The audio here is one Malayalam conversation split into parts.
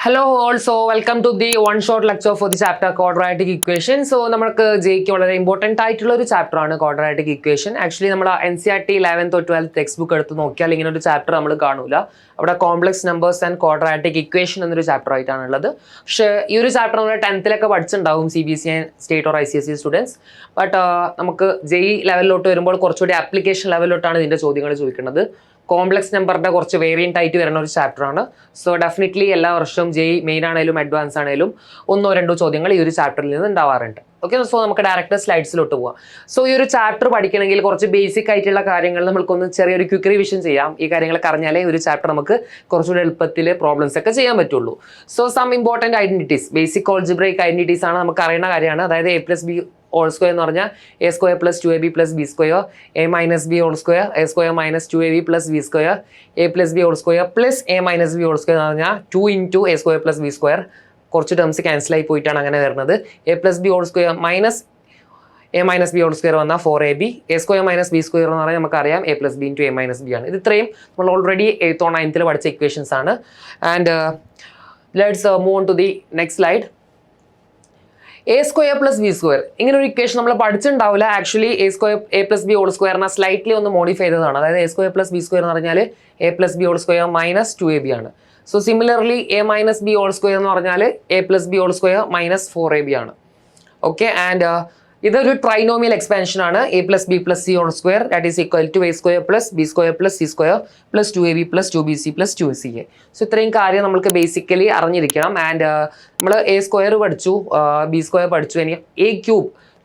Hello all, so welcome to the one shot lecture for the chapter quadratic equation. So നമുക്ക് ജെയ്ക്ക് വളരെ ഇമ്പോർട്ടൻ്റ് ആയിട്ടുള്ള ഒരു ചാപ്റ്റർ ആണ് quadratic equation. ആക്ച്വലി നമ്മൾ NCERT 11th or 12th text book എടുത്ത് നോക്കിയാൽ ഇങ്ങനെ ഒരു ചാപ്റ്റർ നമ്മൾ കാണൂല. അവിടെ complex numbers and quadratic equation എന്നൊരു ചാപ്റ്റർ ആയിട്ടാണ് ഉള്ളത്. പക്ഷേ ഈ ഒരു ചാപ്റ്റർ നമ്മൾ 10th പഠിച്ചിട്ടുണ്ടാവും CBSE state or ICSE students. But നമുക്ക് ജെയ് ലെവലിലോട്ട് വരുമ്പോൾ കുറച്ചുകൂടി ആപ്ലിക്കേഷൻ ലെവലിലോട്ടാണ് ഇതിൻ്റെ ചോദ്യങ്ങൾ ചോദിക്കുന്നത്. കോംപ്ലക്സ് നമ്പറിൻ്റെ കുറച്ച് വേരിയൻ്റ് ആയിട്ട് വരുന്ന ഒരു ചാപ്റ്ററാണ്. സോ ഡെഫിനറ്റ്ലി എല്ലാ വർഷവും ജെയ് മെയിൻ ആണെങ്കിലും അഡ്വാൻസ് ആണെങ്കിലും ഒന്നോ രണ്ടോ ചോദ്യങ്ങൾ ഈ ഒരു ചാപ്റ്ററിൽ നിന്ന് ഉണ്ടാവാറുണ്ട്. ഓക്കെ, സോ നമുക്ക് ഡയറക്റ്റ് സ്ലൈഡ്സിലോട്ട് പോവാം. സോ ഈ ഒരു ചാപ്റ്റർ പഠിക്കണമെങ്കിൽ കുറച്ച് ബേസിക് ആയിട്ടുള്ള കാര്യങ്ങൾ നമുക്കൊന്ന് ചെറിയൊരു ക്വിക്ക് റിവിഷൻ ചെയ്യാം. ഈ കാര്യങ്ങളൊക്കെ അറിഞ്ഞാലേ ഒരു ചാപ്റ്റർ നമുക്ക് കുറച്ചുകൂടി എളുപ്പത്തിൽ പ്രോബ്ലംസ് ഒക്കെ ചെയ്യാൻ പറ്റുള്ളൂ. So some important identities, basic algebraic identities ആണ് നമുക്ക് അറിയുന്ന കാര്യമാണ്. അതായത് A+B ഹോൾ സ്ക്വയർ എന്ന് പറഞ്ഞാൽ A² + 2AB + B², A - B whole square A² - 2AB + B², A+B whole square plus A - B whole square എന്ന് പറഞ്ഞാൽ 2 × A² + B². കുറച്ച് ടേംസ് ക്യാൻസൽ ആയി പോയിട്ടാണ് അങ്ങനെ വരുന്നത്. A+B whole square minus A - B whole square വന്നാൽ 4AB, A² - B² എന്ന് പറഞ്ഞാൽ നമുക്കറിയാം A+B × A - B ആണ്. ഇത് ഇത്രയും നമ്മൾ ഓൾറെഡി 8th or 9th പഠിച്ച ഇക്വേഷൻസ് ആണ്. And let's move on to the next slide. A² + B² ഇങ്ങനെ ഒരു ഇക്വേഷൻ നമ്മൾ പഠിച്ചിട്ടുണ്ടാവില്ല. ആക്ച്വലി A+B ഹോൾ സ്ക്വയറിനെ സ്ലൈറ്റ്ലി ഒന്ന് മോഡിഫൈ ചെയ്തതാണ്. അതായത് A² + B² എന്ന് പറഞ്ഞാൽ A+B whole square minus 2AB ആണ്. So similarly A - B whole square എന്ന് പറഞ്ഞാൽ A+B whole square minus 4AB ആണ്. ഓക്കെ, ആൻഡ് ഇതൊരു ട്രൈനോമിയൽ എക്സ്പാൻഷൻ ആണ്. A+B + C whole square that is equal to A² + B² + C² + 2AB + 2BC + 2CA. So ഇത്രയും കാര്യം നമുക്ക് ബേസിക്കലി അറിഞ്ഞിരിക്കണം. ആൻഡ് നമ്മൾ A² പഠിച്ചു, B² പഠിച്ചു, ഇനി A³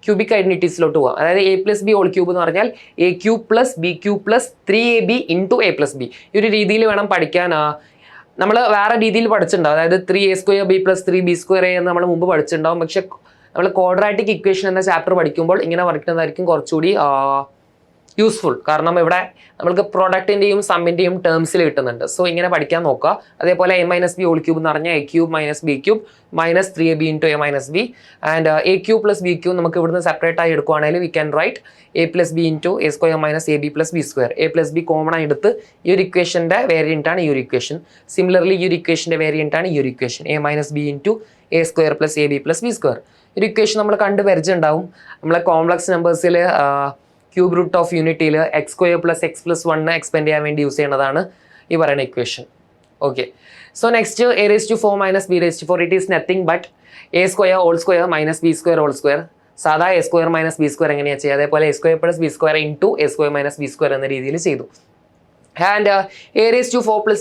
ക്യൂബിക് ഐഡന്റിറ്റീസിലോട്ട് പോകാം. അതായത് A+B ഹോൾ ക്യൂബ് എന്ന് പറഞ്ഞാൽ A³ + B³ + 3AB × A+B. ഈ ഒരു രീതിയിൽ വേണം പഠിക്കാൻ. നമ്മൾ വേറെ രീതിയിൽ പഠിച്ചിട്ടുണ്ടാവും. അതായത് 3A² B + 3B² എന്ന് നമ്മൾ മുമ്പ് പഠിച്ചിട്ടുണ്ടാവും. പക്ഷെ നമ്മൾ ക്വാഡ്രാറ്റിക് ഇക്വേഷൻ എന്ന ചാപ്റ്റർ പഠിക്കുമ്പോൾ ഇങ്ങനെ പഠിക്കുന്നതായിരിക്കും കുറച്ചുകൂടി യൂസ്ഫുൾ. കാരണം ഇവിടെ നമുക്ക് പ്രൊഡക്റ്റിൻ്റെയും സമ്മിൻ്റെയും ടേംസിൽ കിട്ടുന്നുണ്ട്. സോ ഇങ്ങനെ പഠിക്കാൻ നോക്കുക. അതേപോലെ A - B ഹോൾ ക്യൂബ് എന്ന് പറഞ്ഞാൽ A³ - B³ minus 3AB × A - B. And A³ + B³ നമുക്ക് ഇവിടുന്ന് സെപ്പറേറ്റ് ആയി എടുക്കുകയാണെങ്കിൽ V can right A+B × A² - AB + B². A+B common ആയി എടുത്ത് ഈ ഒരു ഇക്വേഷൻ്റെ വേരിയൻ്റ് ആണ് ഈ ഒരു ഇക്വേഷൻ. സിമിലർലി ഈ ഒരു ഇക്വേഷൻ്റെ വേരിയൻ്റ് ആണ് ഈ ഒരു equation A - B × A² + AB + B². ഒരു ഇക്വേഷൻ നമ്മൾ കണ്ട് പരിചയമുണ്ടാവും. നമ്മളെ കോംപ്ലക്സ് നമ്പേഴ്സിൽ ക്യൂബ് റൂട്ട് ഓഫ് യൂണിറ്റിയിൽ X² + X + 1 എക്സ്പെൻഡ് ചെയ്യാൻ വേണ്ടി യൂസ് ചെയ്യുന്നതാണ് ഈ പറയുന്ന equation. Okay, so next A⁴ - B⁴ it is nothing but A² whole square - B² whole square. സാധാ A² - B² എങ്ങനെയാണ് ചെയ്യുക, അതേപോലെ A² + B² × A² - B² എന്ന രീതിയിൽ ചെയ്തു. ആൻഡ് A⁴ +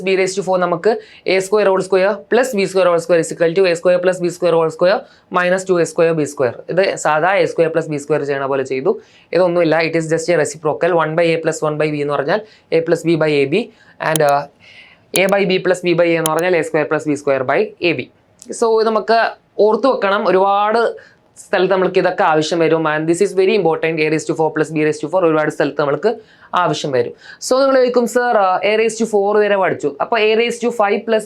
B⁴ നമുക്ക് A² whole square plus B² whole square is equal to A² + B² whole square minus 2A² B². ഇത് സാധാ A² + B² ചെയ്യണ പോലെ ചെയ്തു. ഇതൊന്നുമില്ല, it is just A reciprocal. 1/A + 1/B എന്ന് പറഞ്ഞാൽ A+B/AB ആൻഡ് A/B + B/A എന്ന് പറഞ്ഞാൽ A² + B²/AB. സോ ഇത് നമുക്ക് ഓർത്തു വെക്കണം. ഒരുപാട് സ്ഥലത്ത് നമ്മൾക്ക് ഇതൊക്കെ ആവശ്യം വരും. And this is very important. A⁴ + B⁴ ഒരുപാട് സ്ഥലത്ത് നമ്മൾക്ക് ആവശ്യം വരും. സോ നിങ്ങൾ ചോദിക്കും സർ A⁴ വരെ പഠിച്ചു, അപ്പോൾ A⁵ +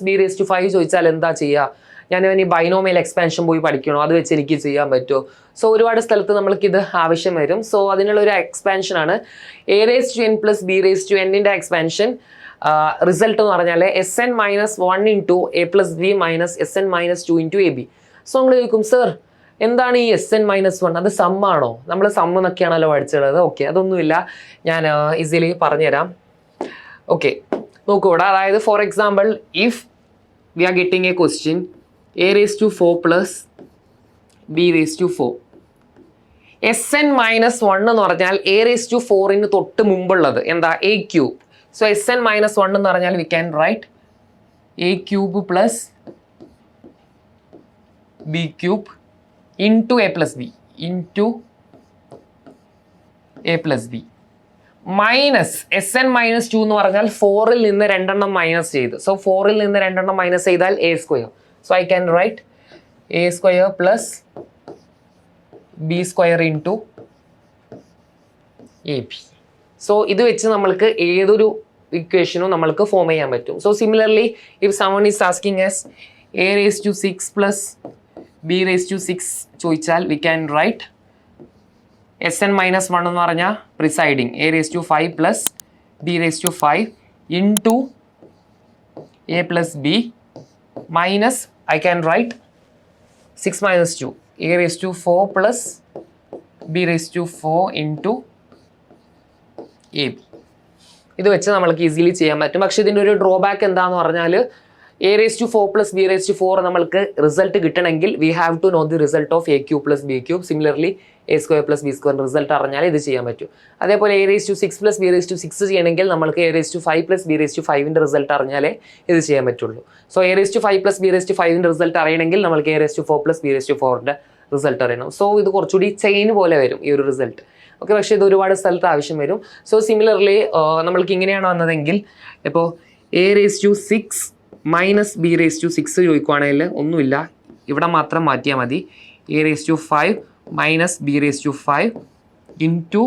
B⁵ ചോദിച്ചാൽ എന്താ ചെയ്യുക? ഞാൻ ഇനി ബൈനോമിയൽ എക്സ്പാൻഷൻ പോയി പഠിക്കണോ, അത് വെച്ച് എനിക്ക് ചെയ്യാൻ പറ്റുമോ? സോ ഒരുപാട് സ്ഥലത്ത് നമ്മൾക്കിത് ആവശ്യം വരും. സോ അതിനുള്ളൊരു എക്സ്പാൻഷനാണ് A⁴n + B⁴n എക്സ്പാൻഷൻ. റിസൾട്ട് എന്ന് പറഞ്ഞാൽ Sn - 1 × A+B - Sn - 2 × AB. So നമ്മൾ ചോദിക്കും സർ എന്താണ് ഈ Sn - 1? അത് സമ്മാണോ? നമ്മൾ സമ്മ് എന്നൊക്കെയാണല്ലോ പഠിച്ചിട്ടുള്ളത്. ഓക്കെ, അതൊന്നുമില്ല, ഞാൻ ഈസിലി പറഞ്ഞുതരാം. ഓക്കെ, നോക്കൂ ഇവിടെ. അതായത് for example if we are getting A question A⁴ + B⁴. Sn - 1 എന്ന് പറഞ്ഞാൽ A⁴ തൊട്ട് മുമ്പുള്ളത് എന്താ? A³. സോ Sn - 1 എന്ന് പറഞ്ഞാൽ we can right A³ + B³ into A+B minus Sn - 2 എന്ന് പറഞ്ഞാൽ 4ൽ നിന്ന് 2 മൈനസ് ചെയ്ത്. സോ 4ൽ നിന്ന് 2 മൈനസ് ചെയ്താൽ A². So I can write A² + B² into AB. So ഇത് വെച്ച് നമ്മൾക്ക് ഏതൊരു ഇക്വേഷനും നമ്മൾക്ക് ഫോം ചെയ്യാൻ പറ്റും. So similarly if someone is asking S A⁶ + B⁶ ചോദിച്ചാൽ വി ക്യാൻ റൈറ്റ് Sn - 1 എന്ന് പറഞ്ഞാൽ presiding A⁵ + B⁵ into A + B minus I can write 6 minus 2, a raised to 4 plus b raised to 4 into ab. ഇത് വെച്ച് നമ്മൾക്ക് ഈസിലി ചെയ്യാൻ പറ്റും. പക്ഷേ ഇതിൻ്റെ ഒരു ഡ്രോബാക്ക് എന്താണെന്ന് പറഞ്ഞാൽ a raised to 4 plus b raised to 4 നമ്മൾക്ക് റിസൾട്ട് കിട്ടണമെങ്കിൽ we have to know the result of a cube plus B cube. Similarly a square plus B square result അറിഞ്ഞാൽ ഇത് ചെയ്യാൻ പറ്റും. അതേപോലെ a raised to 6 plus b raised to 6 ചെയ്യണമെങ്കിൽ നമ്മൾക്ക് a raised to 5 plus b raised to 5ൻ്റെ റിസൾട്ട് അറിഞ്ഞാലേ ഇത് ചെയ്യാൻ പറ്റുള്ളൂ. So a raised to 5 plus b raised to 5ൻ്റെ റിസൾട്ട് അറിയണമെങ്കിൽ നമ്മൾക്ക് a raised to 4 plus b raised to 4ൻ്റെ റിസൾട്ട് അറിയണം. സോ ഇത് കുറച്ചുകൂടി ചെയിൻ പോലെ വരും ഈ ഒരു റിസൾട്ട്. ഓക്കെ, പക്ഷേ ഇത് ഒരുപാട് സ്ഥലത്ത് ആവശ്യം വരും. സോ സിമിലർലി നമ്മൾക്ക് ഇങ്ങനെയാണ് വന്നതെങ്കിൽ ഇപ്പോൾ a raised to 6 minus B raised to 6 ചോദിക്കുവാണെങ്കിൽ ഒന്നുമില്ല, ഇവിടെ മാത്രം മാറ്റിയാൽ മതി. a raised to 5 minus B raised to 5 into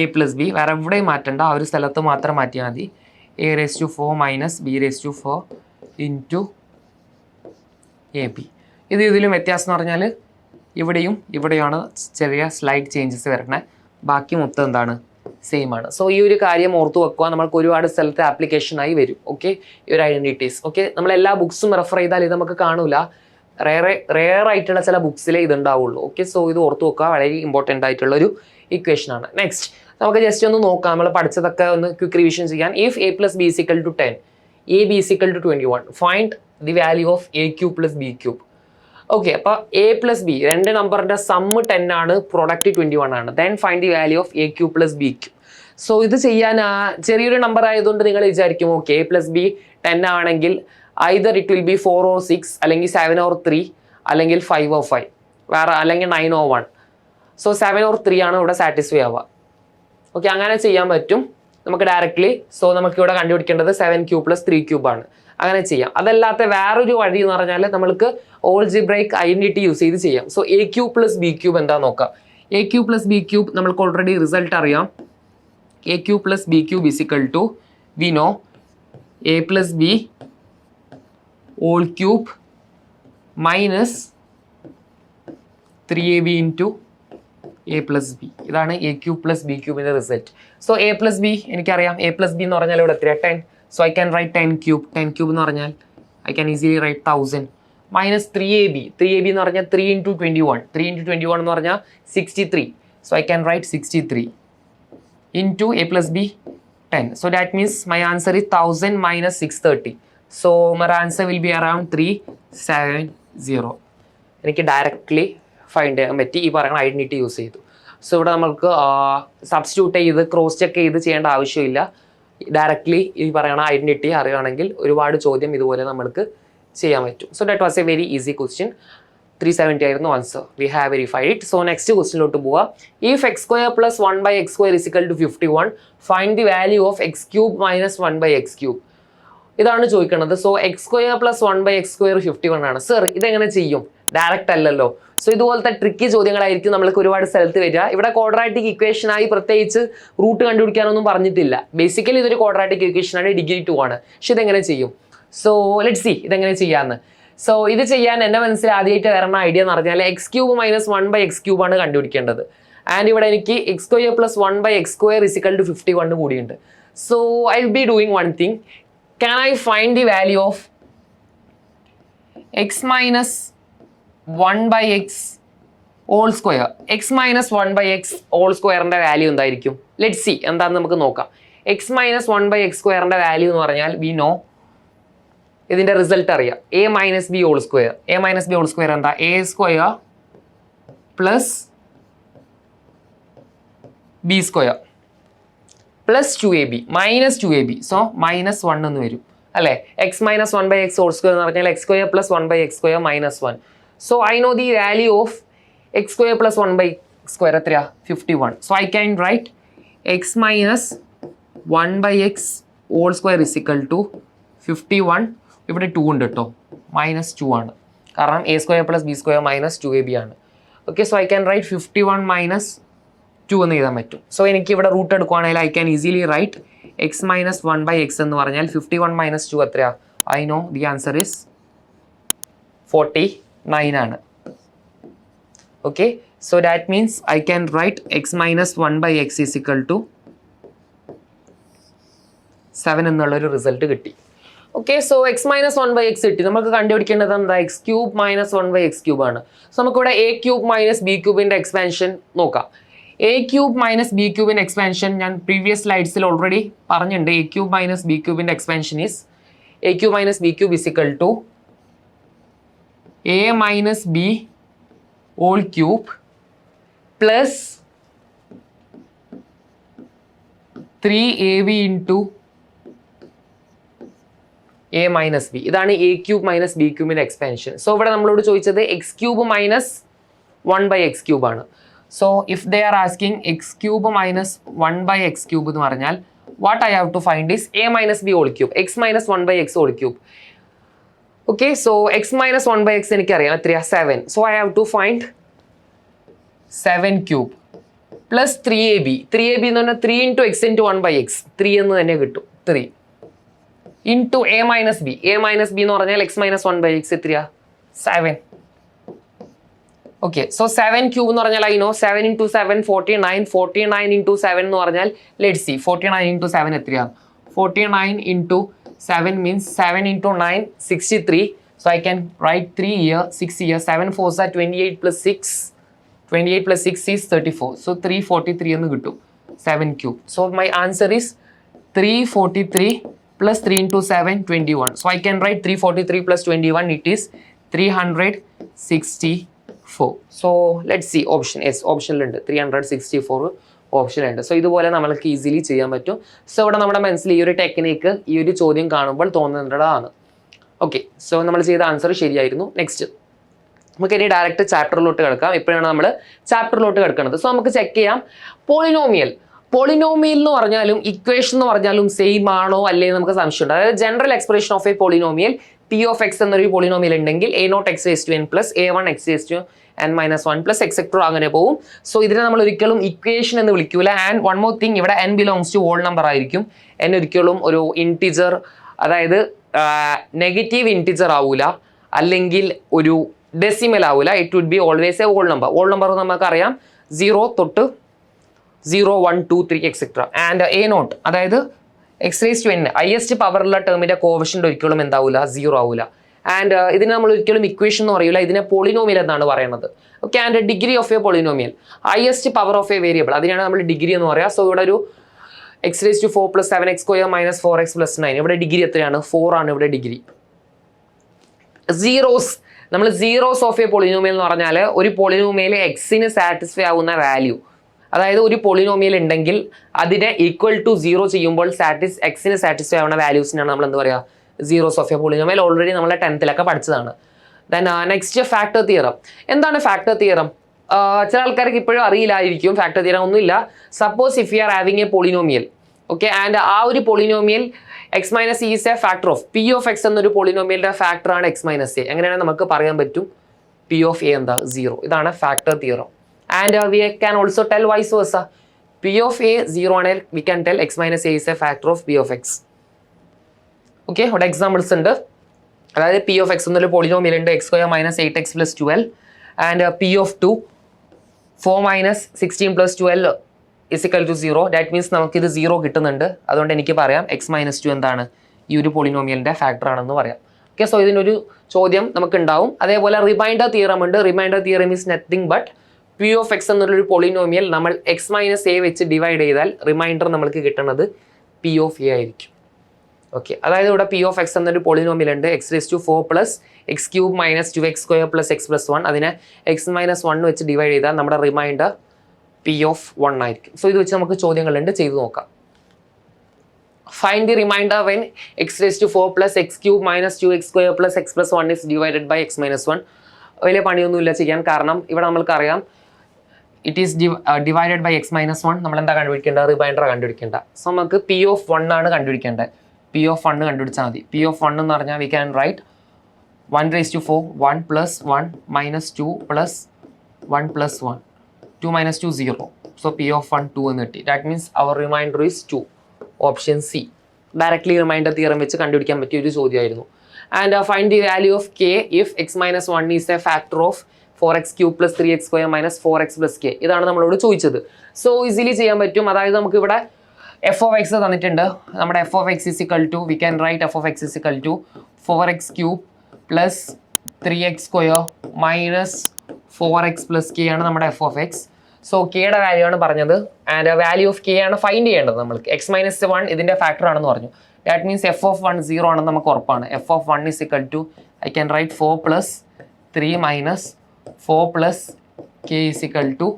a plus B. വേറെ എവിടെയും മാറ്റണ്ട, ആ ഒരു സ്ഥലത്ത് മാത്രം മാറ്റിയാൽ മതി. a raised to 4 minus B raised to 4 into A B. ഇതിലും വ്യത്യാസം എന്ന് പറഞ്ഞാൽ ഇവിടെയാണ് ചെറിയ സ്ലൈഡ് ചേഞ്ചസ് വരണേ. ബാക്കി മൊത്തം എന്താണ്, സെയിം ആണ്. സോ ഈ ഒരു കാര്യം ഓർത്ത് വെക്കുക, നമ്മൾക്ക് ഒരുപാട് സ്ഥലത്ത് ആപ്ലിക്കേഷനായി വരും. ഓക്കെ, ഈ ഒരു ഐഡൻറ്റിറ്റീസ്. ഓക്കെ, നമ്മളെല്ലാ ബുക്സും റെഫർ ചെയ്താൽ ഇത് നമുക്ക് കാണൂല, റെയർ ആയിട്ടുള്ള ചില ബുക്സിലേ ഇതുണ്ടാവുള്ളൂ. ഓക്കെ, സോ ഇത് ഓർത്ത് വെക്കുക, വളരെ ഇമ്പോർട്ടൻ്റ് ആയിട്ടുള്ളൊരു ഇക്വേഷനാണ്. നെക്സ്റ്റ് നമുക്ക് ജസ്റ്റ് ഒന്ന് നോക്കാം, നമ്മൾ പഠിച്ചതൊക്കെ ഒന്ന് ക്വിക്ക് റിവിഷൻ ചെയ്യാൻ. If a plus B equal to 10, a b equal to 21, find the value of a cube plus B cube. Okay, അപ്പോൾ a പ്ലസ് ബി രണ്ട് നമ്പറിൻ്റെ സമ്മ് 10 ആണ്, പ്രൊഡക്റ്റ് 21 ആണ്. Then find the value of a cube plus B cube. So ഇത് ചെയ്യാൻ ചെറിയൊരു നമ്പർ ആയതുകൊണ്ട് നിങ്ങൾ വിചാരിക്കും ഓക്കെ a പ്ലസ് ബി 10 ആണെങ്കിൽ either it will be 4 or 6, അല്ലെങ്കിൽ 7 or 3, അല്ലെങ്കിൽ 5 or 5, വേറെ അല്ലെങ്കിൽ 9 or 1. സോ 7 or 3 ആണ് ഇവിടെ സാറ്റിസ്ഫൈ ആവുക. ഓക്കെ, അങ്ങനെ ചെയ്യാൻ പറ്റും നമുക്ക് ഡയറക്റ്റ്ലി. സോ നമുക്ക് ഇവിടെ കണ്ടുപിടിക്കേണ്ടത് 7 ക്യൂബ് പ്ലസ് 3 ക്യൂബ് ആണ്. അങ്ങനെ ചെയ്യാം. അതല്ലാത്ത വേറൊരു വഴി എന്ന് പറഞ്ഞാൽ നമ്മൾക്ക് ഓൾജിബ്രൈക്ക് ഐഡന്റിറ്റി യൂസ് ചെയ്ത് ചെയ്യാം. So a cube plus B cube എന്താ നോക്കാം. a cube plus B cube നമ്മൾക്ക് ഓൾറെഡി റിസൾട്ട് അറിയാം. a cube plus B cube is equal to we know a plus B whole cube minus 3ab into a plus B. ഇതാണ് a ക്യൂബ് പ്ലസ് ബി ക്യൂബിൻ്റെ result. So a plus B എനിക്കറിയാം, a പ്ലസ് ബി എന്ന് പറഞ്ഞാൽ ഇവിടെ എത്രയാണ് 10. So I can write 10 cube. 10 cube എന്ന് പറഞ്ഞാൽ I can easily write 1000 minus 3ab. 3ab എന്ന് പറഞ്ഞാൽ 3 ഇൻറ്റു 21. 3 ഇൻറ്റു 21 എന്ന് പറഞ്ഞാൽ 63. So I can right 63 into a plus B 10. So that means my answer is 1000 minus 630. So my answer will be around 370. എനിക്ക് ഡയറക്റ്റ്ലി ഫൈൻഡ് ചെയ്യാൻ പറ്റി ഈ പറയുന്ന ഐഡൻറ്റിറ്റി യൂസ് ചെയ്തു. സോ ഇവിടെ നമുക്ക് സബ്സ്റ്റിറ്റ്യൂട്ട് ചെയ്ത് ക്രോസ് ചെക്ക് ചെയ്ത് ചെയ്യേണ്ട ആവശ്യമില്ല. ഡയറക്റ്റ്ലി ഈ പറയുന്ന ഐഡൻറ്റിറ്റി അറിയുകയാണെങ്കിൽ ഒരുപാട് ചോദ്യം ഇതുപോലെ നമ്മൾക്ക് ചെയ്യാൻ പറ്റും. So that was a very easy question. 370 ആയിരുന്നു answer. We have verified it. So next ക്വസ്റ്റ്യനിലോട്ട് പോവാം. If X square plus 1/x square is equal to 51, find the value of X cube minus 1/x cube. ഇതാണ് ചോദിക്കുന്നത്. So X square plus 1/x square 51 ആണ്. സർ ഇതെങ്ങനെ ചെയ്യും? ഡയറക്റ്റ് അല്ലല്ലോ. സോ ഇതുപോലത്തെ ട്രിക്കി ചോദ്യങ്ങളായിരിക്കും നമ്മൾക്ക് ഒരുപാട് സ്ഥലത്ത് വരിക. ഇവിടെ ക്വാഡ്രാറ്റിക് ഇക്വേഷനായി പ്രത്യേകിച്ച് റൂട്ട് കണ്ടുപിടിക്കാനൊന്നും പറഞ്ഞിട്ടില്ല. ബേസിക്കലി ഇതൊരു ക്വാഡ്രാറ്റിക് ഇക്വേഷനാണ്, ഡിഗ്രി 2 ആണ്. പക്ഷെ ഇതെങ്ങനെ ചെയ്യും? സോ ലെറ്റ് സി ഇതെങ്ങനെ ചെയ്യാമെന്ന്. സോ ഇത് ചെയ്യാൻ എൻ്റെ മനസ്സിൽ ആദ്യമായിട്ട് വരുന്ന ഐഡിയ എന്ന് പറഞ്ഞാൽ X cube minus 1/x cube ആണ് കണ്ടുപിടിക്കേണ്ടത്. ആൻഡ് ഇവിടെ എനിക്ക് X square plus 1/x square is equal to 51 കൂടിയുണ്ട്. So I will be doing one thing. Can I find the value of X minus 1/x whole square? X minus 1/x whole സ്ക്വയറിൻ്റെ വാല്യൂ എന്തായിരിക്കും? ലെറ്റ് സി എന്താണെന്ന് നമുക്ക് നോക്കാം. എക്സ് മൈനസ് 1/x സ്ക്വയറിൻ്റെ വാല്യൂ എന്ന് പറഞ്ഞാൽ വി നോ, ഇതിൻ്റെ റിസൾട്ട് അറിയാം, a minus B all square. a minus B all square എന്താ? a square plus B square plus 2ab minus 2ab. So minus 1 എന്ന് വരും അല്ലേ? X minus 1/x whole square എന്ന് പറഞ്ഞാൽ X square plus 1/x square minus 1. So I know the value of X square plus 1/x square എത്രയാ? 51. So I can write X minus 1/x whole square is equal to 51. ഇവിടെ 2 ഉണ്ട് കേട്ടോ, മൈനസ് 2 ആണ്, കാരണം a square plus B square minus 2ab ആണ്. Okay, so I can write 51 minus 2 എന്ന് എഴുതാൻ പറ്റും. സോ എനിക്ക് ഇവിടെ റൂട്ട് എടുക്കുവാണെങ്കിൽ I can easily write X minus 1/x എന്ന് പറഞ്ഞാൽ 51 മൈനസ് 2 എത്രയാ? I know the answer is 49 ആണ്. Okay, so that means I can write X minus 1/x is equal to 7 എന്നുള്ളൊരു റിസൾട്ട് കിട്ടി. Okay, so X minus one by X കിട്ടി. നമുക്ക് കണ്ടുപിടിക്കേണ്ടത് എന്താ? X cube minus one by X cube ആണ്. സോ നമുക്കിവിടെ എ ക്യൂബ് മൈനസ് ബി ക്യൂബിന്റെ എക്സ്പാൻഷൻ നോക്കാം. എ ക്യൂബ് മൈനസ് ബി ക്യൂബിന്റെ എക്സ്പാൻഷൻ ഞാൻ പ്രീവിയസ് സ്ലൈഡ്സിൽ ഓൾറെഡി പറഞ്ഞിട്ടുണ്ട്. എ ക്യൂബ് മൈനസ് ബി ക്യൂബിന്റെ expansion is A cube minus B cube is equal to A minus B whole cube plus 3ab into A minus B. ഇതാണ് എ ക്യൂബ് മൈനസ് ബി ക്യൂബിന്റെ എക്സ്പാൻഷൻ. സോ ഇവിടെ നമ്മളോട് ചോദിച്ചത് X cube minus one by X cube ആണ്. So if they are asking X cube minus one by X cube എന്ന് പറഞ്ഞാൽ what I have to find is A minus B whole cube, X minus one by X whole cube. Okay, so X minus one by X എനിക്കറിയാം എത്രയാ? 7. So I have to find 7 cube plus 3ab. 3ab എന്ന് പറഞ്ഞാൽ 3 into X into 1 by X, 3 എന്ന് തന്നെ കിട്ടും. 3 into A minus B. A minus B എന്ന് പറഞ്ഞാൽ എക്സ് മൈനസ് 1 ബൈ എക്സ് എത്രയാ? 7. ഓക്കെ, സോ 7 ക്യൂബ് എന്ന് പറഞ്ഞാൽ ഐ നോ 7 ഇൻറ്റു 7 49. 49 ഇൻറ്റു 7 എന്ന് പറഞ്ഞാൽ ലെറ്റ്സ് സി 49 ഇൻറ്റു 7 എത്രയാ? 49 into 7 means 7 into 9 63. So I can write 3 here, 6 here. 7 4s are 28 plus 6. 28 plus 6 is 34. So 343 എന്ന് കിട്ടും 7 cube. So my answer is 343 plus 3 into 7 21. So I can write 343 plus 21. It is 364. So let's see option S. Option ഉണ്ട് 364 ഓപ്ഷൻ ഉണ്ട്. സോ ഇതുപോലെ നമ്മൾക്ക് ഈസിലി ചെയ്യാൻ പറ്റും. സോ ഇവിടെ നമ്മുടെ മനസ്സിൽ ഈ ഒരു ടെക്നിക്ക് ഈ ഒരു ചോദ്യം കാണുമ്പോൾ തോന്നേണ്ടതാണ്. ഓക്കെ, സോ നമ്മൾ ചെയ്ത ആൻസർ ശരിയായിരുന്നു. നെക്സ്റ്റ് നമുക്ക് ഇനി ഡയറക്റ്റ് ചാപ്റ്ററിലോട്ട് കിടക്കാം. ഇപ്പോഴാണ് നമ്മൾ ചാപ്റ്ററിലോട്ട് കിടക്കുന്നത്. സോ നമുക്ക് ചെക്ക് ചെയ്യാം പോളിനോമിയൽ. പോളിനോമിയൽ എന്ന് പറഞ്ഞാലും ഇക്വേഷൻ എന്ന് പറഞ്ഞാലും സെയിം ആണോ അല്ലേ നമുക്ക് സംശയമുണ്ട്. അതായത് general expression of a polynomial P of X എന്നൊരു പോളിനോമിയൽ ഉണ്ടെങ്കിൽ A naught X raise to N plus A one X raise to n minus 1 plus etcetera അങ്ങനെ പോകും. സോ ഇതിനെ നമ്മൾ ഒരിക്കലും ഇക്വേഷൻ എന്ന് വിളിക്കൂല. ആൻഡ് വൺ മോർ തിങ്, ഇവിടെ n belongs to whole number ആയിരിക്കും. n ഒരിക്കലും ഒരു ഇൻറ്റിജർ, അതായത് നെഗറ്റീവ് ഇൻറ്റിജർ ആവൂല, അല്ലെങ്കിൽ ഒരു ഡെസിമൽ ആവൂല. It would be always a whole number. Whole number നമുക്കറിയാം 0 തൊട്ട് 0 1 2 3 എക്സെട്ര. ആൻഡ് എ നോട്ട്, അതായത് X raise to n highest പവറുള്ള ടേമിന്റെ കോഫിഷ്യന്റ് ഒരിക്കലും എന്താവൂല? 0 ആവൂല. ആൻഡ് ഇതിനെ നമ്മൾ ഒരിക്കലും ഇക്വേഷൻ എന്ന് പറയൂല, ഇതിനെ പോളിനോമിയൽ എന്നാണ് പറയുന്നത്. Okay, and degree of a polynomial, highest power of a variable, അതിനാണ് നമ്മൾ ഡിഗ്രി എന്ന് പറയുക. സോ ഇവിടെ ഒരു X raise to 4 plus 7 X square minus 4x plus 9, ഇവിടെ ഡിഗ്രി എത്രയാണ്? 4 ആണ് ഇവിടെ ഡിഗ്രി. സീറോസ്, നമ്മൾ സീറോസ് ഓഫ് എ പോളിനോമിയൽ എന്ന് പറഞ്ഞാൽ ഒരു പോളിനോമിയൽ എക്സിന് സാറ്റിസ്ഫൈ ആവുന്ന വാല്യൂ, അതായത് ഒരു പോളിനോമിയൽ ഉണ്ടെങ്കിൽ അതിനെ ഈക്വൽ ടു 0 ചെയ്യുമ്പോൾ എക്സിന് സാറ്റിസ്ഫൈ ആവുന്ന വാല്യൂസിനാണ് നമ്മൾ എന്ത് പറയുക? Zeros of a polynomial. Already നമ്മൾ 10th പഠിച്ചതാണ്. Then next factor theorem. എന്താണ് ഫാക്ടർ തിയറം? ചില ആൾക്കാർക്ക് ഇപ്പോഴും അറിയില്ലായിരിക്കും ഫാക്ടർ തിയറം. ഒന്നുമില്ല, suppose if you are having A polynomial, okay, and ആ ഒരു polynomial X minus E is a factor of P of X എന്നൊരു പോളിനോമിയലിന്റെ ഫാക്ടറാണ് എക്സ് മൈനസ് എ. എങ്ങനെയാണ് നമുക്ക് പറയാൻ പറ്റും? പി ഓഫ് എ എന്താ? 0. ഇതാണ് factor theorem. And we can also tell vice versa. P of A 0 ആണെങ്കിൽ we can tell X minus A is a factor of P of X. Okay, ഇവിടെ എക്സാമ്പിൾസ് ഉണ്ട്. അതായത് പി ഓഫ് എക്സ് എന്നൊരു പോളിനോമിയൽ ഉണ്ട്, X square minus 8x plus 12. And P of 2 4 minus 16 plus 12 is equal to 0. That means നമുക്കിത് 0 കിട്ടുന്നുണ്ട്. അതുകൊണ്ട് എനിക്ക് പറയാം എക്സ് മൈനസ് 2 എന്താണ്? ഈ ഒരു പോളിനോമിയലിന്റെ ഫാക്ടർ ആണെന്ന് പറയാം. ഓക്കെ, സോ ഇതിനൊരു ചോദ്യം നമുക്ക് ഉണ്ടാവും. അതേപോലെ റിമൈൻഡർ തിയറം ഉണ്ട്. Remainder theorem is nothing but p of X എന്നൊരു പോളിനോമിയൽ നമ്മൾ എക്സ് മൈനസ് എ വെച്ച് ഡിവൈഡ് ചെയ്താൽ റിമൈൻഡർ നമുക്ക് കിട്ടുന്നത് പി ഓഫ് എ ആയിരിക്കും. ഓക്കെ, അതായത് ഇവിടെ പി ഓഫ് എക്സ് എന്നൊരു പോളിനോമിയൽ ഉണ്ട്, x raise to 4 plus x cube minus 2x square plus x plus 1. അതിനെ എക്സ് മൈനസ് 1 വെച്ച് ഡിവൈഡ് ചെയ്താൽ നമ്മുടെ റിമൈൻഡർ പി ഓഫ് 1 ആയിരിക്കും. സോ ഇത് വെച്ച് നമുക്ക് ചോദ്യങ്ങളുണ്ട്, ചെയ്ത് നോക്കാം. Find the remainder when x raise to 4 plus x cube minus 2x square plus x plus 1 is divided by x minus 1. വലിയ പണിയൊന്നുമില്ല ചെയ്യാൻ, കാരണം ഇവിടെ നമ്മൾക്കറിയാം it is divided by x minus 1. നമ്മൾ എന്താ കണ്ടുപിടിക്കേണ്ടത്? റിമൈൻഡർ കണ്ടുപിടിക്കേണ്ട. സോ നമുക്ക് പി ഓഫ് 1 ആണ് കണ്ടുപിടിക്കേണ്ടത്. പി ഓഫ് 1 കണ്ടുപിടിച്ചാൽ മതി. പി ഓഫ് 1 എന്ന് പറഞ്ഞാൽ we can write 1 raise to 4 1 plus 1 minus 2 plus 1 plus 1 2 minus 2 0. So P of 1 2 എന്ന് കിട്ടി. That means our remainder is 2. Option C. Directly remainder theorem വെച്ച് കണ്ടുപിടിക്കാൻ പറ്റിയ ഒരു ചോദ്യമായിരുന്നു. And find the value of K if X minus 1 is a factor of 4x cube plus 3x square minus 4x plus K. ഇതാണ് നമ്മളോട് ചോദിച്ചത്. സോ ഈസിലി ചെയ്യാൻ പറ്റും. അതായത് നമുക്കിവിടെ എഫ് ഓഫ് എക്സ് തന്നിട്ടുണ്ട്. നമ്മുടെ f of x is equal to we can write F of x is equal to 4x cube plus 3x square minus 4x plus k ആണ് നമ്മുടെ എഫ് ഓഫ് എക്സ്. സോ കെയുടെ വാല്യൂ ആണ് പറഞ്ഞത് ആൻഡ് വാല്യൂ ഓഫ് കെ ആണ് ഫൈൻഡ് ചെയ്യേണ്ടത് നമ്മൾക്ക്. എക്സ് മൈനസ് 1 ഇതിൻ്റെ ഫാക്ടർ ആണെന്ന് പറഞ്ഞു. ദാറ്റ് മീൻസ് എഫ് ഓഫ് 1 0 ആണെന്ന് നമുക്ക് ഉറപ്പാണ്. F of 1 is equal to I can write 4 plus 3 minus 4 plus k is equal to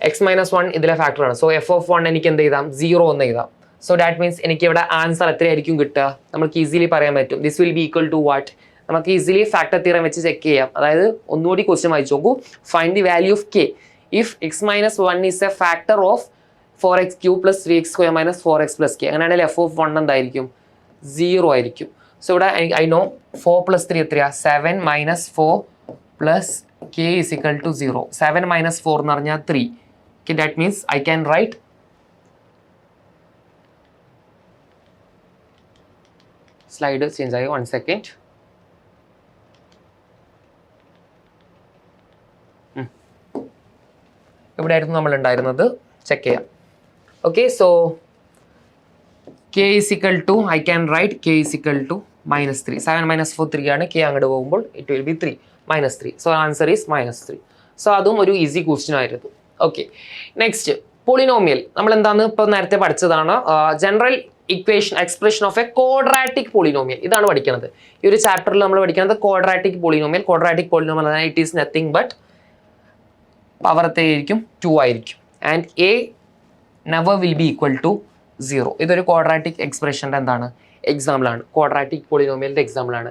x minus 1 ഇതിലെ ഫാക്ടർ ആണ്. സോ എഫ് ഓഫ് 1 എനിക്ക് എന്ത് ചെയ്താം 0 എന്ന് എഴുതാം. സോ ദാറ്റ് മീൻസ് എനിക്ക് ഇവിടെ ആൻസർ എത്രയായിരിക്കും കിട്ടുക നമുക്ക് ഈസിലി പറയാൻ പറ്റും. This will be equal to what? നമുക്ക് ഈസിലി ഫാക്ടർ തിയറം വെച്ച് ചെക്ക് ചെയ്യാം. അതായത് ഒന്നുകൂടി ക്വസ്റ്റ്യൻ വായിച്ചു നോക്കൂ. Find the value of K if X minus 1 is a factor of 4x cube plus 3x square minus 4x plus k. അങ്ങനെയാണെങ്കിൽ എഫ് ഓഫ് 1 എന്തായിരിക്കും 0 ആയിരിക്കും. സോ ഇവിടെ ഐ നോ 4 പ്ലസ് 3 എത്രയാ 7 minus 4 plus k is equal to 0. 7 minus 4 എന്ന് പറഞ്ഞാൽ 3. Okay, that means I can write slide change ആയി 1 second. ഇവിടെ ആയിരുന്നു നമ്മൾ ഉണ്ടായിരുന്നത്. ചെക്ക് ചെയ്യാം. Okay, so k is equal to I can write k is equal to -3. 7 minus 4 3 ആണ്. കെ അങ്ങോട്ട് പോകുമ്പോൾ it will be 3 -3. So answer is -3. So അതും ഒരു ഈസി ക്വസ്റ്റ്യൻ ആയിരുന്നു. Okay, next polynomial. നമ്മൾ എന്താണ് ഇപ്പോൾ നേരത്തെ പഠിച്ചതാണ് general equation expression of a quadratic polynomial. ഇതാണ് പഠിക്കുന്നത്. ഈ ഒരു ചാപ്റ്ററിൽ നമ്മൾ പഠിക്കുന്നത് quadratic polynomial. Quadratic polynomial it is nothing but power എത്രയായിരിക്കും 2 ആയിരിക്കും and a never will be equal to 0. ഇതൊരു ക്വാഡ്രാറ്റിക് എക്സ്പ്രഷൻ്റെ എന്താണ് എക്സാമ്പിളാണ്. ക്വാഡ്രാറ്റിക് പോളിനോമിയലിൻ്റെ എക്സാമ്പിളാണ്.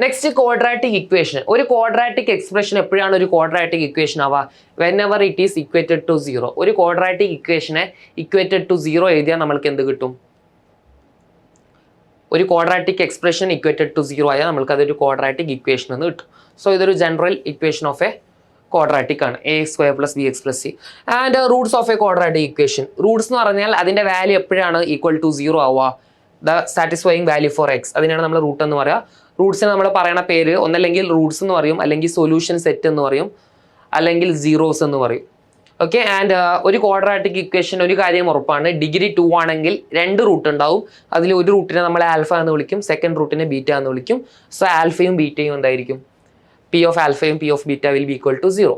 Next quadratic equation. ഒരു ക്വാഡ്രാറ്റിക് എക്സ്പ്രഷൻ എപ്പോഴാണ് ഒരു ക്വാഡ്രാറ്റിക് ഇക്വേഷൻ ആവുക? Whenever it is equated to 0. ഒരു ക്വാഡ്രാറ്റിക് ഇക്വേഷനെ ഇക്വേറ്റഡ് ടു 0 എഴുതിയാൽ നമ്മൾക്ക് എന്ത് കിട്ടും? ഒരു ക്വാഡ്രാറ്റിക് എക്സ്പ്രഷൻ ഇക്വേറ്റഡ് ടു 0 ആയാൽ നമ്മൾക്ക് അതൊരു ക്വാഡ്രാറ്റിക് ഇക്വേഷൻ എന്ന് കിട്ടും. സോ ഇതൊരു general equation of a quadratic ആണ്. A square plus B X plus C. And roots of a quadratic equation. Roots എന്ന് പറഞ്ഞാൽ അതിൻ്റെ വാല്യൂ എപ്പോഴാണ് ഈക്വൽ ടു 0 ആവുക? The satisfying value for X. അതിനാണ് നമ്മൾ റൂട്ട് എന്ന് പറയുക. റൂട്ട്സിന് നമ്മൾ പറയുന്ന പേര് ഒന്നല്ലെങ്കിൽ റൂട്ട്സ് എന്ന് പറയും, അല്ലെങ്കിൽ സൊല്യൂഷൻ സെറ്റ് എന്ന് പറയും, അല്ലെങ്കിൽ സീറോസ് എന്ന് പറയും. ഓക്കെ, ആൻഡ് ഒരു ക്വാഡ്രാറ്റിക് ഇക്വേഷൻ ഒരു കാര്യം ഉറപ്പാണ്. ഡിഗ്രി 2 ആണെങ്കിൽ 2 റൂട്ട് ഉണ്ടാവും. അതിൽ ഒരു റൂട്ടിനെ നമ്മൾ ആൽഫ എന്ന് വിളിക്കും, സെക്കൻഡ് റൂട്ടിനെ ബീറ്റ എന്ന് വിളിക്കും. സോ ആൽഫയും ബീറ്റയും എന്തായിരിക്കും? പി ഓഫ് ആൽഫയും P of beta will be equal to 0.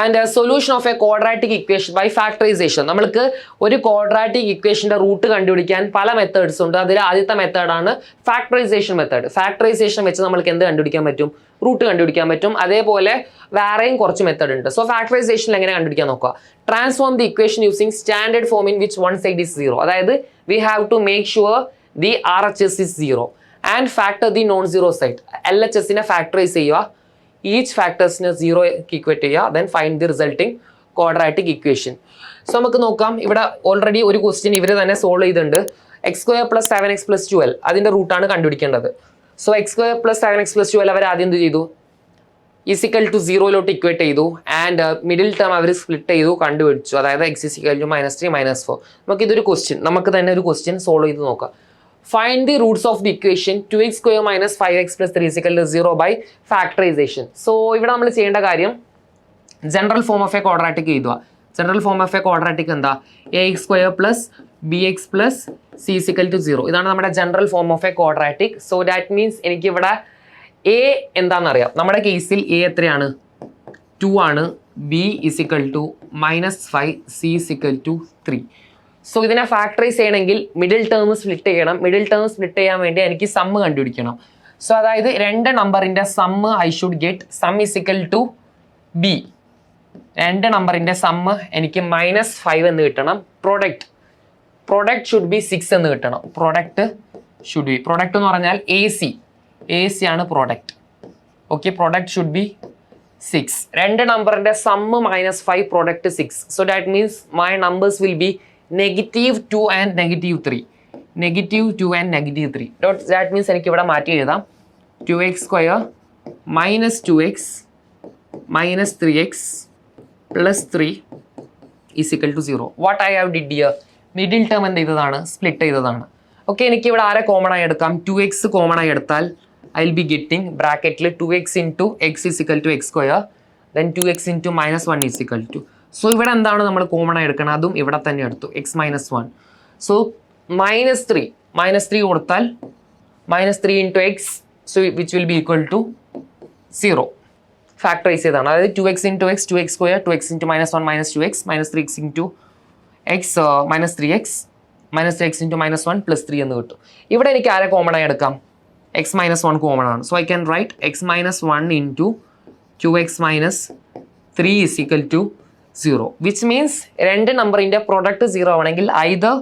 And solution of a quadratic equation by factorisation. നമ്മൾക്ക് ഒരു ക്വാഡ്രാറ്റിക് ഇക്വേഷൻ്റെ റൂട്ട് കണ്ടുപിടിക്കാൻ പല മെത്തേഡ്സ് ഉണ്ട്. അതിൽ ആദ്യത്തെ മെത്തേഡാണ് ഫാക്ടറൈസേഷൻ മെത്തേഡ്. ഫാക്ടറൈസേഷൻ വെച്ച് നമ്മൾക്ക് എന്ത് കണ്ടുപിടിക്കാൻ പറ്റും? റൂട്ട് കണ്ടുപിടിക്കാൻ പറ്റും. അതേപോലെ വേറെയും കുറച്ച് മെത്തേഡ് ഉണ്ട്. സോ ഫാക്ടറൈസേഷനിൽ എങ്ങനെ കണ്ടുപിടിക്കാൻ നോക്കുക? Transform the equation using standard form in which one side is 0. അതായത് we have to make sure the RHS is 0 and factor the non zero side. LHSനെ ഫാക്ടറൈസ് ചെയ്യുക, ഈച്ച് ഫാക്ടേഴ്സിനെ 0 ഇക്വേറ്റ് ചെയ്യുക, then find the resulting quadratic equation. So നമുക്ക് നോക്കാം. ഇവിടെ ഓൾറെഡി ഒരു ക്വസ്റ്റ്യൻ ഇവർ തന്നെ സോൾവ് ചെയ്തിട്ടുണ്ട്. X square plus 7x plus 12 അതിൻ്റെ റൂട്ടാണ് കണ്ടുപിടിക്കേണ്ടത്. So X square plus 7x plus 12 അവർ ആദ്യം എന്ത് ചെയ്തു? ഈസിക്കൽ ടു 0 ഇക്വേറ്റ് ചെയ്തു ആൻഡ് മിഡിൽ ടേം അവർ സ്പ്ലിറ്റ് ചെയ്തു, കണ്ടുപിടിച്ചു. അതായത് എക്സ് ഈസിക്കൽ ടു -3 -4. നമുക്കിതൊരു ക്വസ്റ്റ്യൻ, നമുക്ക് തന്നെ ഒരു ക്വസ്റ്റ്യൻ സോൾവ് ചെയ്ത് നോക്കാം. Find the roots of the equation 2x square minus 5x plus 3 is equal to 0 by factorization. So ഇവിടെ നമ്മൾ ചെയ്യേണ്ട കാര്യം general form of a quadratic എഴുതുക. General form of a quadratic എന്താ? ax square plus bx plus c is equal to 0. ഇതാണ് നമ്മുടെ general form of a quadratic. So that means എനിക്ക് ഇവിടെ a എന്താണെന്നറിയാം. നമ്മുടെ കേസിൽ a എത്രയാണ്? 2 ആണ്. b is equal to -5, c is equal to 3. So ഇതിനെ ഫാക്ടറൈസ് ചെയ്യണമെങ്കിൽ മിഡിൽ ടേം സ്പ്ലിറ്റ് ചെയ്യണം. മിഡിൽ ടേം സ്പ്ലിറ്റ് ചെയ്യാൻ വേണ്ടി എനിക്ക് സമ്മ് കണ്ടുപിടിക്കണം. സോ അതായത് 2 നമ്പറിൻ്റെ sum I should get sum is equal to b. 2 നമ്പറിൻ്റെ സമ്മ് എനിക്ക് -5 എന്ന് കിട്ടണം. പ്രൊഡക്റ്റ് ഷുഡ് ബി 6 എന്ന് കിട്ടണം. പ്രൊഡക്റ്റ് എന്ന് പറഞ്ഞാൽ എ സി ആണ് product. Okay, product should be 6. 2 നമ്പറിൻ്റെ sum -5, product 6. So that means my numbers will be -2 and -3. -2 and -3. That means എനിക്ക് ഇവിടെ മാറ്റി എഴുതാം. 2x square minus 2x minus 3x plus 3 is equal to 0. What I have did here? Middle term എന്ത് ചെയ്തതാണ്? സ്പ്ലിറ്റ് ചെയ്തതാണ്. ഓക്കെ, എനിക്ക് ഇവിടെ ആരെ കോമൺ ആയി എടുക്കാം? 2x കോമൺ ആയി എടുത്താൽ ഐ വിൽ ബി ഗെറ്റിംഗ് ബ്രാക്കറ്റിൽ 2x into x is equal to x square, then 2x into -1 is equal to. So ഇവിടെ എന്താണ് നമ്മൾ കോമൺ ആയി എടുക്കണം, അതും ഇവിടെ തന്നെ എടുത്തു, എക്സ് മൈനസ് 1. സോ -3 കൊടുത്താൽ -3 into x, so which will be equal to 0. Factorise ചെയ്താണ്, അതായത് 2x into x 2x square, 2x into -1 -2x, -3x into x -3x, -3x into -1 +3 എന്ന് കിട്ടും. ഇവിടെ എനിക്ക് ആരെ കോമൺ ആയി എടുക്കാം, x -1 കോമൺ ആണ്. So I can write x -1 into 2x - 3 is equal to 0, which means രണ്ട് നമ്പറിൻ്റെ പ്രൊഡക്റ്റ് 0 ആണെങ്കിൽ either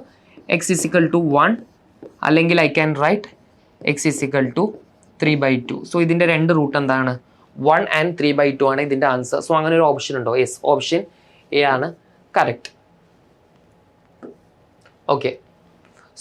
x is equal to 1 അല്ലെങ്കിൽ I can write x is equal to 3/2. So ഇതിൻ്റെ രണ്ട് റൂട്ട് എന്താണ്, 1 and 3/2 ആണ് ഇതിൻ്റെ ആൻസർ. സോ അങ്ങനെ ഒരു ഓപ്ഷൻ ഉണ്ടോ? യെസ്, ഓപ്ഷൻ എ ആണ് correct. Okay,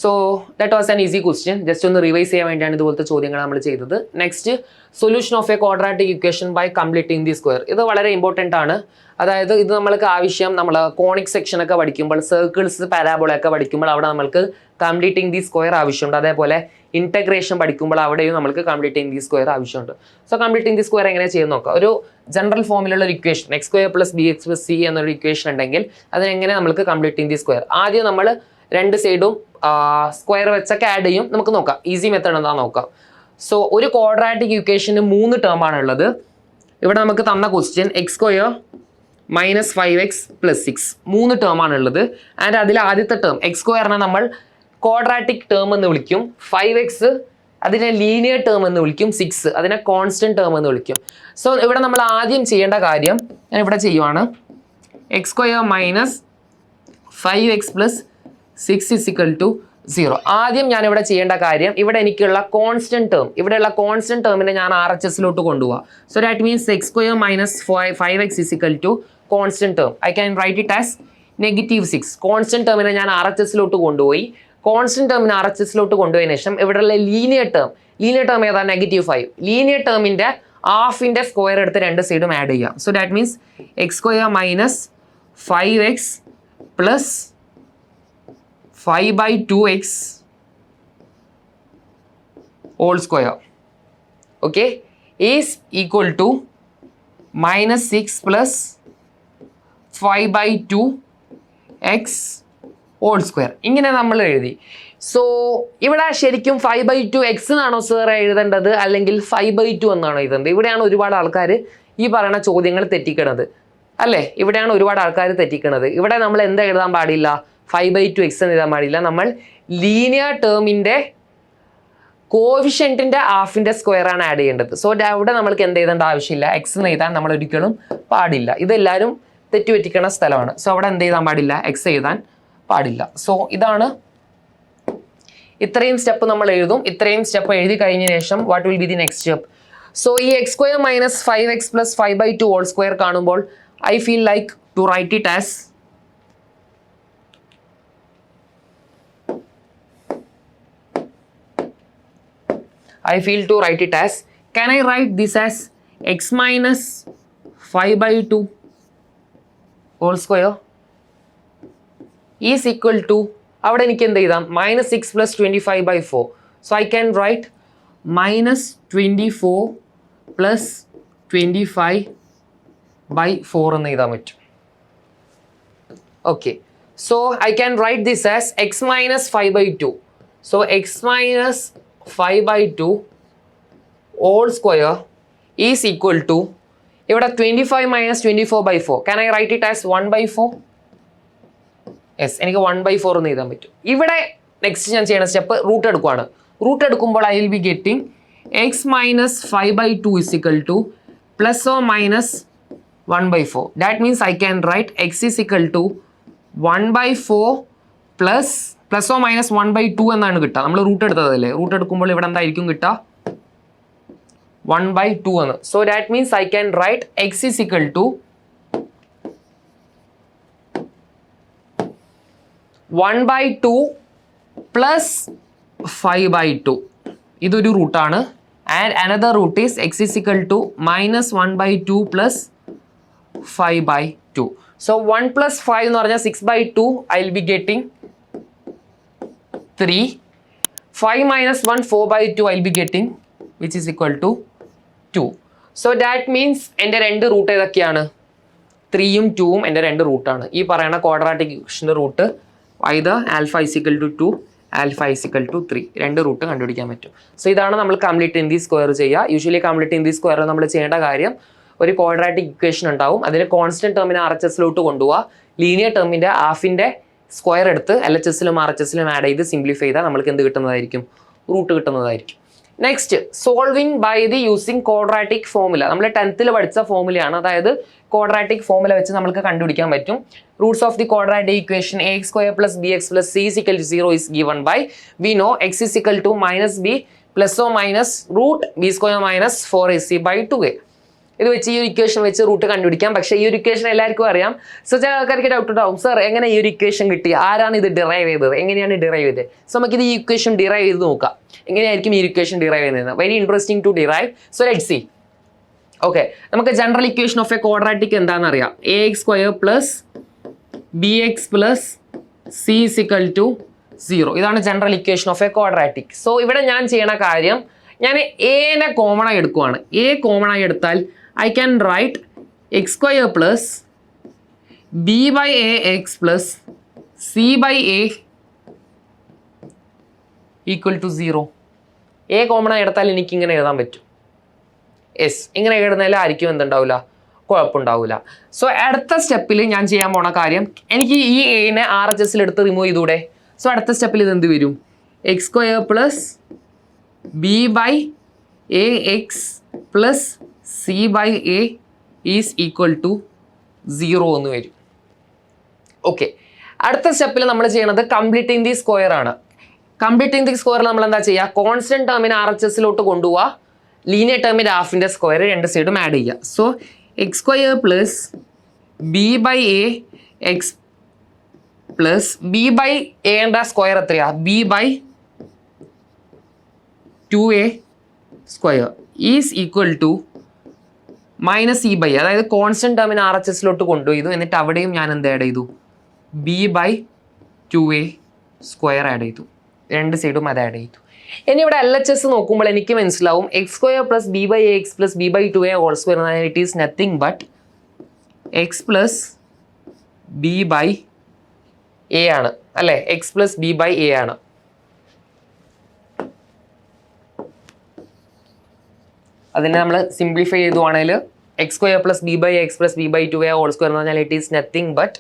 so that was an easy question. Just ഒന്ന് റിവൈസ് ചെയ്യാൻ വേണ്ടിയാണ് ഇതുപോലത്തെ ചോദ്യങ്ങൾ നമ്മൾ ചെയ്തത്. Next, solution of a quadratic equation by completing the square. ഇത് വളരെ ഇമ്പോർട്ടൻ്റ് ആണ്. അതായത് ഇത് നമ്മൾക്ക് ആവശ്യം നമ്മൾ കോണിക് സെക്ഷനൊക്കെ പഠിക്കുമ്പോൾ, സർക്കിൾസ് പാരാബോളൊക്കെ പഠിക്കുമ്പോൾ അവിടെ നമ്മൾക്ക് കംപ്ലീറ്റിംഗ് ദി സ്ക്വയർ ആവശ്യമുണ്ട്. അതേപോലെ ഇൻറ്റഗ്രേഷൻ പഠിക്കുമ്പോൾ അവിടെയും നമുക്ക് കംപ്ലീറ്റിംഗ് ദി സ്ക്വയർ ആവശ്യമുണ്ട്. സോ കംപ്ലീറ്റിംഗ് ദി സ്ക്വയർ എങ്ങനെ ചെയ്യുന്ന നോക്കാം. ഒരു ജനറൽ ഫോമിലുള്ള ഒരു ഇക്വേഷൻ x² + bx + c എന്നൊരു ഇക്വേഷൻ ഉണ്ടെങ്കിൽ അതിനെങ്ങനെ നമുക്ക് കംപ്ലീറ്റിംഗ് ദി സ്ക്വയർ. ആദ്യം നമ്മൾ രണ്ട് സൈഡും സ്ക്വയർ വെച്ചൊക്കെ ആഡ് ചെയ്യും. നമുക്ക് നോക്കാം, ഈസി മെത്തേഡ് എന്താ നോക്കാം. സോ ഒരു ക്വാഡ്രാറ്റിക് ഇക്വേഷന് 3 ടേം ആണ് ഉള്ളത്. ഇവിടെ നമുക്ക് തന്ന ക്വസ്റ്റ്യൻ x² - 5x + 6 3 ടേം ആണ് ഉള്ളത്. ആൻഡ് അതിൽ ആദ്യത്തെ ടേം x² നമ്മൾ ക്വാഡ്രാറ്റിക് ടേം എന്ന് വിളിക്കും, 5x അതിനെ ലീനിയർ ടേം എന്ന് വിളിക്കും, 6 അതിനെ കോൺസ്റ്റന്റ് ടേം എന്ന് വിളിക്കും. സോ ഇവിടെ നമ്മൾ ആദ്യം ചെയ്യേണ്ട കാര്യം ഞാൻ ഇവിടെ ചെയ്യുവാണ്, x² - 5x + 6 is equal to 0. ആദ്യം ഞാൻ ഇവിടെ ചെയ്യേണ്ട കാര്യം, ഇവിടെ എനിക്കുള്ള കോൺസ്റ്റന്റ് ടേം, ഇവിടെയുള്ള കോൺസ്റ്റന്റ് ടേമിനെ ഞാൻ RHSലോട്ട് കൊണ്ടുപോകാം. So that means x² - 5x is equal to constant term. I can write it as -6. Constant ടേമിനെ ഞാൻ RHSലോട്ട് കൊണ്ടുപോയി. കോൺസ്റ്റന്റ് ടേമിനെ RHSലോട്ട് കൊണ്ടുപോയതിനു ശേഷം ഇവിടെയുള്ള ലീനിയർ ടേം ഏതാ, -5. ലീനിയർ ടേമിന്റെ ഹാഫിന്റെ സ്ക്വയർ എടുത്ത് രണ്ട് സൈഡും ആഡ് ചെയ്യാം. So that means x² - 5x + 5/2x whole square, okay, is equal to -6 + 5/2x whole square. ഇങ്ങനെ നമ്മൾ എഴുതി. സോ ഇവിടെ ശരിക്കും 5/2x എന്നാണോ സാർ എഴുതേണ്ടത് അല്ലെങ്കിൽ 5/2 എന്നാണോ എഴുതേണ്ടത്? ഇവിടെയാണ് ഒരുപാട് ആൾക്കാർ ഈ പറയുന്ന ചോദ്യങ്ങൾ തെറ്റിക്കണത്, അല്ലേ? ഇവിടെയാണ് ഒരുപാട് ആൾക്കാർ തെറ്റിക്കണത്. ഇവിടെ നമ്മൾ എന്താ എഴുതാൻ പാടില്ല, 5/2x എന്ന് എഴുതാൻ പാടില്ല. നമ്മൾ ലീനിയർ ടേമിൻ്റെ കോഫിഷ്യൻറ്റിൻ്റെ ഹാഫിൻ്റെ സ്ക്വയർ ആണ് ആഡ് ചെയ്യേണ്ടത്. സോ അവിടെ നമ്മൾക്ക് എന്ത് എഴുതേണ്ട ആവശ്യമില്ല, എക്സ് എന്ന് എഴുതാൻ നമ്മൾ ഒരിക്കലും പാടില്ല. ഇതെല്ലാവരും തെറ്റുപറ്റിക്കണ സ്ഥലമാണ്. സോ അവിടെ എന്ത് ചെയ്താൻ പാടില്ല, എക്സ് എഴുതാൻ പാടില്ല. സോ ഇതാണ്, ഇത്രയും സ്റ്റെപ്പ് നമ്മൾ എഴുതും. ഇത്രയും സ്റ്റെപ്പ് എഴുതി കഴിഞ്ഞ ശേഷം what will be the next step? So ഈ x² - 5x + 5/2 whole square കാണുമ്പോൾ I feel like to write it as can I write this as x - 5/2 whole square is equal to, അവിടെ എനിക്ക് എന്ത് എഴുതാം, -6 + 25/4. സോ ഐ ക്യാൻ റൈറ്റ് -24 + 25/4 എന്ന് എഴുതാൻ പറ്റും. Okay, so I can right this as x - 5/2. So x - 5/2 whole square is equal to, ഇവിടെ 25 - 24/4. Can I write it as 1/4? Yes, എനിക്ക് 1/4 എന്ന് എഴുതാൻ പറ്റും. ഇവിടെ നെക്സ്റ്റ് ഞാൻ ചെയ്യുന്ന സ്റ്റെപ്പ് റൂട്ട് എടുക്കുവാണ്. റൂട്ട് എടുക്കുമ്പോൾ I will be getting x - 5/2 is equal to ±1/4. That means I can write x is equal to 1/4 plus or minus 1/2 എന്നാണ് കിട്ടുക. നമ്മൾ റൂട്ട് എടുത്തതല്ലേ, റൂട്ട് എടുക്കുമ്പോൾ ഇവിടെ എന്തായിരിക്കും കിട്ടുക, 1/2 എന്ന്. So that means I can write x is equal to 1/2 plus 5/2. ഇതൊരു റൂട്ടാണ്. And another root is x is equal to -1/2 plus 5/2. So 1 plus 5 എന്ന് പറഞ്ഞാൽ 6/2. I will be getting 3. 5 minus 1 4/2 I will be getting, which is equal to 2. So that means എൻ്റെ രണ്ട് റൂട്ട് ഏതൊക്കെയാണ്, 3യും 2വും എൻ്റെ 2 റൂട്ടാണ്. ഈ പറയുന്ന ക്വാഡ്രാറ്റിക് ഇക്വേഷൻ്റെ root either alpha is equal to 2, alpha is equal to 3. 2 root കണ്ടുപിടിക്കാൻ പറ്റും. സോ ഇതാണ് നമ്മൾ കംപ്ലീറ്റ് ഇൻ ദി സ്ക്വയർ ചെയ്യുക. Usually complete in the square നമ്മൾ ചെയ്യേണ്ട കാര്യം, ഒരു ക്വാഡ്രാറ്റിക് ഇക്വേഷൻ ഉണ്ടാവും, അതിൽ കോൺസ്റ്റന്റ് ടേമിനെ RHSലോട്ട് കൊണ്ടുപോവുക, ലീനിയർ ടേമിൻ്റെ ഹാഫിൻ്റെ സ്ക്വയർ എടുത്ത് LHSലും RHSലും ആഡ് ചെയ്ത് സിംപ്ലിഫൈ ചെയ്താൽ നമ്മൾക്ക് എന്ത് കിട്ടുന്നതായിരിക്കും? റൂട്ട് കിട്ടുന്നതായിരിക്കും. Next, solving by the using quadratic formula. നമ്മൾ 10th പഠിച്ച ഫോർമുലയാണ്, അതായത് ക്വാഡ്രാറ്റിക് ഫോർമുല വെച്ച് നമുക്ക് കണ്ടുപിടിക്കാൻ പറ്റും. Roots of the quadratic equation ax² + bx + c = 0 is given by, we know x is equal to -b plus or minus root b² - 4ac/2a. ഇത് വെച്ച് ഈ ഒരു ഇക്വേഷൻ വെച്ച് റൂട്ട് കണ്ടുപിടിക്കാം. പക്ഷേ ഈ ഒരു ഇക്വേഷൻ എല്ലാവർക്കും അറിയാം. സോ ചില ആൾക്കാർക്ക് ഡൗട്ട് ഉണ്ടാവും, സർ എങ്ങനെ ഈ ഒരു ഇക്വേഷൻ കിട്ടി, ആരാണ് ഇത് ഡിറൈവ് ചെയ്തത്, എങ്ങനെയാണ് ഡിറൈവ് ചെയ്തത്? സോ നമുക്കിത് ഈ ഇക്വേഷൻ ഡിറൈവ് ചെയ്ത് നോക്കാം, എങ്ങനെയായിരിക്കും ഈ ഇക്വേഷൻ ഡിറൈവ് ചെയ്യുന്നത്. Very interesting to derive. So let's see. Okay, നമുക്ക് general equation of a quadratic എന്താണെന്ന് അറിയാം. ax² + bx + c = 0. ഇതാണ് general equation of a quadratic. So ഇവിടെ ഞാൻ ചെയ്യണ കാര്യം, ഞാൻ എനെ കോമൺ ആയി എടുക്കുവാണ്. എ കോമൺ ആയി എടുത്താൽ I can write x² + b/ax + c/a = 0. A common ആയി എടുത്താൽ എനിക്ക് ഇങ്ങനെ എഴുതാൻ പറ്റും. യെസ്, ഇങ്ങനെ എഴുതുന്നതിൽ ആയിരിക്കും എന്തുണ്ടാവില്ല, കുഴപ്പമുണ്ടാവില്ല. സോ അടുത്ത സ്റ്റെപ്പിൽ ഞാൻ ചെയ്യാൻ പോണ കാര്യം, എനിക്ക് ഈ എനെ RHSൽ എടുത്ത് റിമൂവ് ചെയ്തൂടെ. സോ അടുത്ത സ്റ്റെപ്പിൽ ഇത് എന്ത് വരും? x² + b/ax + c/a is equal to 0 എന്ന് വരും. ഓക്കെ, അടുത്ത സ്റ്റെപ്പിൽ നമ്മൾ ചെയ്യണത് കംപ്ലീറ്റിംഗ് ദി സ്ക്വയർ ആണ്. കംപ്ലീറ്റിംഗ് ദി സ്ക്വയറിൽ നമ്മൾ എന്താ ചെയ്യുക? കോൺസ്റ്റന്റ് ടേമിനെ RHSലോട്ട് കൊണ്ടുപോവുക, ലീനിയർ ടേമിൻ്റെ ഹാഫിൻ്റെ സ്ക്വയർ രണ്ട് സൈഡും ആഡ് ചെയ്യുക. So x² + b/ax + b/a square എത്രയാ? b/2a² is equal to -c/a. അതായത് കോൺസ്റ്റന്റ് ടേമിനെ RHSലോട്ട് കൊണ്ടുപോയി, എന്നിട്ട് അവിടെയും ഞാൻ എന്ത് ആഡ് ചെയ്തു? b/2a² ആഡ് ചെയ്തു, രണ്ട് സൈഡും അത് ആഡ് ചെയ്തു. ഇനി ഇവിടെ LHS നോക്കുമ്പോൾ എനിക്ക് മനസ്സിലാവും x² + b/ax + b/2a² it is nothing but x + b/a ആണ്, അല്ലേ? x + b/a ആണ്. അതിനെ നമ്മൾ സിംപ്ലിഫൈ ചെയ്തുവാണെങ്കിൽ x² + b/ax + b/2a² എന്ന് പറഞ്ഞാൽ it is nothing but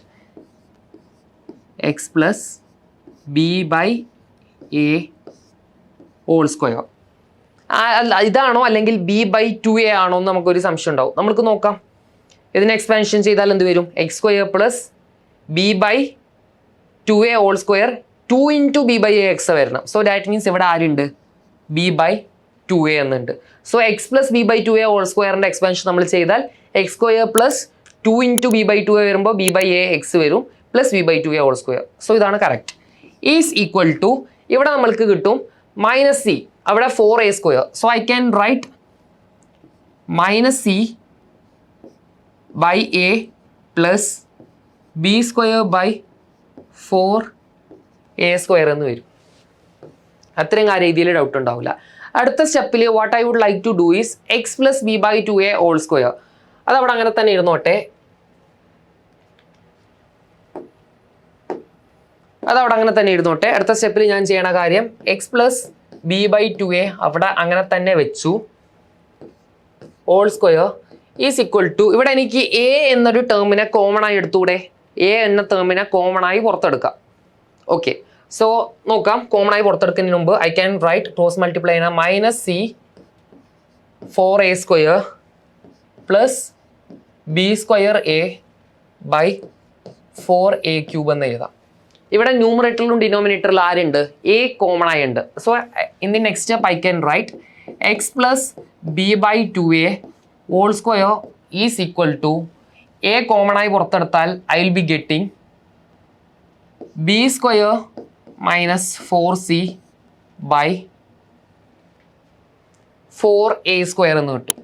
x + b/a². ഇതാണോ അല്ലെങ്കിൽ b/2a ആണോ എന്ന് നമുക്കൊരു സംശയം ഉണ്ടാവും. നമുക്ക് നോക്കാം. ഇതിനെ എക്സ്പാൻഷൻ ചെയ്താൽ എന്ത് വരും? x² + b/2a² 2 × b/ax വരണം. സോ ദാറ്റ് മീൻസ് ഇവിടെ ആരുണ്ട്? b/2a എന്നുണ്ട്. സോ x + b/2a² എക്സ്പാൻഷൻ നമ്മൾ ചെയ്താൽ x² + 2 × b/2a വരുമ്പോൾ b/ax വരും +b/2a². സോ ഇതാണ് കറക്റ്റ്. ഈസ് ഈക്വൽ ടു, ഇവിടെ നമ്മൾക്ക് കിട്ടും -c, അവിടെ 4a². So I can right -c/a + b²/4a² എന്ന് വരും. അത്രയും രീതിയിൽ ഡൗട്ട് ഉണ്ടാവില്ല. അടുത്ത സ്റ്റെപ്പിൽ what I would like to do is x + b/2a². അതവിടെ അങ്ങനെ തന്നെ ഇരുന്നോട്ടെ. അടുത്ത സ്റ്റെപ്പിൽ ഞാൻ ചെയ്യണ കാര്യം x + b/2a അവിടെ അങ്ങനെ തന്നെ വെച്ചു, (² ഈസ് ഈക്വൽ ടു, ഇവിടെ എനിക്ക് a എന്നൊരു ടേമിനെ കോമൺ ആയി എടുത്തൂടെ? a എന്ന ടേമിനെ കോമൺ ആയി പുറത്തെടുക്കാം. ഓക്കെ, സോ നോക്കാം. കോമൺ ആയി പുറത്തെടുക്കുന്നതിന് മുമ്പ് I can right cross multiply ചെയ്യണം -c/4a² + b²a/4a³ എന്ന് എഴുതാം. ഇവിടെ ന്യൂമറേറ്ററിലും ഡിനോമിനേറ്ററിലും ആരുണ്ട്? a കോമൺ ആയി ഉണ്ട്. So in the next step I can write x + b/2a² is equal to, a common ആയി പുറത്തെടുത്താൽ I will be getting b² - 4c/4a² എന്ന് കിട്ടും.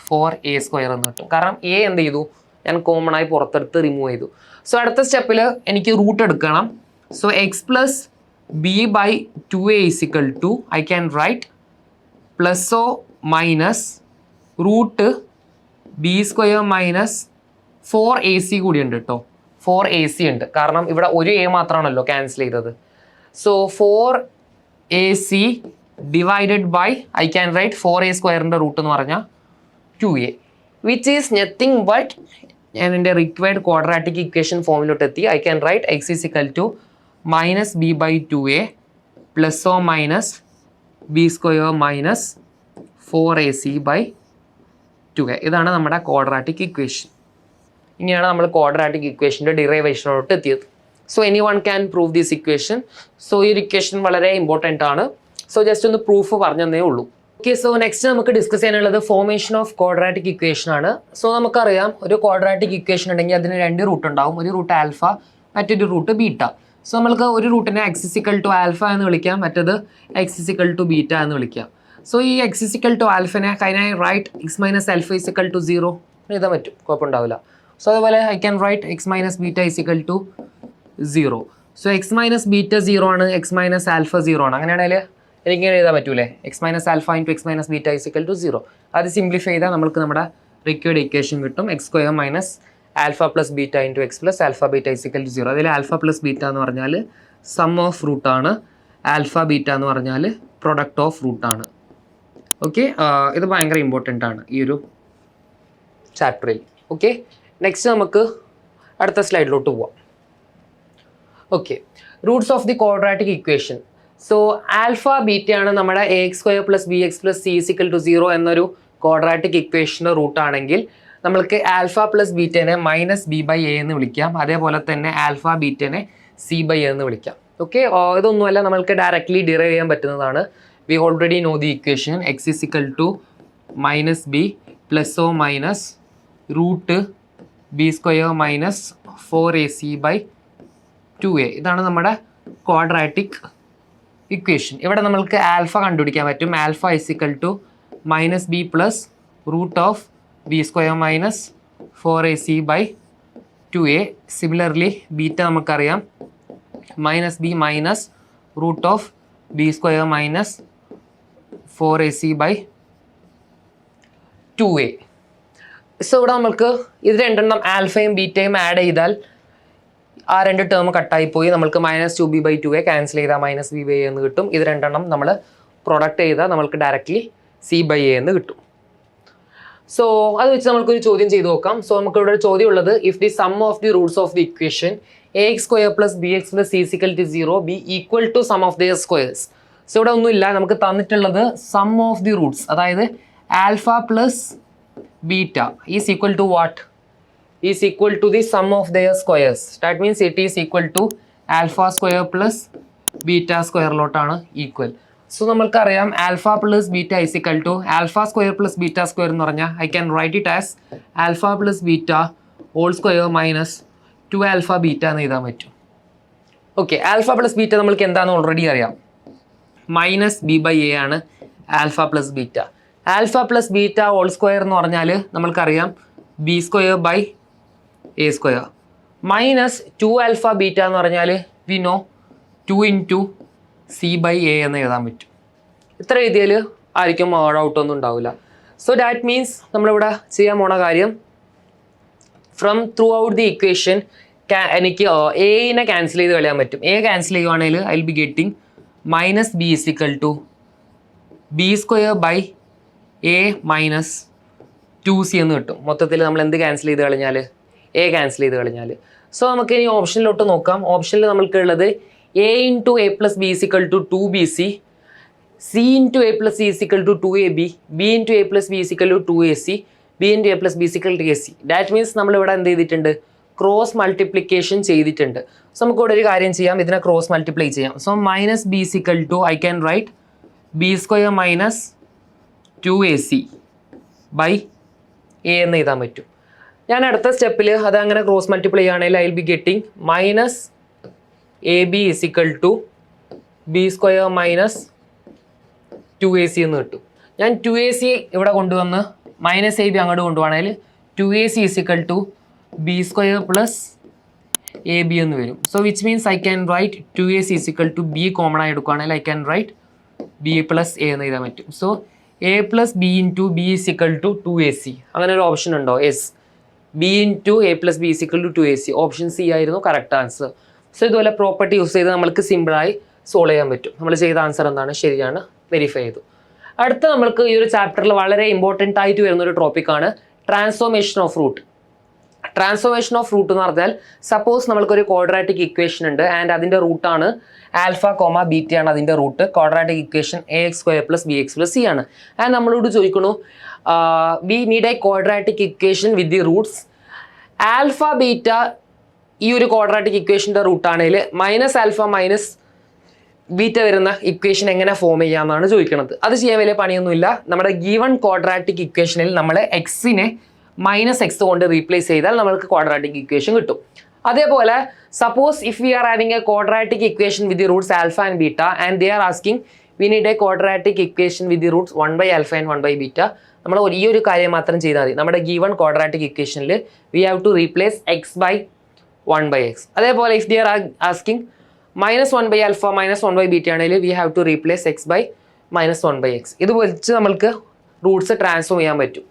4a² എന്ന് കിട്ടും. കാരണം a എന്ത് ചെയ്തു? ഞാൻ കോമൺ ആയി പുറത്തെടുത്ത് റിമൂവ് ചെയ്തു. സോ അടുത്ത സ്റ്റെപ്പിൽ എനിക്ക് റൂട്ട് എടുക്കണം. So x + b/2a is equal to, I can write +or - √b² - 4AC കൂടി ഉണ്ട് കേട്ടോ. 4AC ഉണ്ട്, കാരണം ഇവിടെ ഒരു എ മാത്രമാണല്ലോ ക്യാൻസൽ ചെയ്തത്. So 4AC divided by I can write 4A² root എന്ന് പറഞ്ഞാൽ 2A, which is nothing but ഞാൻ എൻ്റെ റിക്വയർഡ് ക്വാഡ്രാറ്റിക് ഇക്വേഷൻ ഫോമിലോട്ട് എത്തി. I can write x is equal to -b/2a plus or minus b² minus 4AC/2a. ഇതാണ് നമ്മുടെ ക്വാഡ്രാറ്റിക് ഇക്വേഷൻ. ഇങ്ങനെയാണ് നമ്മൾ ക്വാഡ്രാറ്റിക് ഇക്വേഷൻ്റെ ഡിറൈവേഷനോട്ട് എത്തിയത്. So any one can prove this equation. So ഈ ഒരു ഇക്വേഷൻ വളരെ ഇമ്പോർട്ടൻ്റ് ആണ്. സോ ജസ്റ്റ് ഒന്ന് പ്രൂഫ് പറഞ്ഞു തന്നേ ഉള്ളൂ. ഓക്കെ, സോ നെക്സ്റ്റ് നമുക്ക് ഡിസ്കസ് ചെയ്യാനുള്ളത് ഫോർമേഷൻ ഓഫ് ക്വാഡ്രാറ്റിക് ഇക്വേഷൻ ആണ്. സോ നമുക്കറിയാം ഒരു ക്വാഡ്രാറ്റിക് ഇക്വേഷൻ ഉണ്ടെങ്കിൽ അതിന് 2 റൂട്ട് ഉണ്ടാവും. ഒരു റൂട്ട് ആൽഫ, മറ്റൊരു റൂട്ട് ബീറ്റ. സോ നമ്മൾക്ക് ഒരു റൂട്ടിനെ x = ആൽഫ എന്ന് വിളിക്കാം, മറ്റത് x = ബീറ്റ എന്ന് വിളിക്കാം. സോ ഈ x = ആൽഫനെ കൈനായി റൈറ്റ് x - ആൽഫ = 0 എഴുതാൻ പറ്റും, കുഴപ്പമുണ്ടാവില്ല. സോ അതുപോലെ I can write x - beta = 0. So x - beta 0 ആണ്, x - ആൽഫ 0 ആണ്. അങ്ങനെയാണെങ്കിൽ എനിക്കിങ്ങനെ എഴുതാൻ പറ്റൂലേ, x - ആൽഫ × x - ബീറ്റ = 0. അത് സിംപ്ലിഫൈ ചെയ്താൽ നമുക്ക് നമ്മുടെ റിക്വയർഡ് ഇക്വേഷൻ കിട്ടും. x² - alpha + beta × x + alpha beta = 0. അതിൽ ആൽഫ + ബീറ്റ എന്ന് പറഞ്ഞാൽ സം ഓഫ് റൂട്ടാണ്, ആൽഫ ബീറ്റ എന്ന് പറഞ്ഞാൽ പ്രൊഡക്റ്റ് ഓഫ് റൂട്ടാണ്. ഓക്കെ, ഇത് ഭയങ്കര ഇമ്പോർട്ടൻ്റ് ആണ് ഈ ഒരു ചാപ്റ്ററിൽ. ഓക്കെ, നെക്സ്റ്റ് നമുക്ക് അടുത്ത സ്ലൈഡിലോട്ട് പോവാം. Okay, roots of the quadratic equation. So alpha ബീറ്റയാണ് നമ്മുടെ ax² + bx + c = 0 എന്നൊരു ക്വാഡ്രാറ്റിക് ഇക്വേഷൻ്റെ റൂട്ടാണെങ്കിൽ നമ്മൾക്ക് ആൽഫ + ബീറ്റനെ -b/a എന്ന് വിളിക്കാം. അതേപോലെ തന്നെ ആൽഫ ബീറ്റനെ c/a എന്ന് വിളിക്കാം. ഓക്കെ, ഇതൊന്നുമല്ല, നമ്മൾക്ക് ഡയറക്റ്റ്ലി ഡിറൈവ് ചെയ്യാൻ പറ്റുന്നതാണ്. We already know the equation x = -b + or minus root b² - 4AC/2a. ഇതാണ് നമ്മുടെ ക്വാഡ്രാറ്റിക് ഇക്വേഷൻ. ഇവിടെ നമ്മൾക്ക് ആൽഫ കണ്ടുപിടിക്കാൻ പറ്റും. Alpha = -b + root of b² - 4AC/2a. Similarly beta നമുക്കറിയാം -b - root of b² - 4AC/2a. So ഇവിടെ നമുക്ക് ഇത് രണ്ടെണ്ണം ആൽഫയും ബീറ്റയും ആഡ് ചെയ്താൽ ആ 2 ടേം കട്ടായിപ്പോയി. നമ്മൾക്ക് -2b/2a ക്യാൻസൽ ചെയ്താൽ -b/a എന്ന് കിട്ടും. ഇത് രണ്ടെണ്ണം നമ്മൾ പ്രൊഡക്റ്റ് ചെയ്താൽ നമ്മൾക്ക് ഡയറക്റ്റ്ലി c/a എന്ന് കിട്ടും. സോ അത് വെച്ച് നമുക്കൊരു ചോദ്യം ചെയ്ത് നോക്കാം. സോ നമുക്ക് ഇവിടെ ഒരു ചോദ്യം ഉള്ളത്, if the sum of the Roots of the equation ax² + bx + c = 0 be equal to sum of their squares. So ഇവിടെ ഒന്നുമില്ല, നമുക്ക് തന്നിട്ടുള്ളത് സം ഓഫ് ദി റൂട്ട്സ്, അതായത് alpha + beta is equal to what? Is equal to the sum of their squares. That means it is equal to alpha + beta equal. So നമ്മൾക്കറിയാം ആൽഫ + ബീറ്റ = ആൽഫ² + ബീറ്റ² എന്ന് പറഞ്ഞാൽ I can write it as alpha + beta (² - 2 alpha beta എന്ന് എഴുതാൻ പറ്റും. ഓക്കെ, ആൽഫ + ബീറ്റ നമ്മൾക്ക് എന്താണെന്ന് ഓൾറെഡി അറിയാം, -b/a ആണ് ആൽഫ + ബീറ്റ. ആൽഫ + ബീറ്റ (² എന്ന് പറഞ്ഞാൽ നമ്മൾക്കറിയാം b² / a². -2 ആൽഫ ബീറ്റ എന്ന് പറഞ്ഞാൽ വി നോ 2 × c/a എന്ന് എഴുതാൻ പറ്റും. ഇത്ര എഴുതിയാൽ ആയിരിക്കും ഡൗട്ടൊന്നും ഉണ്ടാവില്ല. സോ ദാറ്റ് മീൻസ് നമ്മളിവിടെ ചെയ്യാൻ പോണ കാര്യം, from through out the equation എനിക്ക് എനെ ക്യാൻസൽ ചെയ്ത് കളയാൻ പറ്റും. എ ക്യാൻസൽ ചെയ്യുവാണെങ്കിൽ I will be getting -b = b² / a - 2c എന്ന് കിട്ടും. മൊത്തത്തിൽ നമ്മൾ എന്ത് ക്യാൻസൽ ചെയ്ത് കളഞ്ഞാൽ? എ ക്യാൻസൽ ചെയ്ത് കളഞ്ഞാൽ. സോ നമുക്ക് ഇനി ഓപ്ഷനിലോട്ട് നോക്കാം. ഓപ്ഷനിൽ നമ്മൾക്ക് ഉള്ളത് a × a + b = 2bc, c × a + c = 2ab, b × a + b = 2ac, b × a + b = ac. That means നമ്മളിവിടെ എന്ത് ചെയ്തിട്ടുണ്ട്? ക്രോസ് മൾട്ടിപ്ലിക്കേഷൻ ചെയ്തിട്ടുണ്ട്. സോ നമുക്ക് ഇവിടെ ഒരു കാര്യം ചെയ്യാം, ഇതിനെ ക്രോസ് മൾട്ടിപ്ലൈ ചെയ്യാം. So -b = I can right b² - 2ac/a എന്ന് എഴുതാൻ പറ്റും. ഞാൻ അടുത്ത സ്റ്റെപ്പിൽ അത് അങ്ങനെ ക്രോസ് മൾട്ടിപ്ലൈ ചെയ്യുകയാണെങ്കിൽ I will be getting -ab = b² - 2ac എന്ന് കിട്ടും. ഞാൻ 2ac ഇവിടെ കൊണ്ടുവന്ന് -ab അങ്ങോട്ട് കൊണ്ടുപോകണമെങ്കിൽ 2ac = b² + ab എന്ന് വരും. So which means I can right 2ac = b common ആയി എടുക്കുകയാണെങ്കിൽ I can write b + a എന്ന് എഴുതാൻ പറ്റും. So a + b × b = 2ac. അങ്ങനെ ഒരു ഓപ്ഷൻ ഉണ്ടോ? Yes. B into a plus B equal to 2ac. Option C ആയിരുന്നു കറക്റ്റ് ആൻസർ. സോ ഇതുപോലെ പ്രോപ്പർട്ടി യൂസ് ചെയ്ത് നമുക്ക് സിമ്പിളായി സോൾവ് ചെയ്യാൻ പറ്റും. നമ്മൾ ചെയ്ത ആൻസർ എന്താണ് ശരിയാണ്, വെരിഫൈ ചെയ്തു. അടുത്ത നമ്മൾക്ക് ഈ ഒരു ചാപ്റ്ററിൽ വളരെ ഇമ്പോർട്ടൻ്റ് ആയിട്ട് വരുന്ന ഒരു ടോപ്പിക്കാണ് transformation of root. Transformation of root എന്ന് പറഞ്ഞാൽ സപ്പോസ് നമ്മൾക്കൊരു ക്വാഡ്രാറ്റിക് ഇക്വേഷൻ ഉണ്ട് ആൻഡ് അതിൻ്റെ റൂട്ടാണ് ആൽഫ കോമ ബീറ്റ ആണ് അതിൻ്റെ root. Quadratic equation ax² + bx + c ആണ്. ആൻഡ് നമ്മളോട് ചോദിക്കണു we need a quadratic equation with the roots alpha beta. ഈ ഒരു ക്വാഡ്രാറ്റിക് ഇക്വേഷൻ്റെ റൂട്ടാണെങ്കിൽ മൈനസ് ആൽഫ മൈനസ് ബീറ്റ വരുന്ന ഇക്വേഷൻ എങ്ങനെ ഫോം ചെയ്യാമെന്നാണ് ചോദിക്കുന്നത്. അത് ചെയ്യാൻ വലിയ പണിയൊന്നുമില്ല. നമ്മുടെ ഗീവൺ ക്വാഡ്രാറ്റിക് ഇക്വേഷനിൽ നമ്മൾ എക്സിനെ -x കൊണ്ട് റീപ്ലേസ് ചെയ്താൽ നമുക്ക് ക്വാഡ്രാറ്റിക് ഇക്വേഷൻ കിട്ടും. അതേപോലെ suppose if we are having a quadratic equation with the roots alpha and beta and they are asking we need a quadratic equation with the roots 1/α and 1/β. നമ്മൾ ഈ ഒരു കാര്യം മാത്രം ചെയ്താൽ മതി. നമ്മുടെ ഗീവൺ ക്വാഡ്രാറ്റിക് ഇക്വേഷനിൽ we have to replace x/1/x. അതേപോലെ ഇഫ് ദേ ആർ ആസ്കിങ് -1/α -1/β ആണെങ്കിൽ V have to replace x/-1/x. ഇത് വെച്ച് നമ്മൾക്ക് റൂട്ട്സ് ട്രാൻസ്ഫോം ചെയ്യാൻ പറ്റും.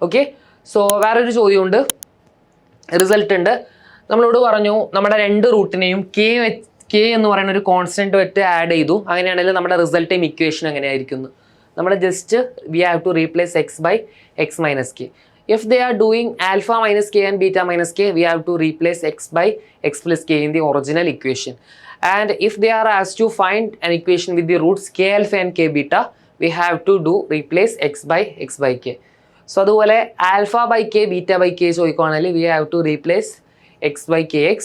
ഓക്കെ, സോ വേറൊരു ചോദ്യമുണ്ട്, റിസൾട്ട് ഉണ്ട്. നമ്മളോട് പറഞ്ഞു നമ്മുടെ രണ്ട് റൂട്ടിനെയും കെ എന്ന് പറയുന്ന ഒരു കോൺസ്റ്റന്റ് വെച്ച് ആഡ് ചെയ്തു. അങ്ങനെയാണെങ്കിൽ നമ്മുടെ റിസൾട്ടും ഇക്വേഷൻ എങ്ങനെയായിരിക്കും? നമ്മൾ just we have to replace x/x - k. If they are doing alpha - k and beta - k, we have to replace x/x + k in the original equation. And if they are asked to find an equation with the roots k alpha and k beta, we have to replace x/x / k. So അതുപോലെ α/k β/k ചോദിക്കുകയാണെങ്കിൽ we have to replace x/kx.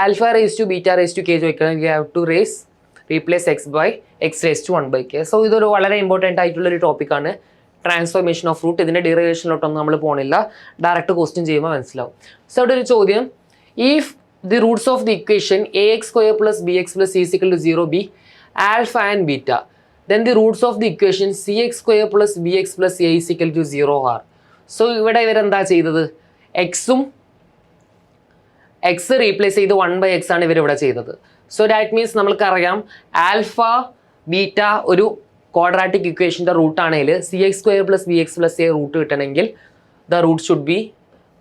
α⁻β⁻k ചോദിക്കുകയാണെങ്കിൽ we have to replace x/1/k. So ഇതൊരു വളരെ ഇമ്പോർട്ടൻ്റ് ആയിട്ടുള്ളൊരു ടോപ്പിക്കാണ് ട്രാൻസ്ഫോർമേഷൻ ഓഫ് റൂട്ട്. ഇതിൻ്റെ ഡെറിവേഷനിലോട്ടൊന്നും നമ്മൾ പോകണില്ല, ഡയറക്റ്റ് ക്വസ്റ്റ്യൻ ചെയ്യുമ്പോൾ മനസ്സിലാവും. സോ ഇവിടെ ഒരു ചോദ്യം, if the Roots of the equation ax² + bx + c = 0 be alpha and beta, then the roots of the equation cx² + bx + a = 0 are. So ഇവിടെ ഇവരെന്താ ചെയ്തത്? x റീപ്ലേസ് ചെയ്ത് 1/x ആണ് ഇവരിവിടെ ചെയ്തത്. സോ ദാറ്റ് മീൻസ് നമ്മൾക്കറിയാം ആൽഫ ബീറ്റ ഒരു ക്വാഡ്രാറ്റിക് ഇക്വേഷൻ്റെ റൂട്ടാണെങ്കിൽ cx² + bx + a റൂട്ട് കിട്ടണമെങ്കിൽ ദ റൂട്ട് ഷുഡ് ബി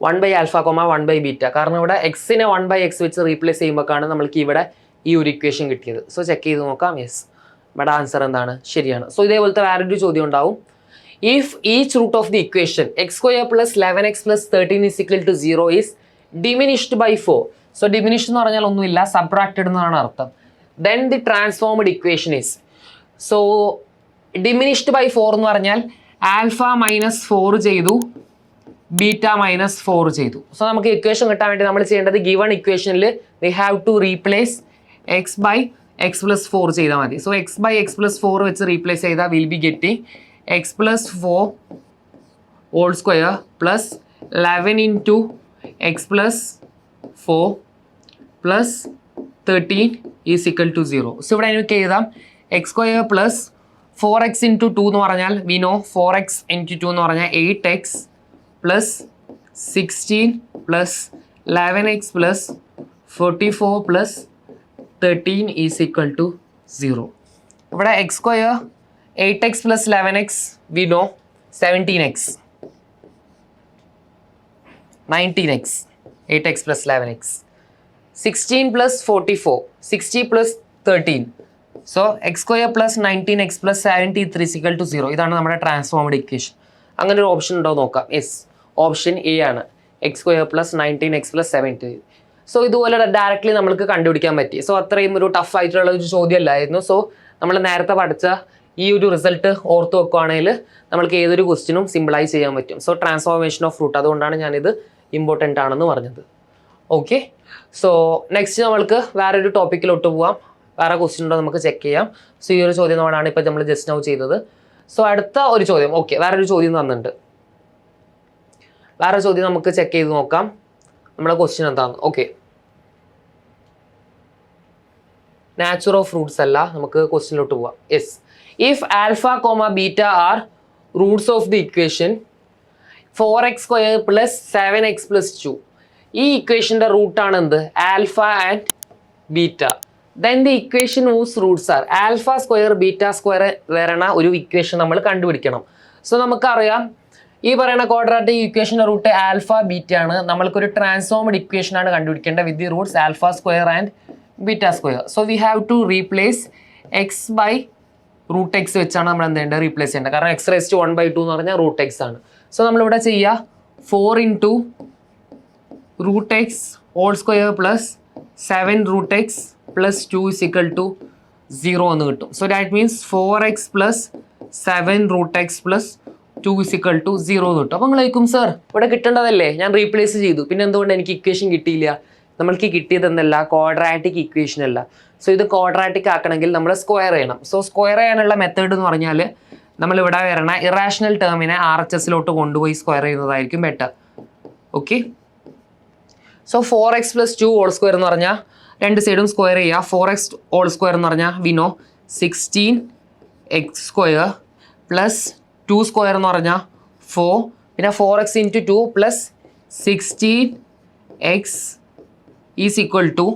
1/α, 1/β. കാരണം ഇവിടെ എക്സിനെ 1/x വെച്ച് റീപ്ലേസ് ചെയ്യുമ്പോഴാണ് നമ്മൾക്ക് ഇവിടെ ഈ ഒരു ഇക്വേഷൻ കിട്ടിയത്. സോ ചെക്ക് ചെയ്ത് നോക്കാം. യെസ്, ഇവിടെ ആൻസർ എന്താണ്? ശരിയാണ്. സോ ഇതേപോലത്തെ വേറൊരു ചോദ്യം ഉണ്ടാവും. If each root of the equation x² + 11x + 13 = 0 is diminished by 4. So diminish എന്ന് പറഞ്ഞാൽ ഒന്നുമില്ല, സബ്ട്രാക്റ്റഡ് എന്നാണ് അർത്ഥം. Then the transformed equation is, so diminished by 4 എന്ന് പറഞ്ഞാൽ ആൽഫ -4 ചെയ്തു, ബീറ്റ -4 ചെയ്തു. സോ നമുക്ക് ഇക്വേഷൻ കിട്ടാൻ വേണ്ടി നമ്മൾ ചെയ്യേണ്ടത് ഗിവൺ ഇക്വേഷനിൽ we have to replace x/x + 4 ചെയ്താൽ മതി. സോ x/x + 4 വെച്ച് റീപ്ലേസ് ചെയ്താൽ will be getting x + 4 whole square plus 11 into x + 4 plus 13 is equal to 0. So ഇവിടെ എനിക്ക് എഴുതാം x² + 4x into 2 എന്ന് പറഞ്ഞാൽ വി നോ 4x into 2 എന്ന് പറഞ്ഞാൽ 8x plus 16 plus 11x plus 44 plus 13 is equal to 0. ഇവിടെ x², 8x plus 11x we know 17x, 19x, 8x plus 11x, 16 plus 44, 60 plus 13. So x² plus 19x plus 73 is equal to 0. ഇതാണ് നമ്മുടെ ട്രാൻസ്ഫോംഡ് ഇക്വേഷൻ. അങ്ങനെ ഒരു ഓപ്ഷൻ ഉണ്ടോ നോക്കാം. യെസ്, ഓപ്ഷൻ എ ആണ്, x² plus 19x plus 70. So ഇതുപോലെ ഡയറക്റ്റ്ലി നമുക്ക് കണ്ടുപിടിക്കാൻ പറ്റി. സോ അത്രയും ഒരു ടഫ് ആയിട്ടുള്ള ഒരു ചോദ്യം അല്ലായിരുന്നു. സോ നമ്മൾ നേരത്തെ പഠിച്ച ഈ ഒരു റിസൾട്ട് ഓർത്ത് വെക്കുകയാണെങ്കിൽ നമുക്ക് ഏതൊരു ക്വസ്റ്റിനും സിമ്പിളായി ചെയ്യാൻ പറ്റും. സോ ട്രാൻസ്ഫോർമേഷൻ ഓഫ് റൂട്ട്, അതുകൊണ്ടാണ് ഞാനിത് ഇമ്പോർട്ടൻ്റ് ആണെന്ന് പറഞ്ഞത്. ഓക്കെ, സോ നെക്സ്റ്റ് നമ്മൾക്ക് വേറൊരു ടോപ്പിക്കിലോട്ട് പോവാം. വേറെ ക്വസ്റ്റ്യൻ ഉണ്ടോ നമുക്ക് ചെക്ക് ചെയ്യാം. സോ ഈ ഒരു ചോദ്യം നമ്മളാണ് ഇപ്പോൾ നമ്മൾ ജസ്റ്റ് നൗ ചെയ്തത്. സോ അടുത്ത ഒരു ചോദ്യം, ഓക്കെ, വേറൊരു ചോദ്യം തന്നിട്ടുണ്ട്. വേറെ ചോദ്യം നമുക്ക് ചെക്ക് ചെയ്ത് നോക്കാം നമ്മുടെ ക്വസ്റ്റ്യൻ എന്താണ്. ഓക്കെ, നാച്ചുറൽ ഓഫ് റൂട്ട്സ് അല്ല, നമുക്ക് ക്വസ്റ്റ്യനിലോട്ട് പോവാം. Yes, if alpha comma beta are roots of the equation 4x² plus 7x plus 2, ഈ ഇക്വേഷൻ്റെ റൂട്ടാണ് എന്ത്? Alpha and beta. Then the equation whose roots are α² β² വരണ ഒരു ഇക്വേഷൻ നമ്മൾ കണ്ടുപിടിക്കണം. സോ നമുക്കറിയാം ഈ പറയുന്ന ക്വാഡ്രാറ്റിക് ഇക്വേഷൻ്റെ റൂട്ട് ആൽഫ ബീറ്റ ആണ്. നമ്മൾക്കൊരു ട്രാൻസ്ഫോംഡ് ഇക്വേഷൻ ആണ് കണ്ടുപിടിക്കേണ്ടത് with the roots alpha square and beta square. So we have to replace x by root x വെച്ചാണ് നമ്മൾ എന്ത് ചെയ്യേണ്ടത്, റീപ്ലേസ് ചെയ്യേണ്ടത്. കാരണം എക്സ് റേസ് ടു 1/2 എന്ന് പറഞ്ഞാൽ റൂട്ട് എക്സ് ആണ്. സോ നമ്മളിവിടെ ചെയ്യുക 4 into root x whole square plus 7 root x plus 2 is equal to 0 എന്ന് കിട്ടും. So that means 4x plus 7 root x plus 2 is equal to 0 എന്ന് കിട്ടും. അപ്പോൾ നിങ്ങൾ ചോദിക്കും സർ ഇവിടെ കിട്ടേണ്ടതല്ലേ, ഞാൻ റീപ്ലേസ് ചെയ്തു, പിന്നെ എന്തുകൊണ്ട് എനിക്ക് ഇക്വേഷൻ കിട്ടിയില്ല? നമ്മൾക്ക് കിട്ടിയത് എന്നല്ല, ക്വാഡ്രാറ്റിക് ഇക്വേഷൻ അല്ല. സോ ഇത് ക്വാഡ്രാറ്റിക് ആക്കണമെങ്കിൽ നമ്മൾ സ്ക്വയർ ചെയ്യണം. സോ സ്ക്വയർ ചെയ്യാനുള്ള മെത്തേഡ് എന്ന് പറഞ്ഞാൽ നമ്മളിവിടെ വരണ ഇറാഷണൽ ടേമിനെ RHSലോട്ട് കൊണ്ടുപോയി സ്ക്വയർ ചെയ്യുന്നതായിരിക്കും better. Okay, so 4x plus 2 whole square എന്ന് പറഞ്ഞാൽ രണ്ട് സൈഡും സ്ക്വയർ ചെയ്യുക. 4x ഹോൾ സ്ക്വയർ എന്ന് പറഞ്ഞാൽ വിനോ 16x സ്ക്വയർ പ്ലസ് 2 സ്ക്വയർ എന്ന് പറഞ്ഞാൽ 4, പിന്നെ 4x into 2 plus 16x is equal to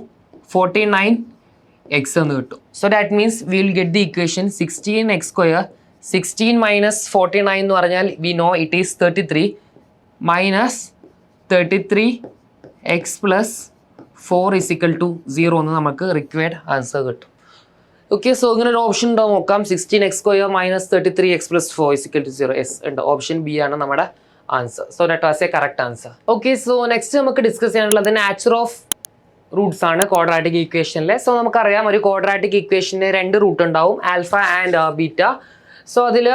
49x എന്ന് കിട്ടും. So that means we will get the equation 16x square 16 minus 49 എന്ന് പറഞ്ഞാൽ we know it is 33 minus 33x plus 4 is equal to 0 എന്ന് നമുക്ക് റിക്വയർഡ് ആൻസർ കിട്ടും. ഓക്കെ, സോ ഇങ്ങനെ ഒരു ഓപ്ഷൻ ഉണ്ടോ നോക്കാം. 16x square minus 33x plus 4 is equal to 0. Yes ഉണ്ട്, ഓപ്ഷൻ ബി ആണ് നമ്മുടെ answer. So that was A correct answer. Okay, so next നമുക്ക് ഡിസ്കസ് ചെയ്യാനുള്ളത് നാച്ചർ ഓഫ് റൂട്ട്സ് ആണ് ക്വാഡ്രാറ്റിക് ഇക്വേഷനിലെ. സോ നമുക്കറിയാം ഒരു ക്വാഡ്രാറ്റിക് ഇക്വേഷന് 2 റൂട്ട് ഉണ്ടാവും, ആൽഫ ആൻഡ് ബീറ്റ. സോ അതിൽ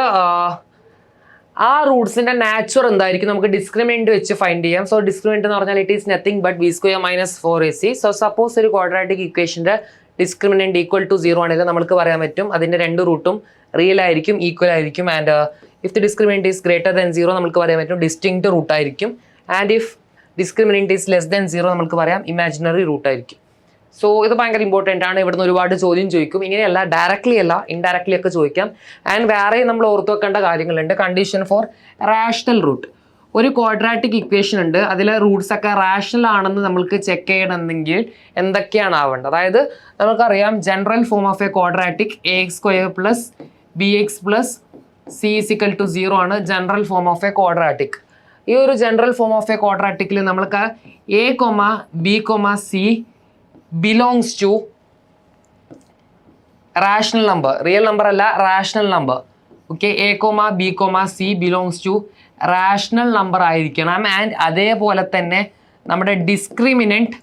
ആ റൂട്ട്സിൻ്റെ നാച്ചുർ എന്തായിരിക്കും നമുക്ക് ഡിസ്ക്രിമിനൻറ്റ് വെച്ച് ഫൈൻഡ് ചെയ്യാം. സോ ഡിസ്ക്രിമിനൻറ്റ് എന്ന് പറഞ്ഞാൽ it is nothing but B square minus 4ac. So suppose ഒരു ക്വാഡ്രാറ്റിക് ഇക്വേഷൻ്റെ ഡിസ്ക്രിമിനൻറ്റ് ഈക്വൽ ടു 0 ആണെങ്കിൽ നമുക്ക് പറയാൻ പറ്റും അതിൻ്റെ 2 റൂട്ടും റിയൽ ആയിരിക്കും, ഈക്വൽ ആയിരിക്കും. And if the discriminant is greater than 0 നമുക്ക് പറയാൻ പറ്റും ഡിസ്റ്റിങ്ക്റ്റ് റൂട്ട് ആയിരിക്കും. And if discriminant is less than 0 നമുക്ക് പറയാം ഇമാജിനറി റൂട്ട് ആയിരിക്കും. സോ ഇത് ഭയങ്കര ഇമ്പോർട്ടൻ്റ് ആണ്. ഇവിടുന്ന് ഒരുപാട് ചോദ്യം ചോദിക്കും. ഇങ്ങനെയല്ല, ഡയറക്റ്റ്ലി അല്ല, ഇൻഡയറക്ട്ലി ഒക്കെ ചോദിക്കാം. ആൻഡ് വേറെ നമ്മൾ ഓർത്ത് വെക്കേണ്ട കാര്യങ്ങളുണ്ട്. Condition for rational root. ഒരു ക്വാഡ്രാറ്റിക് ഇക്വേഷൻ ഉണ്ട്, അതിലെ റൂട്ട്സ് ഒക്കെ റാഷണൽ ആണെന്ന് നമ്മൾക്ക് ചെക്ക് ചെയ്യണമെങ്കിൽ എന്തൊക്കെയാണ് ആവേണ്ടത്? അതായത് നമുക്കറിയാം general form of a quadratic ax square plus bx plus c is equal to 0 ആണ് general form of a quadratic. ഈ ഒരു ജനറൽ ഫോം ഓഫ് എ ക്വാഡ്രാറ്റിക്കിൽ നമ്മൾക്ക് a, b, c belongs to rational number, real number അല്ല, rational number. Okay, a, b, c belongs to rational number ആയിരിക്കണം. ആൻഡ് അതേപോലെ തന്നെ നമ്മുടെ ഡിസ്ക്രിമിനൻറ്റ്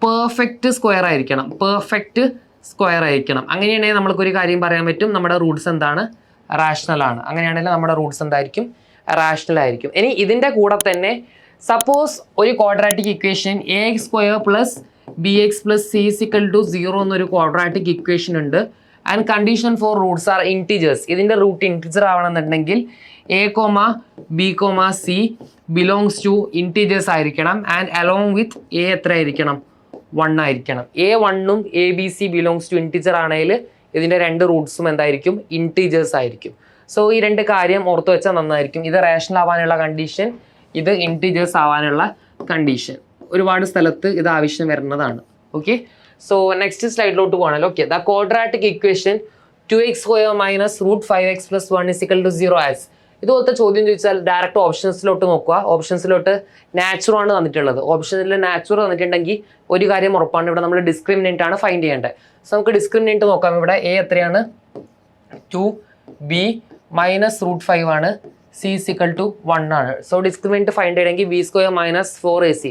പെർഫെക്റ്റ് സ്ക്വയർ ആയിരിക്കണം, പെർഫെക്റ്റ് സ്ക്വയർ ആയിരിക്കണം. അങ്ങനെയാണെങ്കിൽ നമ്മൾക്കൊരു കാര്യം പറയാൻ പറ്റും, നമ്മുടെ റൂട്ട്സ് എന്താണ്, റാഷണൽ ആണ്. അങ്ങനെയാണെങ്കിൽ നമ്മുടെ റൂട്ട്സ് എന്തായിരിക്കും, റാഷണൽ ആയിരിക്കും. ഇനി ഇതിൻ്റെ കൂടെ തന്നെ സപ്പോസ് ഒരു quadratic equation ax square plus bx plus c is equal to 0 എന്നൊരു ക്വാഡ്രാറ്റിക് ഇക്വേഷൻ ഉണ്ട്. And condition for roots are integers. ഇതിൻ്റെ റൂട്ട് ഇൻറ്റിജർ ആവണമെന്നുണ്ടെങ്കിൽ a, b, c belongs to integers ആയിരിക്കണം. ആൻഡ് അലോങ് വിത്ത് a എത്ര ആയിരിക്കണം, 1 ആയിരിക്കണം. a1ഉം abc ബിലോങ്സ് ടു ഇൻറ്റിജർ ആണെങ്കിൽ ഇതിൻ്റെ 2 റൂട്ട്സും എന്തായിരിക്കും, ഇൻറ്റിജേഴ്സ് ആയിരിക്കും. സോ ഈ 2 കാര്യം ഓർത്ത് വെച്ചാൽ നന്നായിരിക്കും. ഇത് റേഷണൽ ആവാനുള്ള കണ്ടീഷൻ, ഇത് ഇൻറ്റിജേഴ്സ് ആവാനുള്ള കണ്ടീഷൻ. ഒരുപാട് സ്ഥലത്ത് ഇത് ആവശ്യം വരുന്നതാണ്. ഓക്കെ, സോ നെക്സ്റ്റ് സ്ലൈഡിലോട്ട് പോകണല്ലോ. Okay, the quadratic equation 2x square minus root 5x plus 1 is equal to 0 as. ഇതുപോലത്തെ ചോദ്യം ചോദിച്ചാൽ ഡയറക്റ്റ് ഓപ്ഷൻസിലോട്ട് നോക്കുക. ഓപ്ഷൻസിലോട്ട് നാച്ചുറൽ ആണ് തന്നിട്ടുള്ളത്. ഓപ്ഷനിൽ നാച്ചുറൽ തന്നിട്ടുണ്ടെങ്കിൽ ഒരു കാര്യം ഉറപ്പാണ്, ഇവിടെ നമ്മൾ ഡിസ്ക്രിമിനൻ്റ് ആണ് ഫൈൻഡ് ചെയ്യേണ്ടത്. സോ നമുക്ക് ഡിസ്ക്രിമിനൻ്റ് നോക്കാം. ഇവിടെ a എത്രയാണ്, 2b മൈനസ് റൂട്ട് 5 ആണ്, c ഇസ് ഈക്വൽ ടു 1 ആണ്. സോ ഡിസ്ക്രിമിനൻ്റ് ഫൈൻഡ് ചെയ്യണമെങ്കിൽ b സ്ക്വയർ മൈനസ് 4ac.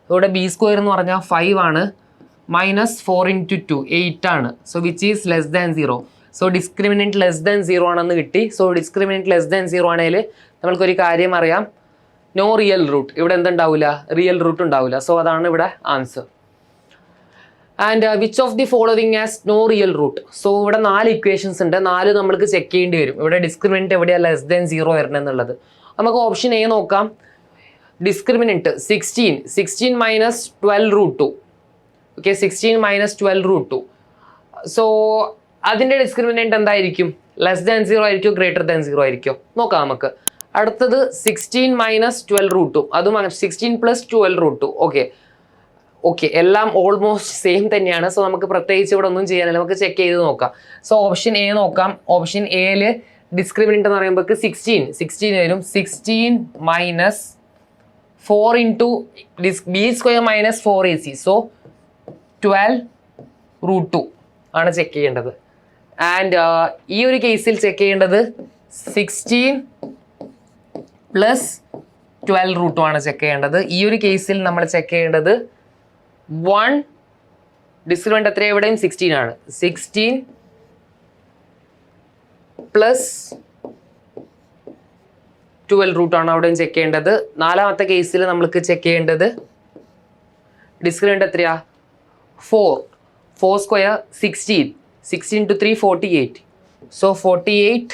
ഇവിടെ b സ്ക്വയർ എന്ന് പറഞ്ഞാൽ 5 ആണ്, മൈനസ് 4 ഇൻറ്റു 2 8 ആണ്. So which is less than 0. So discriminant less than 0 ആണെന്ന് കിട്ടി. സോ ഡിസ്ക്രിമിനൻറ്റ് ലെസ് ദാൻ 0 ആണെങ്കിൽ നമ്മൾക്കൊരു കാര്യം അറിയാം, നോ റിയൽ റൂട്ട്. ഇവിടെ എന്തുണ്ടാവില്ല, റിയൽ റൂട്ട് ഉണ്ടാവില്ല. സോ അതാണ് ഇവിടെ answer. And which of the following has no real root. So ഇവിടെ 4 ഇക്വേഷൻസ് ഉണ്ട്, 4 നമ്മൾക്ക് ചെക്ക് ചെയ്യേണ്ടി വരും. ഇവിടെ ഡിസ്ക്രിമിനൻറ്റ് എവിടെയാണ് ലെസ് ദാൻ 0 വരണം എന്നുള്ളത്. നമുക്ക് ഓപ്ഷൻ എ നോക്കാം. ഡിസ്ക്രിമിനൻറ്റ് 16 മൈനസ് 12 റൂട്ട് 2. ഓക്കെ, 16 മൈനസ് 12 റൂട്ട് 2. സോ അതിൻ്റെ ഡിസ്ക്രിമിനൻറ്റ് എന്തായിരിക്കും, ലെസ് ദാൻ 0 ആയിരിക്കും, ഗ്രേറ്റർ ദാൻ 0 ആയിരിക്കും, നോക്കാം നമുക്ക്. അടുത്തത് 16 മൈനസ് 12 റൂട്ട് 2, അതും 16 പ്ലസ് 12 റൂട്ട് 2. ഓക്കെ, എല്ലാം ഓൾമോസ്റ്റ് സെയിം തന്നെയാണ്. സോ നമുക്ക് പ്രത്യേകിച്ച് ഇവിടെ ഒന്നും ചെയ്യാനില്ല, നമുക്ക് ചെക്ക് ചെയ്ത് നോക്കാം. സോ ഓപ്ഷൻ എ നോക്കാം. ഓപ്ഷൻ എയിൽ ഡിസ്ക്രിമിനന്റ് എന്ന് പറയുമ്പോൾ 16 വരും. 16 minus 4 into B square minus 4ac. So 12√2 ആണ് ചെക്ക് ചെയ്യേണ്ടത്. ആൻഡ് ഈ ഒരു കേസിൽ ചെക്ക് ചെയ്യേണ്ടത് 16 പ്ലസ് 12√2 ആണ് ചെക്ക് ചെയ്യേണ്ടത്. ഈ ഒരു കേസിൽ നമ്മൾ ചെക്ക് ചെയ്യേണ്ടത് 1 ഡിസ്ക്രിമിനന്റ് എത്ര എവിടെയും 16 ആണ്. 16 പ്ലസ് 12√2 ആണ് അവിടെയും ചെക്ക് ചെയ്യേണ്ടത്. നാലാമത്തെ കേസിൽ നമ്മൾക്ക് ചെക്ക് ചെയ്യേണ്ടത് ഡിസ്ക്രിമിനന്റ് എത്രയാ 4 square 16 into 3 48. So 48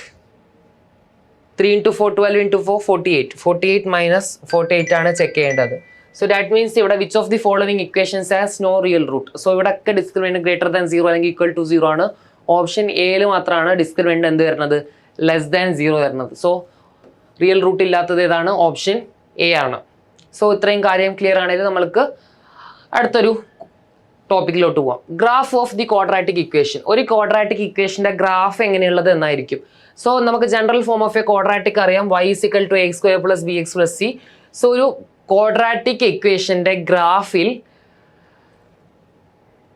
3 into 4 12 into 4 48 minus 48 ആണ് ചെക്ക് ചെയ്യേണ്ടത്. സോ ദാറ്റ് മീൻസ് ഇവിടെ which of the following equations has no real root. So ഇവിടെ ഒക്കെ ഡിസ്ക്രിമിനന്റ് ഗ്രേറ്റർ ദാൻ 0 അല്ലെങ്കിൽ ഈക്വൽ ടു 0 ആണ്. ഓപ്ഷൻ എയിൽ മാത്രമാണ് ഡിസ്ക്രിമിനന്റ് എന്ത് വരുന്നത് ലെസ് ദാൻ 0 വരുന്നത്. സോ റിയൽ റൂട്ട് ഇല്ലാത്തത് ഏതാണ് ഓപ്ഷൻ എ ആണ്. സോ ഇത്രയും കാര്യം ക്ലിയർ ആണെങ്കിൽ നമ്മൾക്ക് അടുത്തൊരു ടോപ്പിക്കിലോട്ട് പോവാം. Graph of the quadratic equation. ഒരു ക്വാഡ്രാറ്റിക് ഇക്വേഷന്റെ ഗ്രാഫ് എങ്ങനെയുള്ളത് എന്നായിരിക്കും. സോ നമുക്ക് general form of a quadratic അറിയാം, y = ax² + bx + c. So ഒരു ക്വാഡ്രാറ്റിക് ഇക്വേഷന്റെ ഗ്രാഫിൽ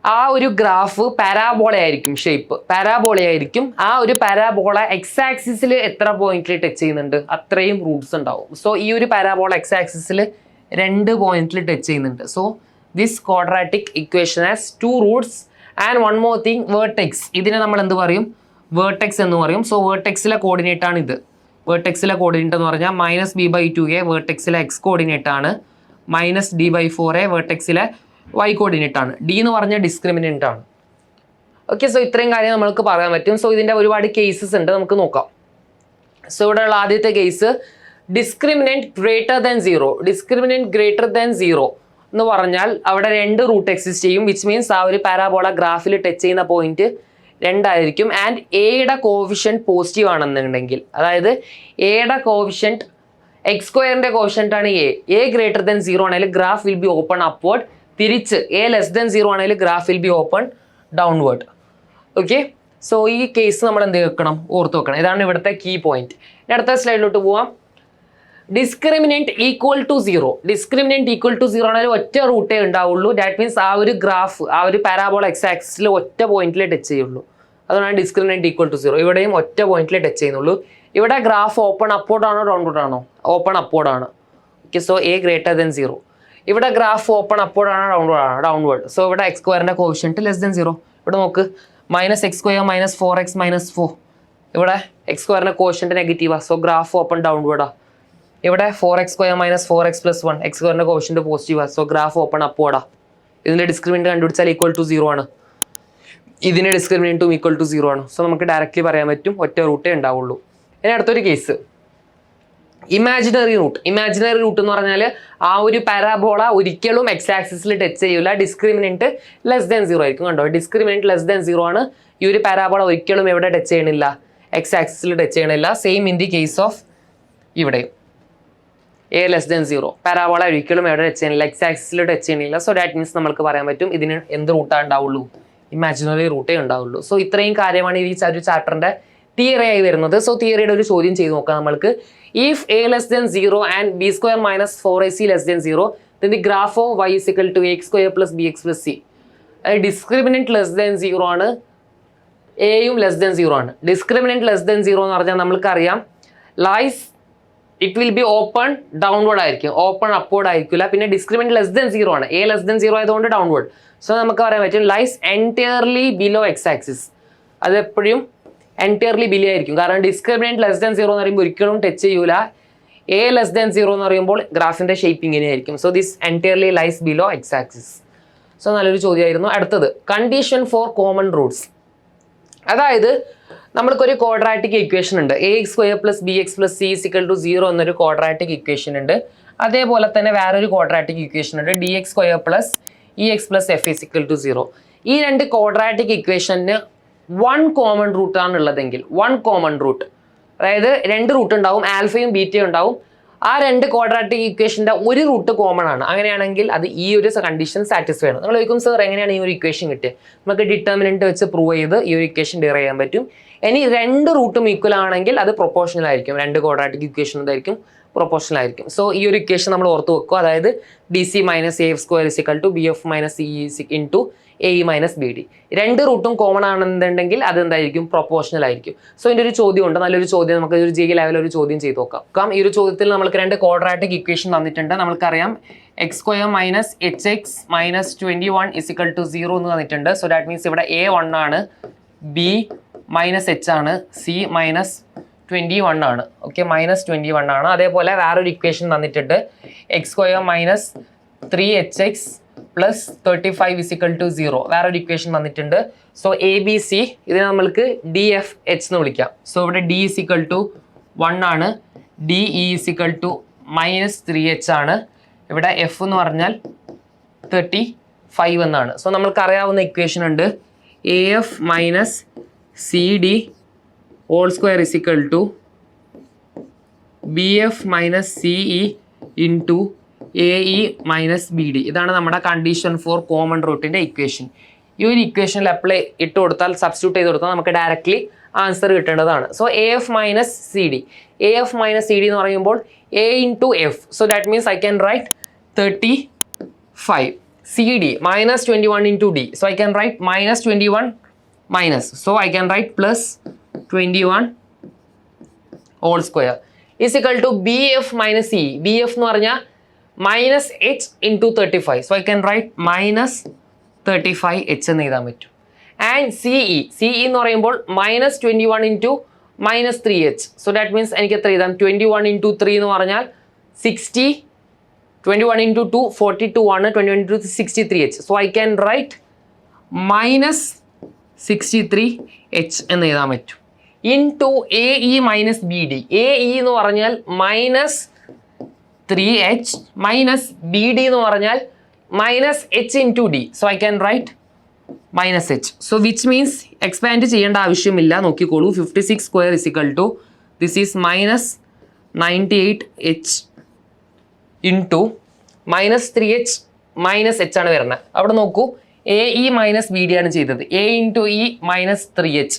ആ ഒരു ഗ്രാഫ് പാരാബോള ആയിരിക്കും, ഷേപ്പ് പാരാബോള ആയിരിക്കും. ആ ഒരു പാരാബോള എക്സ് ആക്സിസിൽ എത്ര പോയിന്റിൽ ടച്ച് ചെയ്യുന്നുണ്ട് അത്രയും റൂട്ട്സ് ഉണ്ടാവും. സോ ഈ ഒരു പാരാബോള എക്സ് ആക്സിസിൽ 2 പോയിന്റിൽ ടച്ച് ചെയ്യുന്നുണ്ട്. So this quadratic equation has 2 Roots and one more thing vertex. ഇതിനെ നമ്മൾ എന്ത് പറയും വേർട്ടെക്സ് എന്ന് പറയും. സോ വേർട്ടെക്സിലെ കോർഡിനേറ്റ് ആണ് ഇത്. വേർട്ടെക്സിലെ കോർഡിനേറ്റ് എന്ന് പറഞ്ഞാൽ -b/2a വേർട്ടെക്സിലെ എക്സ് കോർഡിനേറ്റ് ആണ്, -d/4a വേർട്ടെക്സിലെ y കോർഡിനേറ്റ് ആണ്, d എന്ന് പറഞ്ഞാൽ ഡിസ്ക്രിമിനന്റ് ആണ്. ഓക്കെ, സോ ഇത്രയും കാര്യം നമ്മൾക്ക് പറയാൻ പറ്റും. സോ ഇതിൻ്റെ ഒരുപാട് കേസസ് ഉണ്ട്, നമുക്ക് നോക്കാം. സോ ഇവിടെയുള്ള ആദ്യത്തെ case discriminant greater than 0. Discriminant greater than 0 എന്ന് പറഞ്ഞാൽ അവിടെ 2 റൂട്ട് എക്സിസ്റ്റ് ചെയ്യും, വിച്ച് മീൻസ് ആ ഒരു പാരാബോള ഗ്രാഫിൽ ടച്ച് ചെയ്യുന്ന പോയിന്റ് 2 ആയിരിക്കും. ആൻഡ് എയുടെ കോഫിഷ്യന്റ് പോസിറ്റീവ് ആണെന്നുണ്ടെങ്കിൽ, അതായത് എയുടെ കോഫിഷ്യന്റ് x² കോഫിഷ്യന്റ് ആണ് എ ഗ്രേറ്റർ ദാൻ 0 ആണെങ്കിൽ graph will be open upward. തിരിച്ച് എ ലെസ് ദാൻ 0 ആണെങ്കിൽ graph will be open downward. Okay, so ഈ കേസ് നമ്മൾ എന്ത് വെക്കണം ഓർത്ത് വെക്കണം. ഇതാണ് ഇവിടുത്തെ കീ പോയിന്റ്. അടുത്ത സ്ലൈഡിലോട്ട് പോവാം. Discriminant equal to 0. Discriminant equal to 0 ആണെങ്കിൽ ഒറ്റ റൂട്ടേ ഉണ്ടാവുള്ളൂ. ദാറ്റ് മീൻസ് ആ ഒരു ഗ്രാഫ് ആ ഒരു പാരാബോള എക്സ് ആക്സിസിൽ ഒറ്റ പോയിന്റിലേ ടച്ച് ചെയ്യുള്ളൂ. അതുകൊണ്ടാണ് ഡിസ്ക്രിമിനന്റ് ഈക്വൽ ടു 0. ഇവിടെയും ഒറ്റ പോയിന്റിലേ ടച്ച് ചെയ്യുന്നുള്ളൂ. ഇവിടെ ഗ്രാഫ് ഓപ്പൺ അപ്വേർഡ് ആണോ ഡൗൺവേർഡ് ആണോ? ഓപ്പൺ അപ്വേർഡ് ആണ്. Okay, so A greater than 0. ഇവിടെ ഗ്രാഫ് ഓപ്പൺ അപ്വേർഡ് ആണോ ഡൗൺവേർഡ് ആണോ? ഡൗൺവേർഡ്. സോ ഇവിടെ x² കോഫിഷ്യന്റ് ലെസ് ദാൻ 0. ഇവിടെ നോക്ക് -x² - 4x - 4. ഇവിടെ x² കോഫിഷ്യന്റ് നെഗറ്റീവാ, സോ ഗ്രാഫ് ഓപ്പൺ ഡൗൺവേർഡാ. ഇവിടെ 4x² - 4x + 1 x² കോഫിഷ്യന്റ് പോസിറ്റീവാ, സോ ഗ്രാഫ് ഓപ്പൺ അപ്വേർഡാ. ഇതിന്റെ ഡിസ്ക്രിമിനന്റ് കണ്ടുപിടിച്ചാൽ ഈക്വൽ ടു 0 ആണ്. ഇതിന്റെ ഡിസ്ക്രിമിനന്റും ഈക്വൽ ടു 0 ആണ്. സോ നമുക്ക് ഡയറക്റ്റ്ലി പറയാൻ പറ്റും ഒറ്റ റൂട്ടേ ഉണ്ടാവുള്ളൂ. ഇനി അടുത്തൊരു case imaginary root. Imaginary root എന്ന് പറഞ്ഞാൽ ആ ഒരു പാരാബോള ഒരിക്കലും എക്സ് ആക്സിസിൽ ടച്ച് ചെയ്യില്ല, ഡിസ്ക്രിമിനന്റ് ലെസ് ദാൻ 0 ആയിരിക്കും. കണ്ടോ, ഡിസ്ക്രിമിനന്റ് ലെസ് ദാൻ 0 ആണ്. ഈ ഒരു പാരാബോള ഒരിക്കലും എവിടെ ടച്ച് ചെയ്യണില്ല, എക്സ് ആക്സിസിൽ ടച്ച് ചെയ്യണില്ല. Same in the case of ഇവിടെ എ ലെസ് ദാൻ 0. പാരാബോള ഒരിക്കലും എവിടെ ടച്ച് ചെയ്യണില്ല, എക്സ് ആക്സിസിൽ ടച്ച് ചെയ്യണില്ല. സോ ദാറ്റ് മീൻസ് നമുക്ക് പറയാൻ പറ്റും ഇതിന് എന്ത് റൂട്ടാണ് ഉണ്ടാവുള്ളൂ, ഇമാജിനറി റൂട്ടേ ഉണ്ടാവുള്ളൂ. സോ ഇത്രയും കാര്യമാണ് ഈ ഒരു ചാപ്റ്ററിന്റെ തിയറി ആയി വരുന്നത്. സോ തിയറിയുടെ ഒരു ചോദ്യം ചെയ്ത് നോക്കാം നമ്മൾക്ക്. If a less than 0 and b² - 4ac less than 0, then the graph of y = ax² + bx + c. Discriminant less than 0 ആണ്, എയും ലെസ് ദാൻ 0 ആണ്. ഡിസ്ക്രിമിനന്റ് ലെസ് ദാൻ 0 എന്ന് പറഞ്ഞാൽ നമ്മൾക്കറിയാം lies it will be open downward ആയിരിക്കും, ഓപ്പൺ അപ്വേർഡ് ആയിരിക്കില്ല. പിന്നെ ഡിസ്ക്രിമിനന്റ് ലെസ് ദാൻ 0 ആണ്, എ ലെസ് ദാൻ 0 ആയതുകൊണ്ട് ഡൗൺവേർഡ്. സോ നമുക്ക് പറയാൻ പറ്റും lies entirely below x axis. അത് എപ്പോഴും എൻറ്റയർലി ബിലോ ആയിരിക്കും, കാരണം ഡിസ്ക്രിമിനന്റ് ലെസ് ദാൻ 0 എന്ന് പറയുമ്പോൾ ഒരിക്കലും ടച്ച് ചെയ്യൂല. എ ലെസ് ദാൻ 0 എന്ന് പറയുമ്പോൾ ഗ്രാഫിന്റെ ഷേപ്പ് ഇങ്ങനെ ആയിരിക്കും. So this entirely lies below x axis. So നല്ലൊരു ചോദ്യമായിരുന്നു. അടുത്തത് കണ്ടീഷൻ ഫോർ കോമൺ റൂട്ട്സ്. അതായത് നമ്മൾക്കൊരു ക്വാഡ്രാറ്റിക് ഇക്വേഷൻ ഉണ്ട്, ax² + bx + c = 0 എന്നൊരു ക്വാഡ്രാറ്റിക് ഇക്വേഷൻ ഉണ്ട്. അതേപോലെ തന്നെ വേറൊരു ക്വാഡ്രാറ്റിക് ഇക്വേഷൻ ഉണ്ട്, dx² + ex + f = 0. ഈ രണ്ട് ക്വാഡ്രാറ്റിക് ഇക്വേഷന് 1 കോമൺ റൂട്ട് ആണ് ഉള്ളതെങ്കിൽ, 1 കോമൺ റൂട്ട്, അതായത് 2 റൂട്ട് ഉണ്ടാവും, ആൽഫയും ബീറ്റയും ഉണ്ടാവും. ആ രണ്ട് ക്വാഡ്രാറ്റിക് ഇക്വേഷൻ്റെ ഒരു റൂട്ട് കോമൺ ആണ്. അങ്ങനെയാണെങ്കിൽ അത് ഈ ഒരു കണ്ടീഷൻ സാറ്റിസ്ഫൈ ആണ്. നമ്മൾ ചോദിക്കും സർ എങ്ങനെയാണ് ഈ ഒരു ഇക്വേഷൻ കിട്ടിയത്? നമുക്ക് ഡിറ്റർമിനന്റ് വെച്ച് പ്രൂവ് ചെയ്ത് ഈ ഒരു ഇക്വേഷൻ ഡിറൈവ് ചെയ്യാൻ പറ്റും. ഇനി രണ്ട് റൂട്ടും ഈക്വൽ ആണെങ്കിൽ അത് പ്രൊപ്പോർഷണൽ ആയിരിക്കും. രണ്ട് ക്വാഡ്രാറ്റിക് ഇക്വേഷൻ എന്തായിരിക്കും? പ്രൊപ്പോർഷണൽ ആയിരിക്കും. സോ ഈ ഒരു ഇക്വേഷൻ നമ്മൾ ഓർത്ത് വെക്കുക. അതായത് DC minus AF square is equal to BF minus CE into AE minus BD. രണ്ട് റൂട്ടും കോമൺ ആണെന്നുണ്ടെങ്കിൽ അത് എന്തായിരിക്കും? പ്രൊപ്പോർഷണൽ ആയിരിക്കും. സോ ഇതിൻ്റെ ഒരു ചോദ്യം ഉണ്ട്, നല്ലൊരു ചോദ്യം. നമുക്ക് ഒരു JE ലെവലിൽ ഒരു ചോദ്യം ചെയ്ത് നോക്കാം. ഈ ഒരു ചോദ്യത്തിൽ നമുക്ക് രണ്ട് ക്വാഡ്രാറ്റിക് ഇക്വേഷൻ തന്നിട്ടുണ്ട്. നമുക്കറിയാം x square minus HX minus 21 is equal to 0 എന്ന് തന്നിട്ടുണ്ട്. സോ ദാറ്റ് മീൻസ് ഇവിടെ A 1 ആണ്, B മൈനസ് H ആണ്, C മൈനസ് 21 ആണ്. ഓക്കെ, മൈനസ് 21 ആണ്. അതേപോലെ വേറൊരു ഇക്വേഷൻ തന്നിട്ടുണ്ട്, x square minus 3HX plus 35 is equal to 0. വേറൊരു ഇക്വേഷൻ തന്നിട്ടുണ്ട്. സോ ABC ഇതിനെ നമ്മൾക്ക് DFH എന്ന് വിളിക്കാം. സോ ഇവിടെ D ഇസിക്കൽ ടു 1 ആണ്, DE is equal to minus 3H ആണ്. ഇവിടെ F എന്ന് പറഞ്ഞാൽ 35 എന്നാണ്. സോ നമ്മൾക്ക് അറിയാവുന്ന ഇക്വേഷൻ ഉണ്ട്, AF minus CD whole square is equal to BF minus CE into AE minus BD. ഇതാണ് നമ്മുടെ കണ്ടീഷൻ ഫോർ കോമൺ റൂട്ടിൻ്റെ ഇക്വേഷൻ. ഈ ഒരു ഇക്വേഷനിൽ അപ്ലൈ ഇട്ട് കൊടുത്താൽ, സബ്സ്റ്റിറ്റ്യൂട്ട് ചെയ്ത് കൊടുത്താൽ നമുക്ക് ഡയറക്റ്റ്ലി ആൻസർ കിട്ടേണ്ടതാണ്. സോ AF മൈനസ് CD എന്ന് പറയുമ്പോൾ A into F. So that means I can write 35. CD minus 21 into D. So I can write minus 21 minus. So I can write plus 21 whole square is equal to BF minus CE. BF എന്ന് പറഞ്ഞാൽ minus H into 35. So I can write minus 35H എന്ന് എഴുതാൻ പറ്റും. ആൻഡ് CE എന്ന് പറയുമ്പോൾ minus 21 into minus 3H. So that means എനിക്ക് എത്ര എഴുതാം? 21 ഇൻറ്റു 3 എന്ന് പറഞ്ഞാൽ 60, 21 ഇൻറ്റു 2 42 ആണ്, 21 into 63H. So I can write minus 63H എന്ന് എഴുതാൻ പറ്റും. Into AE minus BD. AE എന്ന് പറഞ്ഞാൽ മൈനസ് 3H മൈനസ് BD എന്ന് പറഞ്ഞാൽ minus H into D. So I can write minus H. So which means expand ചെയ്യേണ്ട ആവശ്യമില്ല. നോക്കിക്കോളൂ, 56 square is equal to this is minus 98H into minus 3H minus H ആണ് വരുന്നത്. അവിടെ നോക്കൂ, AE മൈനസ് BD ആണ് ചെയ്തത്. A into E minus 3H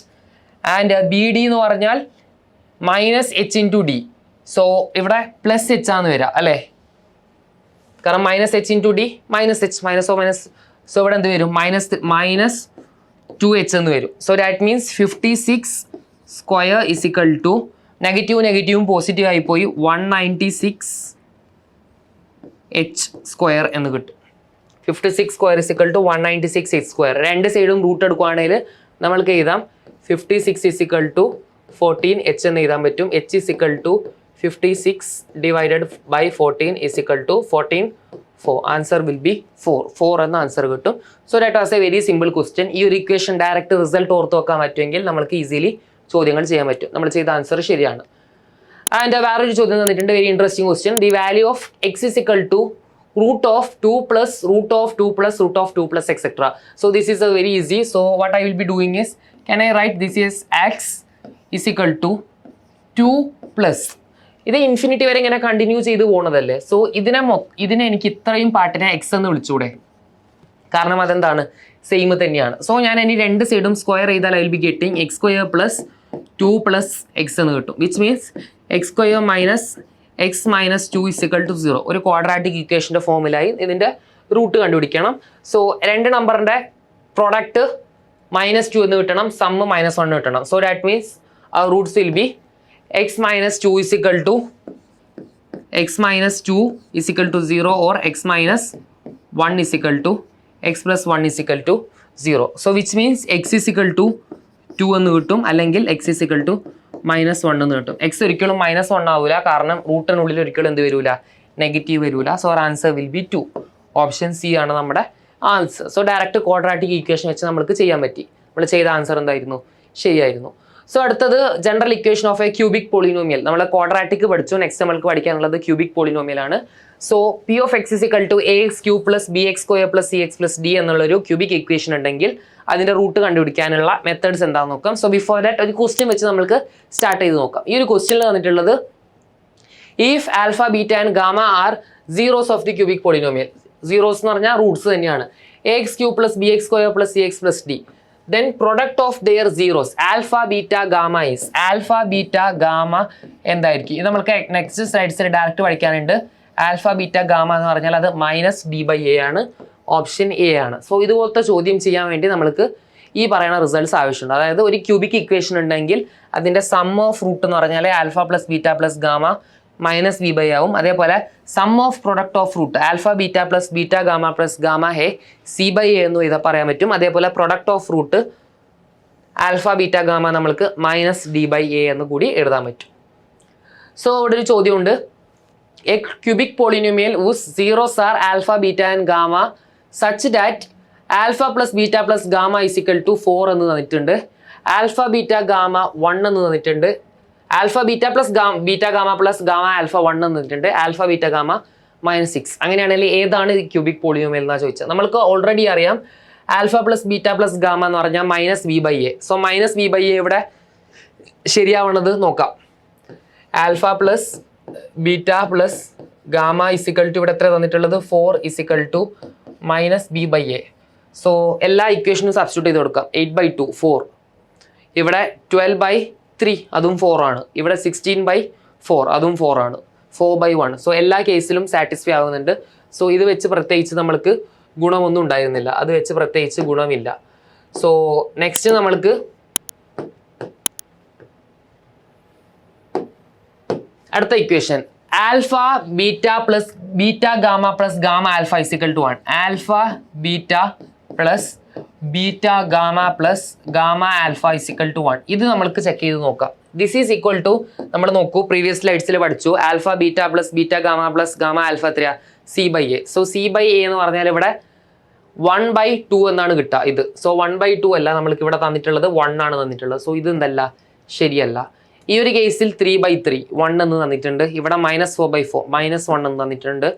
and BD എന്ന് പറഞ്ഞാൽ minus H into D. So ഇവിടെ പ്ലസ് H ആണ് വരിക അല്ലേ? കാരണം minus H into D minus H minus minus. So ഇവിടെ എന്ത് വരും? മൈനസ് 2H എന്ന് വരും. So that means 56 square is equal to നെഗറ്റീവും പോസിറ്റീവ് ആയിപ്പോയി 196H സ്ക്വയർ എന്ന് കിട്ടും. 56 square is equal to 196H square. രണ്ട് സൈഡും റൂട്ട് എടുക്കുകയാണെങ്കിൽ നമ്മൾക്ക് എഴുതാം 56 ഇസിക്കൽ ടു 14H എന്ന് എഴുതാൻ പറ്റും. H is equal to 56 divided by 14 is equal to 14 4. Answer will be 4 എന്ന ആൻസർ കിട്ടും. So that was a very simple question. ഈ ഒരു ഇക്വേഷൻ ഡയറക്റ്റ് റിസൾട്ട് ഓർത്ത് വെക്കാൻ പറ്റുമെങ്കിൽ നമുക്ക് ഈസിലി ചോദ്യങ്ങൾ ചെയ്യാൻ പറ്റും. നമ്മൾ ചെയ്ത ആൻസർ ശരിയാണ്. ആൻഡ് വേറൊരു ചോദ്യം തന്നിട്ടുണ്ട്, very interesting question. The value of X is equal to root of 2 plus root of 2 plus root of 2 plus etc. So this is a very easy. So what I will be doing is, can I write this is x is equal to 2 plus. ഇത് ഇൻഫിനിറ്റി വരെ ഇങ്ങനെ കണ്ടിന്യൂ ചെയ്ത് പോകുന്നതല്ലേ. സോ ഇതിനെ എനിക്ക് ഇത്രയും പാർട്ടിനെ എക്സ് എന്ന് വിളിച്ചൂടെ? കാരണം അതെന്താണ്? സെയിം തന്നെയാണ്. സോ ഞാൻ ഇനി രണ്ട് സൈഡും സ്ക്വയർ ചെയ്താൽ I will be getting x square plus 2 plus x എന്ന് കിട്ടും. Which means x square minus x minus 2 is equal to 0. ഒരു ക്വാഡ്രാറ്റിക് ഇക്വേഷൻ്റെ ഫോമിലായി ഇതിൻ്റെ റൂട്ട് കണ്ടുപിടിക്കണം. സോ രണ്ട് നമ്പറിൻ്റെ പ്രോഡക്റ്റ് -2 എന്ന് കിട്ടണം, സമ്മ് -1 കിട്ടണം. So that means our roots will be x minus 2 is equal to 0 or x minus 1 is equal to x plus 1 is equal to 0. So which means x is equal to 2 എന്ന് കിട്ടും, അല്ലെങ്കിൽ x is equal to -1 എന്ന് കിട്ടും. x ഒരിക്കലും -1 ആവില്ല, കാരണം റൂട്ടിനുള്ളിൽ ഒരിക്കലും എന്ത് വരില്ല? നെഗറ്റീവ് വരില്ല. So our answer will be 2. Option C ആണ് നമ്മുടെ answer. So direct quadratic equation വെച്ച് നമുക്ക് ചെയ്യാൻ പറ്റി. നമ്മൾ ചെയ്ത ആൻസർ എന്തായിരുന്നു? ശരിയായിരുന്നു. സോ അടുത്തത് general equation of a cubic polynomial. നമ്മൾ ക്വാഡ്രാറ്റിക് പഠിച്ചു. നെക്സ്റ്റ് നമ്മൾക്ക് പഠിക്കാനുള്ളത് ക്യൂബിക് പോളിനോമിയൽ ആണ്. So P of x is equal to AX³ plus BX² plus CX plus D എന്നുള്ളൊരു ക്യൂബിക് ഇക്വേഷൻ ഉണ്ടെങ്കിൽ അതിൻ്റെ റൂട്ട് കണ്ടുപിടിക്കാനുള്ള മെത്തേഡ്സ് എന്താണെന്ന് നോക്കാം. സോ ബിഫോർ ദാറ്റ് ഒരു ക്വസ്റ്റ്യൻ വെച്ച് നമുക്ക് സ്റ്റാർട്ട് ചെയ്ത് നോക്കാം. ഈ ഒരു ക്വസ്റ്റ്യനിൽ വന്നിട്ടുള്ളത് if alpha beta and gamma are zeros of the cubic polynomial. Zeros എന്ന് പറഞ്ഞാൽ റൂട്ട്സ് തന്നെയാണ്. AX³ + BX² + CX + D. Then product of their zeros alpha beta gamma is alpha beta gamma എന്തായിരിക്കും? ഇത് നമുക്ക് നെക്സ്റ്റ് സ്ലൈഡ്സിൽ ഡയറക്റ്റ് പഠിക്കാനുണ്ട്. ആൽഫ ബീറ്റ ഗാമ എന്ന് പറഞ്ഞാൽ അത് -D/A ആണ്. ഓപ്ഷൻ എ ആണ്. സോ ഇതുപോലത്തെ ചോദ്യം ചെയ്യാൻ വേണ്ടി നമുക്ക് ഈ പറയുന്ന റിസൾട്ട്സ് ആവശ്യമുണ്ട്. അതായത് ഒരു ക്യൂബിക് ഇക്വേഷൻ ഉണ്ടെങ്കിൽ അതിൻ്റെ സം ഓഫ് റൂട്ട് എന്ന് പറഞ്ഞാൽ ആൽഫ + ബീറ്റ + ഗാമ -B/A ആവും. അതേപോലെ sum of product of root alpha beta + beta gamma + gamma ഹേ C/A എന്ന് ഇത് പറയാൻ പറ്റും. അതേപോലെ product of root alpha beta gamma നമ്മൾക്ക് -D/A എന്ന് കൂടി എഴുതാൻ പറ്റും. സോ ഇവിടെ ഒരു ചോദ്യമുണ്ട്. A cubic polynomial whose zeros are alpha beta and gamma such that alpha + beta + gamma = 4 എന്ന് തന്നിട്ടുണ്ട്. ആൽഫ ബീറ്റ ഗാമ 1 എന്ന് തന്നിട്ടുണ്ട്. Alpha beta + beta gamma + gamma alpha 1 എന്ന് തന്നിട്ടുണ്ട്. Alpha beta gamma -6. അങ്ങനെയാണെങ്കിൽ ഏതാണ് ക്യൂബിക് പോളിനോമിയൽ എന്നാണ് ചോദിച്ചത്. നമ്മൾക്ക് ഓൾറെഡി അറിയാം ആൽഫ + ബീറ്റ + ഗാമ എന്ന് പറഞ്ഞാൽ -B/A. സോ -B/A ഇവിടെ ശരിയാവണത് നോക്കാം. ആൽഫ + ബീറ്റ + ഗാമ = ഇവിടെ എത്ര തന്നിട്ടുള്ളത് 4 = -B/A. സോ എല്ലാ ഇക്വേഷനും സബ്സ്റ്റിറ്റ്യൂട്ട് ചെയ്ത് കൊടുക്കാം. 8/2 4. ഇവിടെ 12/3 അതും 4 ആണ്. ഇവിടെ 16/4 അതും 4 ആണ്. 4/1. സോ എല്ലാ കേസിലും സാറ്റിസ്ഫൈ ആവുന്നുണ്ട്. സോ ഇത് വെച്ച് പ്രത്യേകിച്ച് നമ്മൾക്ക് ഗുണമൊന്നും ഉണ്ടായിരുന്നില്ല. അത് വെച്ച് പ്രത്യേകിച്ച് ഗുണമില്ല. സോ നെക്സ്റ്റ് നമ്മൾക്ക് അടുത്ത equation alpha beta + beta gamma + gamma alpha = 1. Alpha beta + beta gamma + gamma alpha = 1. ഇത് നമ്മൾക്ക് ചെക്ക് ചെയ്ത് നോക്കാം. ദിസ് ഈസ് ഈക്വൽ ടു നമ്മൾ നോക്കൂ പ്രീവിയസ് സ്ലൈഡ്സിൽ പഠിച്ചു alpha beta + beta gamma + gamma alpha എത്രയാ C/A. സോ C/A എന്ന് പറഞ്ഞാൽ ഇവിടെ 1/2 എന്നാണ് കിട്ടുക ഇത്. സോ 1/2 അല്ല നമ്മൾക്ക് ഇവിടെ തന്നിട്ടുള്ളത് 1 ആണ് തന്നിട്ടുള്ളത്. സോ ഇത് എന്തല്ല ശരിയല്ല. ഈ ഒരു കേസിൽ 3/3 1 എന്ന് തന്നിട്ടുണ്ട്. ഇവിടെ -4/4 -1 എന്ന് തന്നിട്ടുണ്ട്.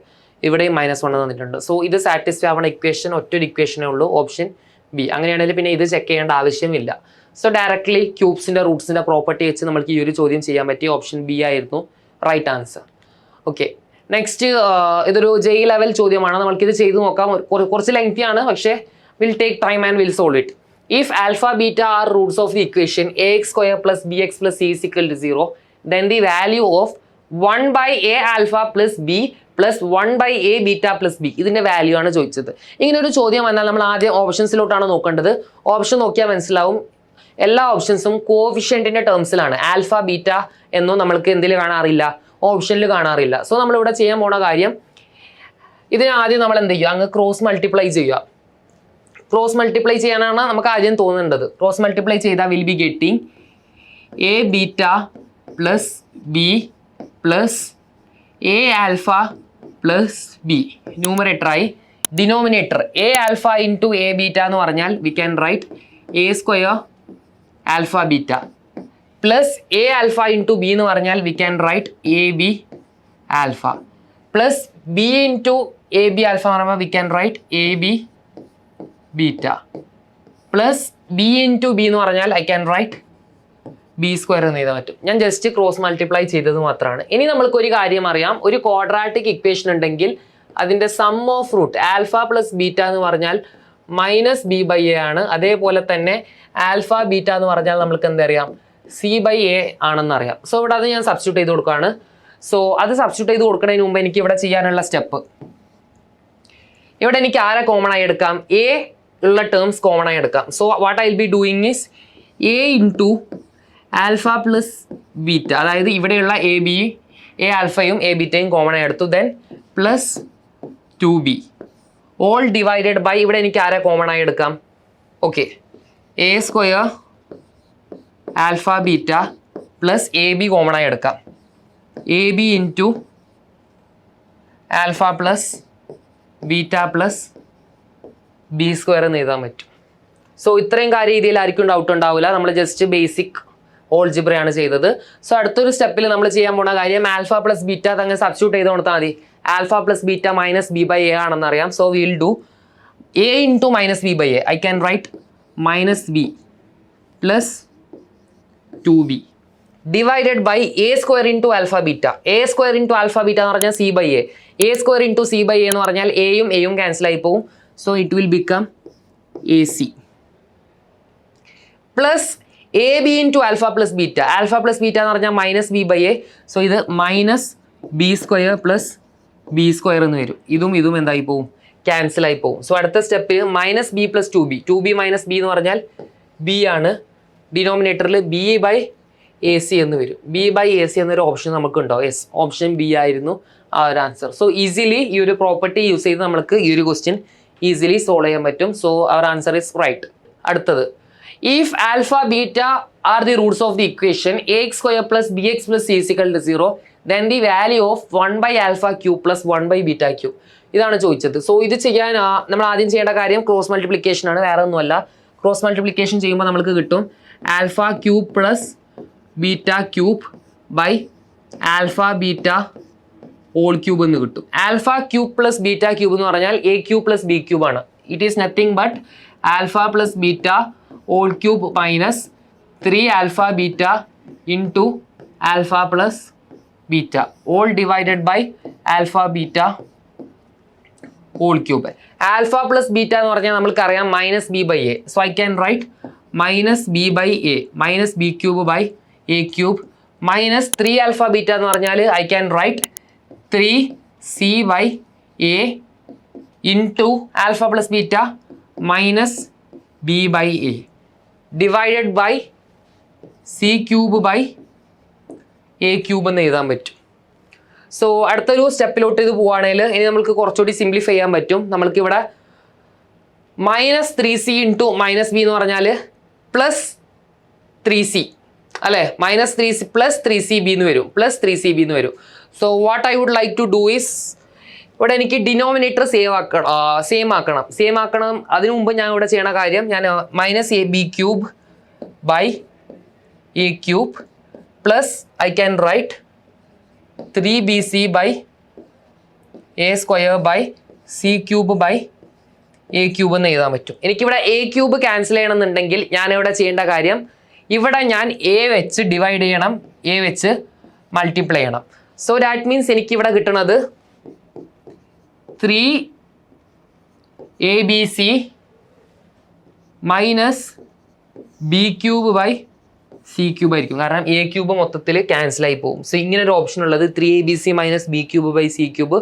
ഇവിടെയും -1 തന്നിട്ടുണ്ട്. സോ ഇത് സാറ്റിസ്ഫൈ ആവുന്ന ഇക്വേഷൻ ഒറ്റൊരു ഇക്വേഷനേ ഉള്ളൂ, ഓപ്ഷൻ ബി. അങ്ങനെയാണെങ്കിൽ പിന്നെ ഇത് ചെക്ക് ചെയ്യേണ്ട ആവശ്യമില്ല. സോ ഡയറക്ട്ലി ക്യൂബ്സിൻ്റെ റൂട്ട്സിൻ്റെ പ്രോപ്പർട്ടി വെച്ച് നമുക്ക് ഈ ഒരു ചോദ്യം ചെയ്യാൻ പറ്റി. ഓപ്ഷൻ ബി ആയിരുന്നു റൈറ്റ് ആൻസർ. ഓക്കെ, നെക്സ്റ്റ് ഇതൊരു JEE ലെവൽ ചോദ്യമാണ്. നമ്മൾക്കിത് ചെയ്ത് നോക്കാം. കുറച്ച് ലെങ്തി ആണ്, പക്ഷേ will take time and will solve it. If alpha beta are roots of the equation ax² + bx + c = 0, then the value of 1/a alpha + b + 1/a beta + b ഇതിന്റെ വാല്യൂ ആണ് ചോദിച്ചത്. ഇങ്ങനെ ഒരു ചോദ്യം വന്നാൽ നമ്മൾ ആദ്യം ഓപ്ഷൻസിലോട്ടാണ് നോക്കേണ്ടത്. ഓപ്ഷൻ നോക്കിയാൽ മനസ്സിലാവും എല്ലാ ഓപ്ഷൻസും കോഫിഷ്യന്റിന്റെ ടേംസിലാണ്. ആൽഫ ബീറ്റ എന്നോ നമ്മൾക്ക് എന്തിൽ കാണാറില്ല, ഓപ്ഷനിൽ കാണാറില്ല. സോ നമ്മളിവിടെ ചെയ്യാൻ പോണ കാര്യം ഇതിന് ആദ്യം നമ്മൾ എന്ത് ചെയ്യുക, അങ്ങ് ക്രോസ് മൾട്ടിപ്ലൈ ചെയ്യുക. ക്രോസ് മൾട്ടിപ്ലൈ ചെയ്യാനാണ് നമുക്ക് ആദ്യം തോന്നേണ്ടത്. ക്രോസ് മൾട്ടിപ്ലൈ ചെയ്താൽ will be getting a beta + b + a alpha + b. ന്യൂമറേറ്ററായി denominator a alpha × a beta എന്ന് പറഞ്ഞാൽ we can write a² alpha beta + a alpha × b എന്ന് പറഞ്ഞാൽ we can write ab alpha + b × ab alpha എന്ന് പറയുമ്പോൾ we can write ab beta + b × b എന്ന് പറഞ്ഞാൽ ഐ ക്യാൻ റൈറ്റ് b² എന്ന് എഴുതാൻ പറ്റും. ഞാൻ ജസ്റ്റ് ക്രോസ് മൾട്ടിപ്ലൈ ചെയ്തത് മാത്രമാണ്. ഇനി നമ്മൾക്ക് ഒരു കാര്യം അറിയാം, ഒരു ക്വാഡ്രാറ്റിക് ഇക്വേഷൻ ഉണ്ടെങ്കിൽ അതിൻ്റെ sum of root alpha + beta എന്ന് പറഞ്ഞാൽ -B/A ആണ്. അതേപോലെ തന്നെ ആൽഫ ബീറ്റ എന്ന് പറഞ്ഞാൽ നമ്മൾക്ക് എന്തറിയാം C/A ആണെന്നറിയാം. സോ ഇവിടെ അത് ഞാൻ സബ്സ്റ്റിറ്റ്യൂട്ട് ചെയ്ത് കൊടുക്കുകയാണ്. സോ അത് സബ്സ്റ്റിറ്റ്യൂട്ട് ചെയ്ത് കൊടുക്കുന്നതിന് മുമ്പ് എനിക്ക് ഇവിടെ ചെയ്യാനുള്ള സ്റ്റെപ്പ്, ഇവിടെ എനിക്ക് ആരെ കോമൺ ആയി എടുക്കാം, എ ഉള്ള ടേംസ് കോമൺ ആയി എടുക്കാം. So what I will be doing is a × alpha + beta, അതായത് ഇവിടെയുള്ള എ ആൽഫയും എ ബീറ്റയും കോമൺ ആയി എടുത്തു. Then +2b all divided by ഇവിടെ എനിക്ക് ആരെ കോമൺ ആയി എടുക്കാം, okay a² alpha beta + ab common ആയി എടുക്കാം. ab × ആൽഫ + ബീറ്റ + b² എന്ന് എഴുതാൻ പറ്റും. സോ ഇത്രയും കാര്യ രീതിയിൽ ആർക്കും ഡൗട്ട് ഉണ്ടാവില്ല. നമ്മൾ ജസ്റ്റ് ബേസിക് ഓൾജിബ്രയാണ് ചെയ്തത്. സോ അടുത്തൊരു സ്റ്റെപ്പിൽ നമ്മൾ ചെയ്യാൻ പോകുന്ന കാര്യം ആൽഫ + ബീറ്റ അങ്ങനെ സബ്സ്റ്റിറ്റ്യൂട്ട് ചെയ്ത് കൊടുത്താൽ മതി. ആൽഫ + ബീറ്റ -B/A ആണെന്ന് അറിയാം. So will do a × -B/A. I can write -b + 2b. Divided by A square into alpha beta. A square into alpha beta എന്ന് പറഞ്ഞാൽ C by A. A square into C by A എന്ന് പറഞ്ഞാൽ എയും എയും ക്യാൻസൽ ആയി പോവും. So it will become A C plus A B into alpha plus beta. Alpha plus beta എന്ന് പറഞ്ഞാൽ minus B by A. So ഇത് minus B square plus B square എന്ന് വരും. ഇതും ഇതും എന്തായി പോവും? ക്യാൻസൽ ആയി പോവും. സോ അടുത്ത സ്റ്റെപ്പിൽ minus B plus two B. 2b minus B എന്ന് പറഞ്ഞാൽ ബി ആണ്. ഡിനോമിനേറ്ററിൽ ബി ബൈ എ സി എന്ന് വരും. ബി ബൈ എ സി എന്നൊരു ഓപ്ഷൻ നമുക്കുണ്ടോ? യെസ്, ഓപ്ഷൻ ബി ആയിരുന്നു ആ ഒരു ആൻസർ. സോ ഈസിലി ഈ ഒരു പ്രോപ്പർട്ടി യൂസ് ചെയ്ത് നമുക്ക് ഈ ഒരു ക്വസ്റ്റ്യൻ ഈസിലി സോൾവ് ചെയ്യാൻ പറ്റും. So our answer is right. അടുത്തത്, if alpha beta are the roots of the equation ax square plus bx plus c is equal to 0, then the value of 1 by alpha cube plus 1 by beta cube. ഇതാണ് ചോദിച്ചത്. സോ ഇത് ചെയ്യാൻ നമ്മൾ ആദ്യം ചെയ്യേണ്ട കാര്യം ക്രോസ് മൾട്ടിപ്ലിക്കേഷൻ ആണ്, വേറെ ഒന്നുമല്ല. ക്രോസ് മൾട്ടിപ്ലിക്കേഷൻ ചെയ്യുമ്പോൾ നമുക്ക് കിട്ടും alpha cube plus beta cube by alpha beta whole cube എന്ന് കിട്ടും. Alpha cube plus beta cube എന്ന് പറഞ്ഞാൽ a cube plus B cube ആണ്. It is nothing but alpha plus beta whole cube minus 3 alpha beta into alpha plus beta all divided by alpha beta whole cube. Alpha plus beta എന്ന് പറഞ്ഞാൽ നമ്മൾക്കറിയാം minus B by A. So I can write minus B by A minus B cube by A cube minus 3 alpha beta എന്ന് പറഞ്ഞാൽ I can write 3 C by A into alpha plus beta minus B by A divided by C cube by A cube എന്ന് എഴുതാൻ പറ്റും. സോ അടുത്തൊരു സ്റ്റെപ്പിലോട്ട് ഇത് പോവുകയാണെങ്കിൽ ഇനി നമുക്ക് കുറച്ചുകൂടി സിംപ്ലിഫൈ ചെയ്യാൻ പറ്റും. നമ്മൾക്ക് ഇവിടെ minus 3c into minus B എന്ന് പറഞ്ഞാൽ പ്ലസ് 3c അല്ലേ, മൈനസ് 3c പ്ലസ് 3cb എന്ന് വരും, പ്ലസ് 3cb എന്ന് വരും. So what I would like to do is, ഇവിടെ എനിക്ക് ഡിനോമിനേറ്റർ സെയിം ആക്കണം. അതിനു മുമ്പ് ഞാൻ ഇവിടെ ചെയ്യണ കാര്യം, ഞാൻ minus A B cube by A cube plus I can write 3bc by A square by C cube by A cube എന്ന് എഴുതാൻ പറ്റും. എനിക്കിവിടെ എ ക്യൂബ് ക്യാൻസൽ ചെയ്യണമെന്നുണ്ടെങ്കിൽ ഞാനിവിടെ ചെയ്യേണ്ട കാര്യം, ഇവിടെ ഞാൻ എ വെച്ച് ഡിവൈഡ് ചെയ്യണം, എ വെച്ച് മൾട്ടിപ്ലൈ ചെയ്യണം. സോ ദാറ്റ് മീൻസ് എനിക്കിവിടെ കിട്ടുന്നത് 3abc minus B cube by C cube ആയിരിക്കും, കാരണം എ ക്യൂബ് മൊത്തത്തിൽ ക്യാൻസൽ ആയി പോകും. സോ ഇങ്ങനെ ഒരു ഓപ്ഷൻ ഉള്ളത് 3abc minus B cube by C cube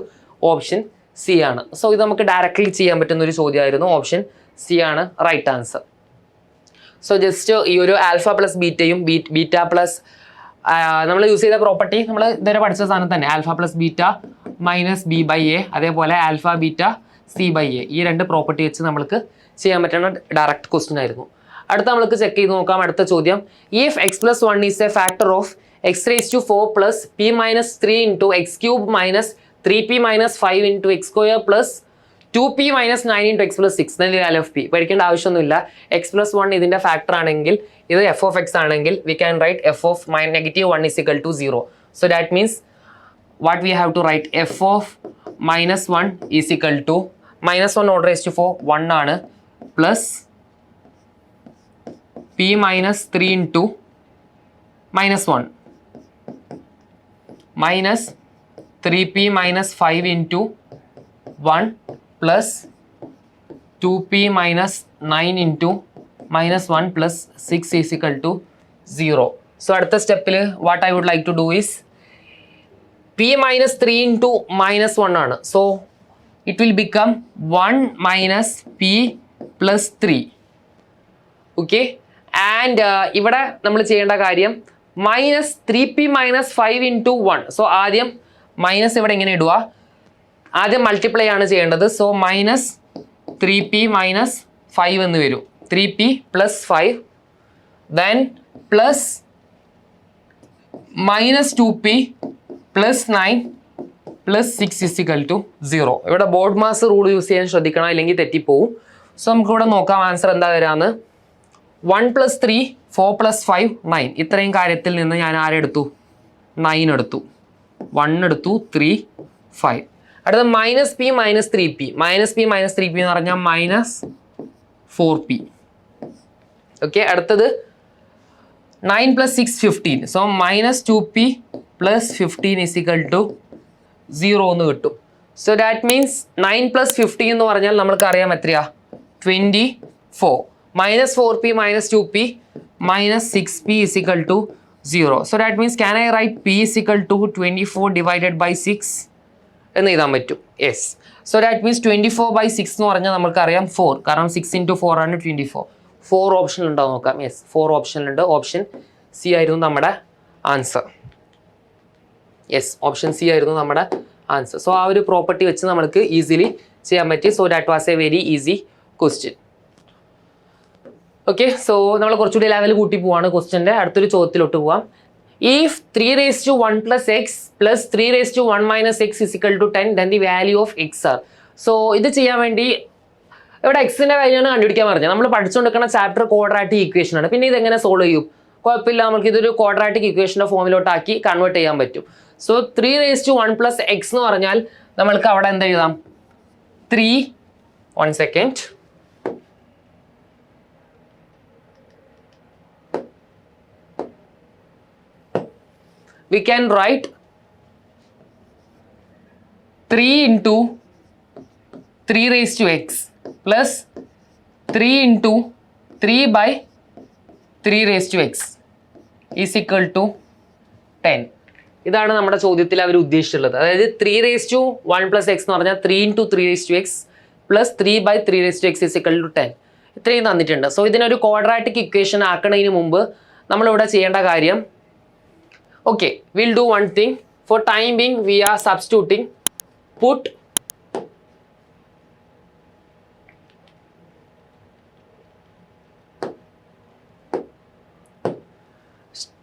option C ആണ്. സോ ഇത് നമുക്ക് ഡയറക്റ്റ്ലി ചെയ്യാൻ പറ്റുന്ന ഒരു ചോദ്യമായിരുന്നു. ഓപ്ഷൻ സി ആണ് റൈറ്റ് ആൻസർ. സോ ജസ്റ്റ് ഈ ഒരു ആൽഫ പ്ലസ് ബീറ്റയും ബീറ്റ പ്ലസ് നമ്മൾ യൂസ് ചെയ്ത പ്രോപ്പർട്ടി നമ്മൾ ഇതുവരെ പഠിച്ച സാധനം തന്നെ, alpha plus beta minus B by a, അതേപോലെ alpha beta c by a, ഈ രണ്ട് പ്രോപ്പർട്ടി വെച്ച് നമുക്ക് ചെയ്യാൻ പറ്റുന്ന ഡയറക്റ്റ് ക്വസ്റ്റ്യൻ ആയിരുന്നു. അടുത്ത നമ്മൾക്ക് ചെക്ക് ചെയ്ത് നോക്കാം. അടുത്ത ചോദ്യം, if x plus 1 is a factor of x raise to 4 plus P minus 3 into x cube minus 3p minus 5 into x square plus 2p minus 9 into x plus 6 എന്നതിൻ്റെ വാല്യൂ ഓഫ് പി. പഠിക്കേണ്ട ആവശ്യമൊന്നുമില്ല. എക്സ് പ്ലസ് 1 ഇതിൻ്റെ ഫാക്ടർ ആണെങ്കിൽ, ഇത് എഫ് ഓഫ് എക്സ് ആണെങ്കിൽ we can write F of -1 is equal to 0. So that means what we have to write, F of -1 is equal to -1 order raise to 4 1 ആണ്, plus p minus 3 into -1 minus 3p minus 5 into 1 plus 2p minus 9 into -1 plus 6 is equal to 0. So അടുത്ത സ്റ്റെപ്പിൽ what I would like to do is, p minus 3 into -1 ആണ്. So it will become 1 minus p plus 3. Okay, and ഇവിടെ നമ്മൾ ചെയ്യേണ്ട കാര്യം minus 3p minus 5 into 1. So ആദ്യം മൈനസ് ഇവിടെ ഇങ്ങനെ ഇടുക, ആദ്യം മൾട്ടിപ്ലൈ ആണ് ചെയ്യേണ്ടത്. സോ മൈനസ് 3p മൈനസ് 5 എന്ന് വരും, 3p plus 5, then plus minus 2p plus 9 plus 6 is equal to 0. ഇവിടെ ബോർഡ് മാസ് റൂൾ യൂസ് ചെയ്യാൻ ശ്രദ്ധിക്കണം, അല്ലെങ്കിൽ തെറ്റിപ്പോവും. സോ നമുക്കിവിടെ നോക്കാം ആൻസർ എന്താ വരാമെന്ന്. 1 പ്ലസ് 3 4 പ്ലസ് 5 9. ഇത്രയും കാര്യത്തിൽ നിന്ന് ഞാൻ ആരെടുത്തു, 9 എടുത്തു, 1 എടുത്തു, 3 5. അടുത്ത minus P minus 3p, minus P minus 3p എന്ന് പറഞ്ഞാൽ മൈനസ് 4p. ഓക്കെ, അടുത്തത് 9 plus 6, 15. So minus 2p plus 15 is equal to 0 എന്ന് കിട്ടും. So that means 9 plus 15 എന്ന് പറഞ്ഞാൽ നമ്മൾക്ക് അറിയാം എത്രയാ 24. Minus 4p minus 2p minus 6p is equal to 0. So that means can I write p is equal to 24 divided by 6 എന്ന് എഴുതാൻ പറ്റും. Yes. So that means 24 by 6 എന്ന് പറഞ്ഞാൽ നമുക്കറിയാം 4, കാരണം 6 into 4 ആണ് 24. 4 ഓപ്ഷൻ ഉണ്ടാവും നോക്കാം. യെസ്, 4 ഓപ്ഷനിലുണ്ട്. ഓപ്ഷൻ സി ആയിരുന്നു നമ്മുടെ ആൻസർ. യെസ്, ഓപ്ഷൻ സി ആയിരുന്നു നമ്മുടെ ആൻസർ. സോ ആ ഒരു പ്രോപ്പർട്ടി വെച്ച് നമുക്ക് ഈസിലി ചെയ്യാൻ പറ്റി. So that was a very easy question. Okay, so നമ്മൾ കുറച്ചുകൂടി ലെവൽ കൂട്ടി പോവാണ് ക്വസ്റ്റ്യൻ്റെ. അടുത്തൊരു ചോദ്യത്തിലോട്ട് പോവാം. If 3 raised to 1 plus x plus 3 raised to 1 minus x is equal to 10, then the value of x are. So ഇത് ചെയ്യാൻ വേണ്ടി ഇവിടെ എക്സിൻ്റെ വാല്യൂ ആണ് കണ്ടുപിടിക്കാൻ പറഞ്ഞത്. നമ്മൾ പഠിച്ചുകൊണ്ടിരിക്കുന്ന ചാപ്റ്റർ ക്വാഡ്രാറ്റിക് ഇക്വേഷൻ ആണ്. പിന്നെ ഇതെങ്ങനെ സോൾവ് ചെയ്യും? കുഴപ്പമില്ല, നമുക്ക് ഇതൊരു ക്വാഡ്രാറ്റിക് ഇക്വേഷൻ്റെ ഫോമിലോട്ടാക്കി കൺവേർട്ട് ചെയ്യാൻ പറ്റും. So 3 raised to 1 plus x എന്ന് പറഞ്ഞാൽ നമ്മൾക്ക് അവിടെ എന്ത് എഴുതാം? 3, 1 second. We can write 3 into 3 raised to x plus 3 into 3 by 3 raised to x is equal to 10. ഇതാണ് നമ്മുടെ ചോദ്യത്തിൽ അവർ ഉദ്ദേശിച്ചിട്ടുള്ളത്. അതായത് 3 raised to 1 plus x എന്ന് പറഞ്ഞാൽ 3 into 3 raised to x plus 3 by 3 raised to x is equal to 10. ഇത്രയും തന്നിട്ടുണ്ട്. സോ ഇതിനൊരു ക്വാഡ്രാറ്റിക് ഇക്വേഷൻ ആക്കുന്നതിന് മുമ്പ് നമ്മളിവിടെ ചെയ്യേണ്ട കാര്യം, okay, we'll do one thing. For time being, we are substituting. Put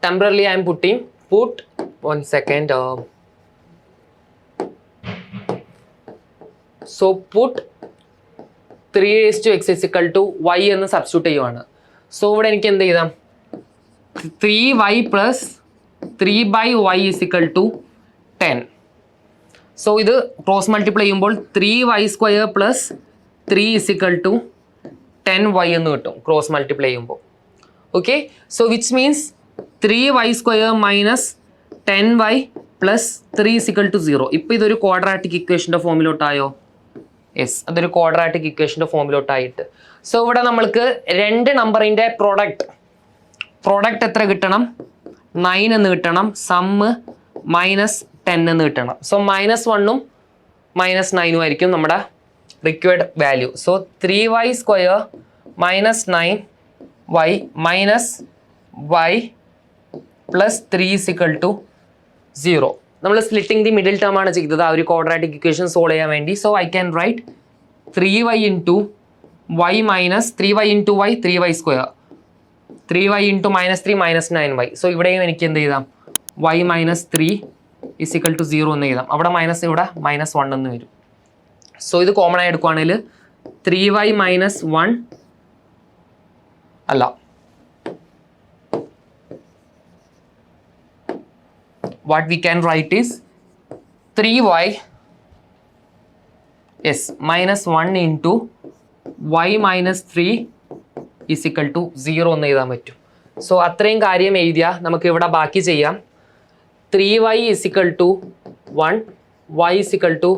temporarily I am putting put 1 second. So put 3 raised to x is equal to y എന്ന് സബ്സ്റ്റിറ്റ്യൂട്ട് ചെയ്യുവാണ്. സോ ഇവിടെ എനിക്ക് എന്ത് ചെയ്താം? 3y plus 3 by y is equal to 10. So ഇത് ക്രോസ് മൾട്ടിപ്ലൈ ചെയ്യുമ്പോൾ 3y square plus 3 is equal to 10y എന്ന് കിട്ടും ക്രോസ് മൾട്ടിപ്ലൈ ചെയ്യുമ്പോൾ. Okay, so which means 3y square minus 10y plus 3 is equal to 0. ഇപ്പോൾ ഇതൊരു ക്വാഡ്രാറ്റിക് ഇക്വേഷൻ്റെ ഫോമിലോട്ടായോ? യെസ്, അതൊരു ക്വാഡ്രാറ്റിക് ഇക്വേഷൻ്റെ ഫോമിലോട്ടായിട്ട്. സോ ഇവിടെ നമ്മൾക്ക് രണ്ട് നമ്പറിൻ്റെ പ്രോഡക്റ്റ് എത്ര കിട്ടണം? 9 എന്ന് കിട്ടണം. സമ്മ് -10 എന്ന് കിട്ടണം. സോ -1ഉം -9ഉം ആയിരിക്കും നമ്മുടെ required value. So 3y square -9y minus y plus 3 is equal to 0. നമ്മൾ സ്പ്ലിറ്റിംഗ് ദി മിഡിൽ ടേം ആണ് ചെയ്തത് ആ ഒരു ക്വാഡ്രാറ്റിക് ഇക്വേഷൻ സോൾവ് ചെയ്യാൻ വേണ്ടി. So I can right 3y into y minus 3y into y 3y square 3y into -3 -9y. So ഇവിടെയും എനിക്ക് എന്ത് ചെയ്താം? y -3 is equal to 0 എന്ന് എഴുതാം. അവിടെ മൈനസ്, ഇവിടെ -1 എന്ന് വരും. സോ ഇത് കോമൺ ആയി എടുക്കുവാണെങ്കിൽ 3y -1 അല്ല, what we can write is 3y -1 into y -3 is equal to 0 എന്ന് എഴുതാൻ പറ്റും. സോ അത്രയും കാര്യം എഴുതിയാൽ നമുക്ക് ഇവിടെ ബാക്കി ചെയ്യാം. 3y is equal to 1, y is equal to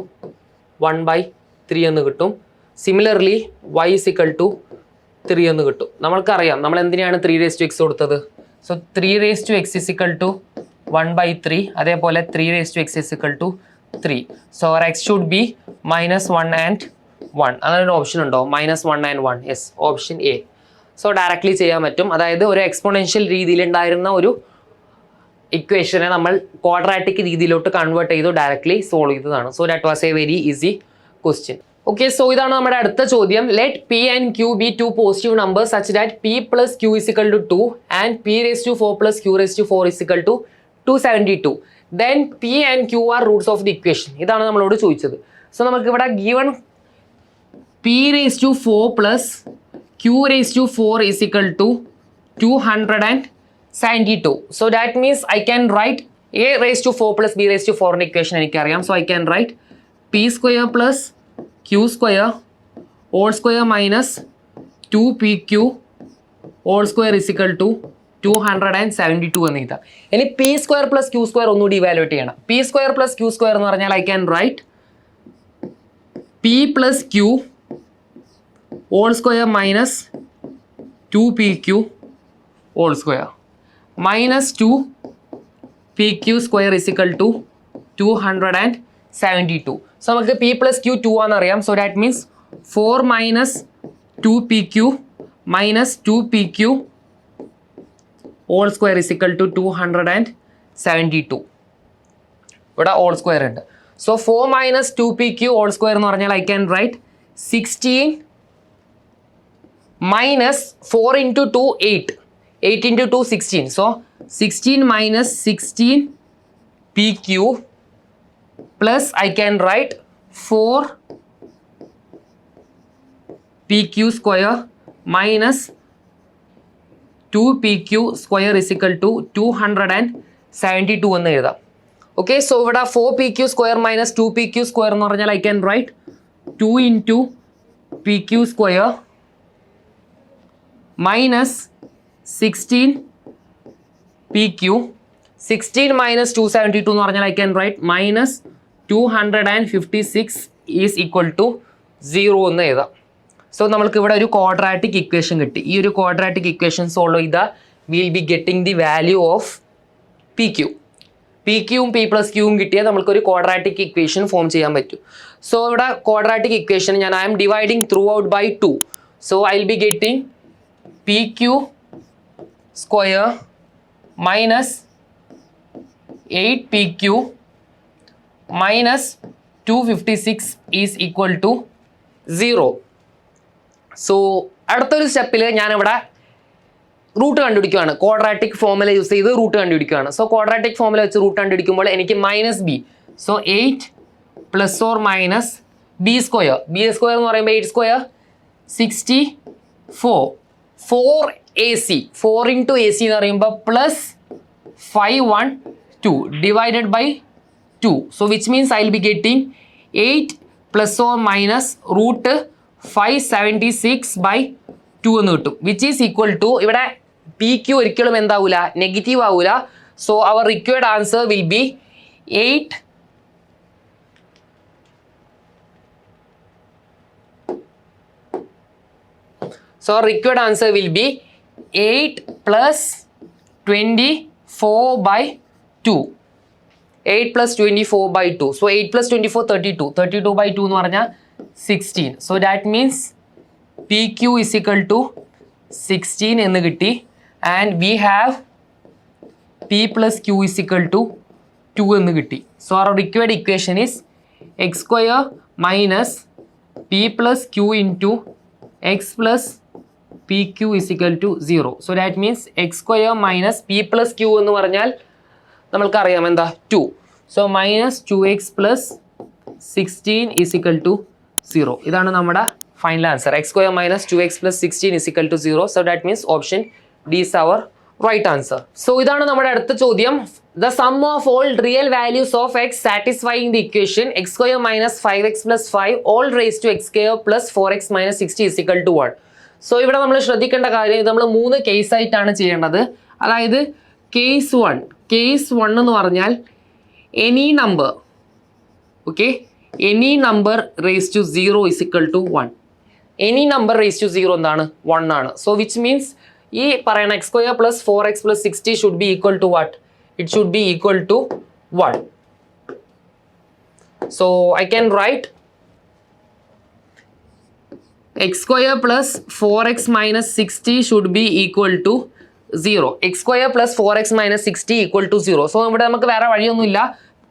1/3 എന്ന് കിട്ടും. Similarly y is equal to 3 എന്ന് കിട്ടും. നമ്മൾക്കറിയാം നമ്മൾ എന്തിനാണ് 3 raised to x കൊടുത്തത്. So 3 raised to x is equal to 1/3, അതേപോലെ 3 raised to x is equal to 3. So our x should be -1 and 1. അങ്ങനെ ഒരു ഓപ്ഷൻ ഉണ്ടോ? -1 and 1. Yes, option A. So directly ചെയ്യാൻ പറ്റും. അതായത് ഒരു എക്സ്പോണൻഷ്യൽ രീതിയിൽ ഉണ്ടായിരുന്ന ഒരു ഇക്വേഷനെ നമ്മൾ ക്വാഡ്രാറ്റിക് രീതിയിലോട്ട് കൺവേർട്ട് ചെയ്തു ഡയറക്റ്റ്ലി സോൾവ് ചെയ്തതാണ്. So that was a very easy question. Okay, so ഇതാണ് നമ്മുടെ അടുത്ത ചോദ്യം. Let P and Q be two positive numbers such that P plus Q is equal to 2 and P raise to 4 plus Q raise to 4 is equal to 272. Then P and Q are roots of the equation. ഇതാണ് നമ്മളോട് ചോദിച്ചത്. സോ നമുക്ക് ഇവിടെ given P raise to 4 plus Q raise to 4 is equal to 272. So that means I can write a raised to 4 plus b raised to 4 in equation എനിക്കറിയാം. So I can write p square plus q square whole square minus 2pq whole square is equal to 272 എന്ന് എഴുതാം. ഇനി p square plus q square ഒന്നുകൂടി ഇവാലുവേറ്റ് ചെയ്യണം. P square plus q square എന്ന് പറഞ്ഞാൽ I can write p plus q all square minus 2pq all square minus 2pq square is equal to 272. So നമുക്ക് പി പ്ലസ് ക്യൂ 2 ആണെന്നറിയാം. So that means 4 minus 2pq minus 2pq all square is equal to 272. ഇവിടെ ഓൾ സ്ക്വയർ ഉണ്ട്. So 4 minus 2pq all square എന്ന് പറഞ്ഞാൽ I can write 16 minus 4 into 2 8 8 into 2 16. So 16 minus 16pq plus I can write 4pq square minus 2pq square is equal to 272 എന്ന് എഴുതാം. ഓക്കെ, സോ ഇവിടെ 4pq square minus 2pq square എന്ന് പറഞ്ഞാൽ I can write 2 into pq square minus 16pq 16 minus 272 എന്ന് പറഞ്ഞാൽ I can write minus 256 is equal to 0 എന്ന് എഴുതാം. സോ നമ്മൾക്ക് ഇവിടെ ഒരു ക്വാഡ്രാറ്റിക് ഇക്വേഷൻ കിട്ടി. ഈ ഒരു ക്വാഡ്രാറ്റിക് ഇക്വേഷൻ സോൾവ് ചെയ്താൽ will be getting the value of p q. P ക്യൂവും പി പ്ലസ് ക്യൂവും കിട്ടിയാൽ നമുക്കൊരു ക്വാഡ്രാറ്റിക് ഇക്വേഷൻ ഫോം ചെയ്യാൻ പറ്റും. സോ ഇവിടെ ക്വാഡ്രാറ്റിക് ഇക്വേഷൻ ഞാൻ I'm dividing through out by 2. So I will be getting p q square minus 8pq minus 256 is equal to 0. So അടുത്തൊരു സ്റ്റെപ്പിൽ ഞാനിവിടെ റൂട്ട് കണ്ടുപിടിക്കുകയാണ്. ക്വാഡ്രാറ്റിക് ഫോമുല യൂസ് ചെയ്ത് റൂട്ട് കണ്ടുപിടിക്കുകയാണ്. സോ ക്വാഡ്രാറ്റിക് ഫോമുല വെച്ച് റൂട്ട് കണ്ടുപിടിക്കുമ്പോൾ എനിക്ക് minus B. So 8 plus or minus B square. B square എന്ന് പറയുമ്പോൾ 8 square 64. 4ac 4 into A C എന്ന് പറയുമ്പോൾ plus 512 divided by 2. So which means I will be getting 8 plus or minus root 576 by 2 എന്ന് കിട്ടും. വിച്ച് ഈസ് ഈക്വൽ ടു ഇവിടെ പി ക്യൂ ഒരിക്കലും എന്താവൂല, നെഗറ്റീവ് ആവൂല. So our required answer will be 8 So our required answer will be 8 plus 24 by 2. 8 plus 24 by 2. So 8 plus 24 32. 32 by 2 എന്ന് പറഞ്ഞാൽ 16. So that means PQ is equal to 16 എന്ന് കിട്ടി. And we have P plus Q is equal to 2 എന്ന് കിട്ടി. So our required equation is x square minus P plus Q into x plus PQ is equal to 0. So that means x square minus P plus Q എന്ന് പറഞ്ഞാൽ നമ്മൾക്കറിയാം എന്താ 2. So minus 2x plus 16 is equal to 0. ഇതാണ് നമ്മുടെ final answer. x square minus 2x plus 16 is equal to 0. So that means option D is our right answer. So ഇതാണ് നമ്മുടെ അടുത്ത ചോദ്യം. The sum of all real values of x satisfying the equation x square minus 5x plus 5 all raised to x square plus 4x minus 60 is equal to 1. So ഇവിടെ നമ്മൾ ശ്രദ്ധിക്കേണ്ട കാര്യം ഇത് നമ്മൾ 3 കേസായിട്ടാണ് ചെയ്യേണ്ടത്. അതായത് കേസ് 1 എന്ന് പറഞ്ഞാൽ any number, okay, any number raise to 0 is equal to 1. Any number raise to 0 എന്താണ് 1 ആണ്. സോ വിച്ച് മീൻസ് ഈ പറയുന്ന x square plus 4x plus 60 should be equal to what? It should be equal to 1. So I can write x square plus 4x minus 60 should be equal to 0. x square plus 4x minus 60 equal to 0. So ഇവിടെ നമുക്ക് വേറെ വഴിയൊന്നുമില്ല,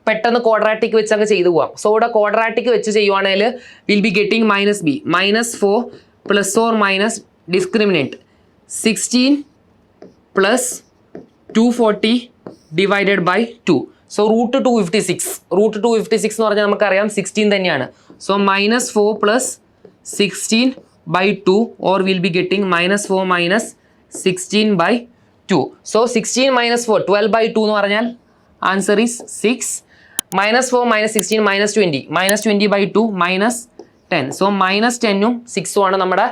പെട്ടെന്ന് ക്വാഡ്രാറ്റിക് വെച്ച് അങ്ങ് ചെയ്തു പോവാം. സോ ഇവിടെ ക്വാഡ്രാറ്റിക് വെച്ച് ചെയ്യുവാണെങ്കിൽ will be getting minus B minus 4 plus or minus discriminant 16 plus 240 divided by 2. So root 256 എന്ന് പറഞ്ഞാൽ നമുക്കറിയാം 16 തന്നെയാണ്. So minus 4 plus 16 by 2 or we'll be getting minus 4 minus 16 by 2. So 16 minus 4 12 by 2 എന്ന് പറഞ്ഞാൽ answer is 6. Minus 4 minus 16 minus 20 by 2 minus 10. So minus 10ഉം 6ഉം ആണ് നമ്മുടെ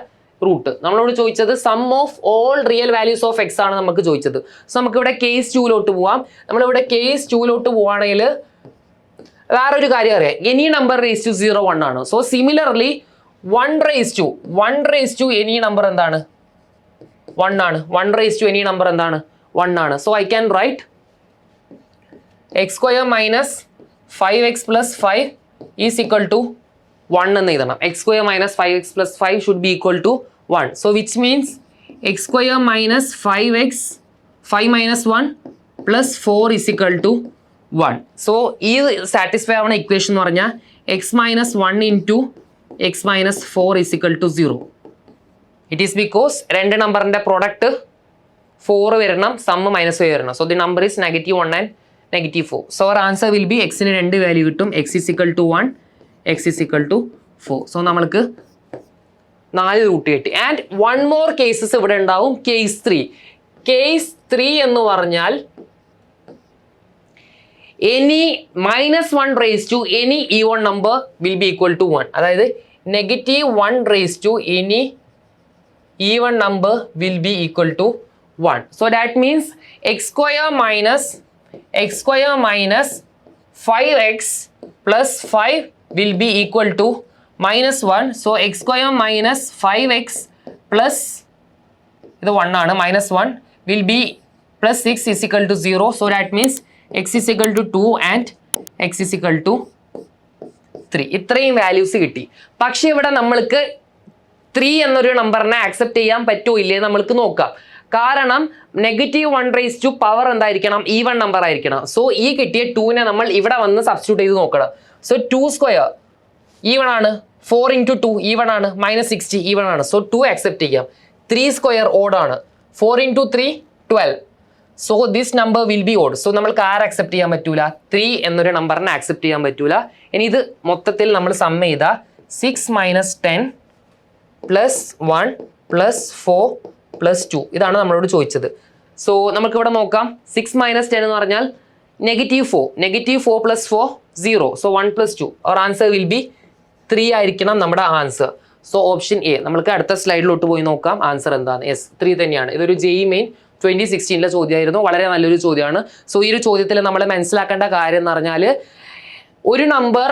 റൂട്ട്. നമ്മളോട് ചോദിച്ചത് sum of all real values of x ആണ് നമുക്ക് ചോദിച്ചത്. സോ നമുക്ക് ഇവിടെ കേസ് 2 പോവാം. നമ്മളിവിടെ കേസ് 2 പോവുകയാണെങ്കിൽ വേറൊരു കാര്യം അറിയാം, എനി നമ്പർ റേസ് ടു 0 1 ആണ്. So similarly 1 raise to any number എന്താണ് 1 ആണ്. 1 റേസ് ടു എനി നമ്പർ എന്താണ് 1 ആണ്. So I can write x square minus 5x plus 5 is equal to 1 എന്ന് എഴുതണം. X square minus 5x plus 5 should be equal to 1. So which means x square minus 5x 5 minus 1 plus 4 is equal to 1. So ഈ സാറ്റിസ്ഫൈ ആവുന്ന ഇക്വേഷൻ എന്ന് പറഞ്ഞാൽ x minus 1 into x minus 4 is equal to 0. It is because രണ്ട് നമ്പറിൻ്റെ പ്രൊഡക്റ്റ് 4 വരണം, സം -5 വരണം. So the number is -1 and -4. So our answer will be എക്സിന് 2 വാല്യൂ കിട്ടും. X is equal to 1, x is equal to 4. So നമ്മൾക്ക് 4 റൂട്ട് കിട്ടി. ആൻഡ് 1 മോർ കേസസ് ഇവിടെ ഉണ്ടാവും. കേസ് 3. കേസ് 3 എന്ന് പറഞ്ഞാൽ any -1 raise to any even number will be equal to 1. അതായത് -1 raise to any even number will be equal to 1. So that means x square minus 5x plus 5 will be equal to -1. So x square minus 5x plus ഇത് 1 ആണ്, -1 will be plus 6 is equal to 0. So that means x is equal to 2 and x is equal to 3. ഇത്രയും വാല്യൂസ് കിട്ടി. പക്ഷെ ഇവിടെ നമ്മൾക്ക് 3 എന്നൊരു നമ്പറിനെ ആക്സെപ്റ്റ് ചെയ്യാൻ പറ്റുമോ ഇല്ലേ നമ്മൾക്ക് നോക്കാം. കാരണം -1 റേസ് ടു പവർ എന്തായിരിക്കണം, ഈവൺ നമ്പർ ആയിരിക്കണം. സോ ഈ കിട്ടിയ 2നെ നമ്മൾ ഇവിടെ വന്ന് സബ്സ്റ്റിറ്റ്യൂട്ട് ചെയ്ത് നോക്കണം. സോ 2 സ്ക്വയർ ഈവൺ ആണ്, 4 ഇൻറ്റു 2 ഈവൺ ആണ്, -60 ഈവൺ ആണ്. സോ 2 ആക്സെപ്റ്റ് ചെയ്യാം. 3 സ്ക്വയർ ഓഡ് ആണ്, 4 into 3 12. So this number will B odd. So നമ്മൾക്ക് ആരെ ആക്സെപ്റ്റ് ചെയ്യാൻ പറ്റൂല, 3 എന്നൊരു നമ്പറിനെ ആക്സെപ്റ്റ് ചെയ്യാൻ പറ്റൂല. ഇനി ഇത് മൊത്തത്തിൽ നമ്മൾ സം ചെയ്താൽ 6 - 10 + 1 + 4 + 2 ഇതാണ് നമ്മളോട് ചോദിച്ചത്. സോ നമുക്ക് ഇവിടെ നോക്കാം. 6 - 10 എന്ന് പറഞ്ഞാൽ -4 + 4 0. So 1 + 2 our answer will be 3 ആയിരിക്കണം നമ്മുടെ ആൻസർ. So option A. നമുക്ക് അടുത്ത സ്ലൈഡിലോട്ട് പോയി നോക്കാം ആൻസർ എന്താണ്. യെസ്, 3 തന്നെയാണ്. ഇതൊരു JEE Main 2016 ചോദ്യമായിരുന്നു. വളരെ നല്ലൊരു ചോദ്യമാണ്. സോ ഈ ഒരു ചോദ്യത്തിൽ നമ്മൾ മനസ്സിലാക്കേണ്ട കാര്യം എന്ന് പറഞ്ഞാൽ ഒരു number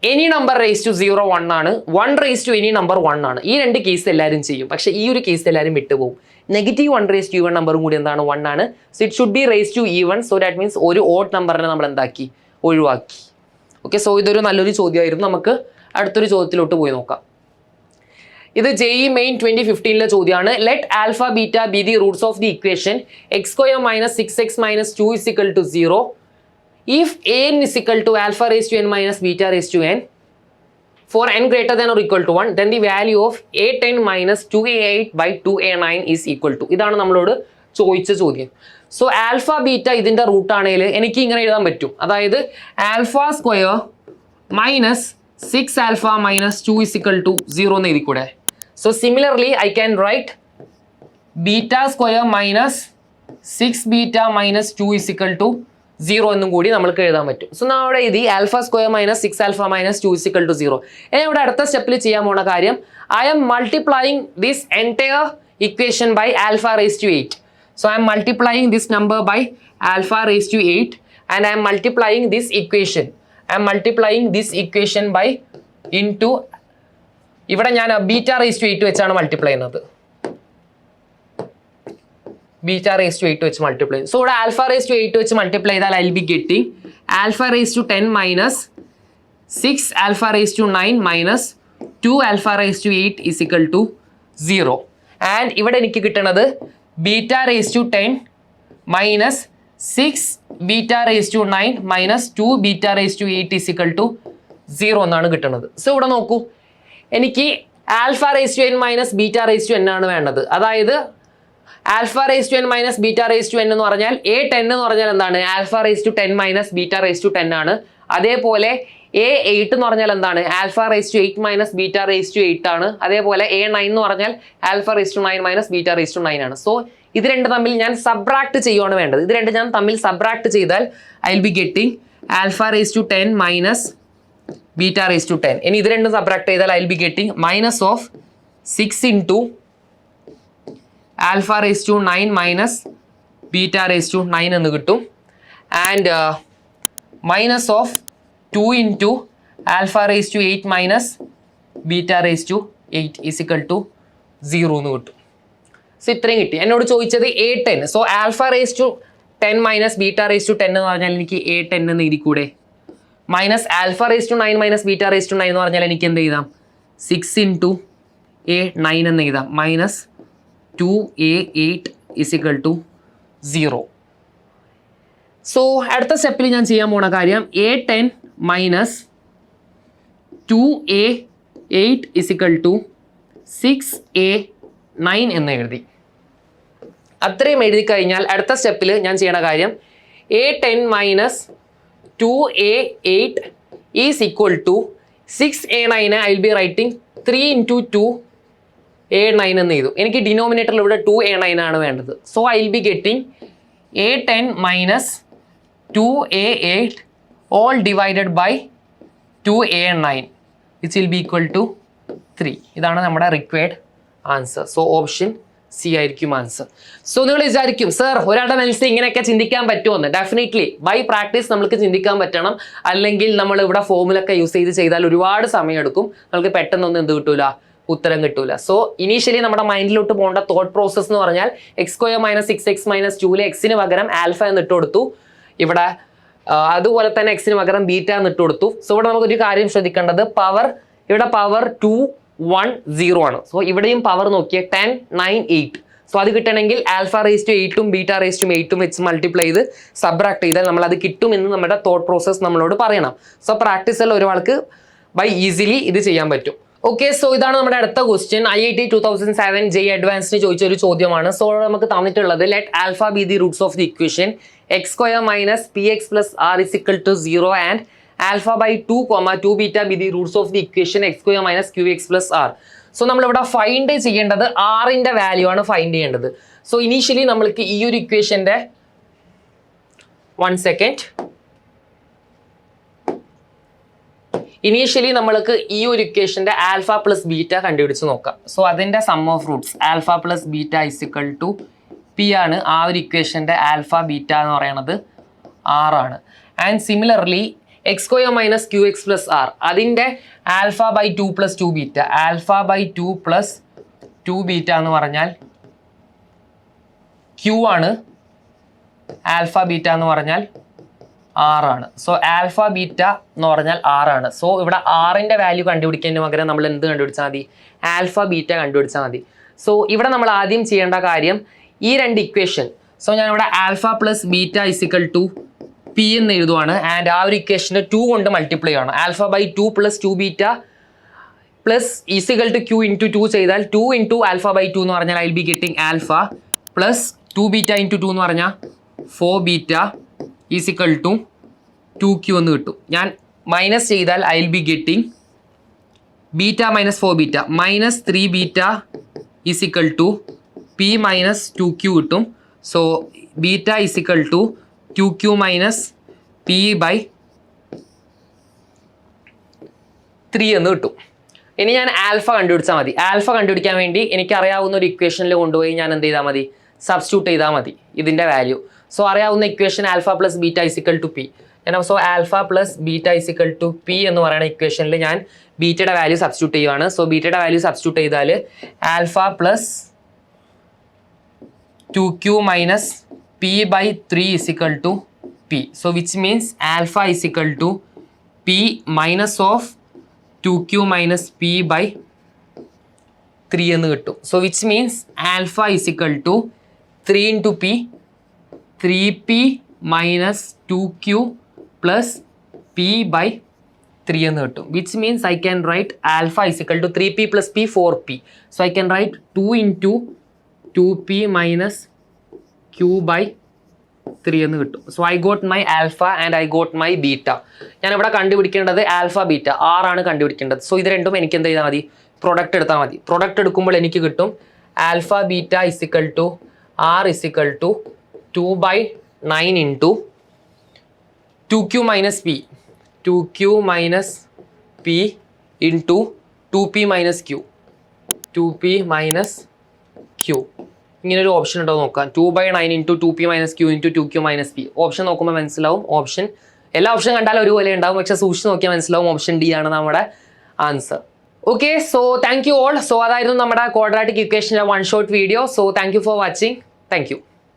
any number raise to 0 1 ആണ്, 1 റേസ് ടു എനി നമ്പർ 1 ആണ്. ഈ 2 കേസ് എല്ലാവരും ചെയ്യും. പക്ഷേ ഈ ഒരു കേസ് എല്ലാവരും വിട്ടുപോകും. -1 റേസ് ടു ഈവൺ നമ്പറും കൂടി എന്താണ് 1 ആണ്. So it should be raise to even. So that means ഒരു ഓഡ് നമ്പറിനെ നമ്മൾ എന്താക്കി, ഒഴിവാക്കി. ഓക്കെ, സോ ഇതൊരു നല്ലൊരു ചോദ്യമായിരുന്നു. നമുക്ക് അടുത്തൊരു ചോദ്യത്തിലോട്ട് പോയി നോക്കാം. ഇത് JEE Main 2015 ചോദ്യമാണ്. Let alpha beta be the Roots of the equation X square minus 6x - 2 is equal to 0. If an is equal to alpha raised to n minus beta raised to n for n greater than or equal to 1, then the value of a10 minus 2a8 by 2a9 is equal to. ഇതാണ് നമ്മളോട് ചോദിച്ച ചോദ്യം. സോ ആൽഫ ബീറ്റ ഇതിൻ്റെ റൂട്ടാണെങ്കിൽ എനിക്ക് ഇങ്ങനെ എഴുതാൻ പറ്റും. അതായത് alpha square minus 6 alpha minus 2 is equal to 0 എന്ന് എഴുതിക്കൂടെ. So similarly I can write beta square minus 6 beta minus 2 is equal to 0 എന്നും കൂടി നമ്മൾക്ക് എഴുതാൻ പറ്റും. സോ നമ്മുടെ ഇത് alpha square minus 6 alpha minus 2 is equal to 0. ഇനി ഇവിടെ അടുത്ത സ്റ്റെപ്പിൽ ചെയ്യാൻ പോണ കാര്യം, I am multiplying this entire equation by alpha raise to 8. So I am multiplying this number by alpha raised to 8 and I am multiplying this equation. I am multiplying this equation by into ഇവിടെ ഞാൻ ബീറ്റ റേസ് ടു 8 വെച്ചാണ് മൾട്ടിപ്ലൈ ചെയ്യുന്നത്. ബീറ്റ റേസ് ടു 8 വെച്ച് മൾട്ടിപ്ലൈ ചെയ്യും. സോ ഇവിടെ ആൽഫ റേസ് ടു 8 വെച്ച് മൾട്ടിപ്ലൈ ചെയ്താൽ I will be getting alpha raise to 10 minus 6 alpha raise to 9 minus 2 alpha raise to 8 is equal to 0. And ഇവിടെ എനിക്ക് കിട്ടുന്നത് beta raise to 10 minus 6 beta raise to 9 minus 2 beta raise to 8 is equal to 0 എന്നാണ് കിട്ടുന്നത്. സോ ഇവിടെ നോക്കൂ, എനിക്ക് alpha raise to n minus beta raise to n ആണ് വേണ്ടത്. അതായത് alpha raise to n minus beta raise to n എന്ന് പറഞ്ഞാൽ a10 എന്ന് പറഞ്ഞാൽ എന്താണ്, alpha raise to 10 minus beta raise to 10 ആണ്. അതേപോലെ a8 എന്ന് പറഞ്ഞാൽ എന്താണ്, alpha raise to 8 minus beta raise to 8 ആണ്. അതേപോലെ a9 എന്ന് പറഞ്ഞാൽ alpha raise to 9 minus beta raise to 9 ആണ്. സോ ഇത് രണ്ട് തമ്മിൽ ഞാൻ സബ്ട്രാക്ട് ചെയ്യുകയാണ് വേണ്ടത്. ഇത് രണ്ട് ഞാൻ തമ്മിൽ സബ്ട്രാക്ട് ചെയ്താൽ I will be getting alpha raise to 10 minus beta raise to 10. ഇനി ഇത് രണ്ടും സബ്ട്രാക്ട് ചെയ്താൽ I will be getting minus of 6 into alpha raised to 9 minus beta raised to 9 എന്ന് കിട്ടും. And minus of 2 into alpha raised to 8 minus beta raised to 8 is equal to 0 എന്ന് കിട്ടും. സോ ഇത്രയും കിട്ടി. എന്നോട് ചോദിച്ചത് A10. So alpha raise to 10 minus beta raise to 10 എന്ന് പറഞ്ഞാൽ എനിക്ക് A10 എന്ന് എഴുതിക്കൂടെ? Minus alpha raise to 9 minus beta raise to 9 എന്ന് പറഞ്ഞാൽ എനിക്ക് എന്ത് എഴുതാം? 6 into A9 എന്ന് എഴുതാം. Minus 2A8 is equal to 0. So അടുത്ത സ്റ്റെപ്പിൽ ഞാൻ ചെയ്യാൻ പോണ കാര്യം A10 minus 2A8 is equal to 6A9 എന്ന് എഴുതി. അത്രയും എഴുതി കഴിഞ്ഞാൽ അടുത്ത സ്റ്റെപ്പിൽ ഞാൻ ചെയ്യണ കാര്യം A10 minus 2A8 is equal to 6A9 I will be writing 3 into 2A9 എന്ന് എഴുതും. എനിക്ക് ഡിനോമിനേറ്ററിൽ ഇവിടെ 2A9 ആണ് വേണ്ടത്. So I will be getting A10 minus 2A8 all divided by 2A9 which will be equal to 3. ഇതാണ് നമ്മുടെ required answer. So option C ആയിരിക്കും ആൻസർ. സോ നിങ്ങൾ വിചാരിക്കും സർ ഒരാളുടെ മനസ്സിൽ ഇങ്ങനെയൊക്കെ ചിന്തിക്കാൻ പറ്റുമെന്ന്. ഡെഫിനറ്റ്ലി ബൈ പ്രാക്ടീസ് നമുക്ക് ചിന്തിക്കാൻ പറ്റണം. അല്ലെങ്കിൽ നമ്മൾ ഇവിടെ ഫോമിലൊക്കെ യൂസ് ചെയ്താൽ ഒരുപാട് സമയം എടുക്കും. നമുക്ക് പെട്ടെന്നൊന്നും എന്ത് കിട്ടൂല, ഉത്തരം കിട്ടൂല. സോ ഇനീഷ്യലി നമ്മുടെ മൈൻഡിലോട്ട് പോകേണ്ട തോട്ട് പ്രോസസ് എന്ന് പറഞ്ഞാൽ x² മൈനസ് 6x മൈനസ് 2 എക്സിന് പകരം ആൽഫ എന്ന് ഇട്ട് കൊടുത്തു. ഇവിടെ അതുപോലെ തന്നെ എക്സിന് പകരം ബീറ്റ എന്ന് ഇട്ട് കൊടുത്തു. സോ ഇവിടെ നമുക്കൊരു കാര്യം ശ്രദ്ധിക്കേണ്ടത് പവർ, ഇവിടെ പവർ 2 1 0 ആണ്. സോ ഇവിടെയും പവർ നോക്കിയേ 10 9 8. സോ അത് കിട്ടണമെങ്കിൽ ആൽഫ റേസ് ടു 8ഉം ബീറ്റ റേസ് ടു 8ഉം വെച്ച് മൾട്ടിപ്ലൈ ചെയ്ത് സബ്ട്രാക്ട് ചെയ്താൽ നമ്മൾ അത് കിട്ടുമെന്ന് നമ്മുടെ തോട്ട് പ്രോസസ് നമ്മളോട് പറയണം. സോ പ്രാക്ടീസിൽ ഒരാൾക്ക് ബൈ ഈസിലി ഇത് ചെയ്യാൻ പറ്റും. ഓക്കെ, സോ ഇതാണ് നമ്മുടെ അടുത്ത ക്വസ്റ്റ്യൻ. IIT 2007 JEE അഡ്വാൻസിന് ചോദിച്ച ഒരു ചോദ്യമാണ്. സോ നമുക്ക് തന്നിട്ടുള്ളത് let alpha be the Roots of the equation x² minus px plus r is equal to 0 and alpha by 2, 2 beta be the roots of the equation x² minus qx plus r. So നമ്മളിവിടെ ഫൈൻഡ് ചെയ്യേണ്ടത് ആറിൻ്റെ വാല്യൂ ആണ് ഫൈൻഡ് ചെയ്യേണ്ടത്. സോ ഇനീഷ്യലി നമ്മൾക്ക് ഈ ഒരു ഇക്വേഷൻ്റെ 1 സെക്കൻഡ് ഇനീഷ്യലി നമ്മൾക്ക് ഈ ഒരു ഇക്വേഷൻ്റെ ആൽഫ പ്ലസ് ബീറ്റ കണ്ടുപിടിച്ച് നോക്കാം. സോ അതിൻ്റെ sum of roots alpha plus beta is equal to p ആണ്. ആ ഒരു ഇക്വേഷൻ്റെ ആൽഫ ബീറ്റ എന്ന് പറയുന്നത് 6 ആണ്. And similarly x² minus qx plus r അതിൻ്റെ alpha by 2 plus 2 beta, alpha by 2 plus 2 beta എന്ന് പറഞ്ഞാൽ q ആണ്, ആൽഫ ബീറ്റ എന്ന് പറഞ്ഞാൽ r ആണ്. സോ ആൽഫ ബീറ്റ എന്ന് പറഞ്ഞാൽ 6 ആണ്. സോ ഇവിടെ ആറിൻ്റെ വാല്യൂ കണ്ടുപിടിക്കുന്നതിന് പകരം നമ്മൾ എന്ത് കണ്ടുപിടിച്ചാൽ മതി? ആൽഫ ബീറ്റ കണ്ടുപിടിച്ചാൽ മതി. സോ ഇവിടെ നമ്മൾ ആദ്യം ചെയ്യേണ്ട കാര്യം ഈ രണ്ട് ഇക്വേഷൻ, സോ ഞാൻ ഇവിടെ alpha plus beta is equal to p എന്ന് എഴുതുവാണ്. ആൻഡ് ആ ഒരു ഇക്വേഷന് 2 കൊണ്ട് മൾട്ടിപ്ലൈ ആണ്. Alpha by 2 plus 2 beta plus is equal to q into 2 ചെയ്താൽ 2 ഇൻറ്റു ആൽഫ ബൈ 2 എന്ന് പറഞ്ഞാൽ I will be getting alpha plus 2 beta into 2 എന്ന് പറഞ്ഞാൽ 4 ബീറ്റ ഈസിക്കൽ ടു 2q എന്ന് കിട്ടും. ഞാൻ മൈനസ് ചെയ്താൽ I will be getting beta minus 4 beta minus 3 beta is equal to p minus 2q കിട്ടും. So beta is equal to 2q minus p by 3 എന്ന് കിട്ടും. ഇനി ഞാൻ ആൽഫ കണ്ടുപിടിച്ചാൽ മതി. ആൽഫ കണ്ടുപിടിക്കാൻ വേണ്ടി എനിക്കറിയാവുന്ന ഒരു ഇക്വേഷനിൽ കൊണ്ടുപോയി ഞാൻ എന്ത് ചെയ്താൽ മതി? സബ്സ്റ്റിറ്റ്യൂട്ട് ചെയ്താൽ മതി ഇതിൻ്റെ വാല്യൂ. സോ അറിയാവുന്ന equation alpha plus beta is equal to p. So alpha plus beta is equal to p എന്ന് പറയുന്ന ഇക്വേഷനിൽ ഞാൻ ബീറ്റയുടെ വാല്യൂ സബ്സ്റ്റിറ്റ്യൂട്ട് ചെയ്യുവാണ്. സോ ബീറ്റയുടെ വാല്യൂ സബ്സ്റ്റിറ്റ്യൂട്ട് ചെയ്താൽ alpha plus 2q minus p by 3 is equal to p. So which means alpha is equal to p minus of 2q minus p by 3 എന്ന് കിട്ടും. So which means alpha is equal to 3 into p, 3p minus 2q plus p by 3 എന്ന് കിട്ടും. Which means I can write alpha is equal to 3p plus p 4p. So I can write 2 into 2p minus q by 3 എന്ന് കിട്ടും. So I got my alpha and I got my beta. ഞാനിവിടെ കണ്ടുപിടിക്കേണ്ടത് ആൽഫ ബീറ്റ ആറാണ് കണ്ടുപിടിക്കേണ്ടത്. സോ ഇത് രണ്ടും എനിക്ക് എന്ത് ചെയ്താൽ മതി? പ്രൊഡക്റ്റ് എടുത്താൽ മതി. പ്രൊഡക്റ്റ് എടുക്കുമ്പോൾ എനിക്ക് കിട്ടും alpha beta is equal to r is equal to 2/9 into 2q minus p, 2q minus p into 2p minus q. 2p minus q. ഇങ്ങനൊരു ഓപ്ഷൻ ഉണ്ടോ നോക്കാം. 2/9 into 2p minus q into 2q minus p. Option നോക്കുമ്പോൾ മനസ്സിലാവും ഓപ്ഷൻ എല്ലാ ഓപ്ഷൻ കണ്ടാലും ഒരുപോലെ ഉണ്ടാവും, പക്ഷെ സൂക്ഷിച്ച് നോക്കിയാൽ മനസ്സിലാവും ഓപ്ഷൻ ഡി ആണ് നമ്മുടെ answer. Okay, so thank you all. So അതായിരുന്നു നമ്മുടെ ക്വാഡ്രാറ്റിക് ഇക്വേഷൻ്റെ 1 shot video. So thank you for watching. Thank U.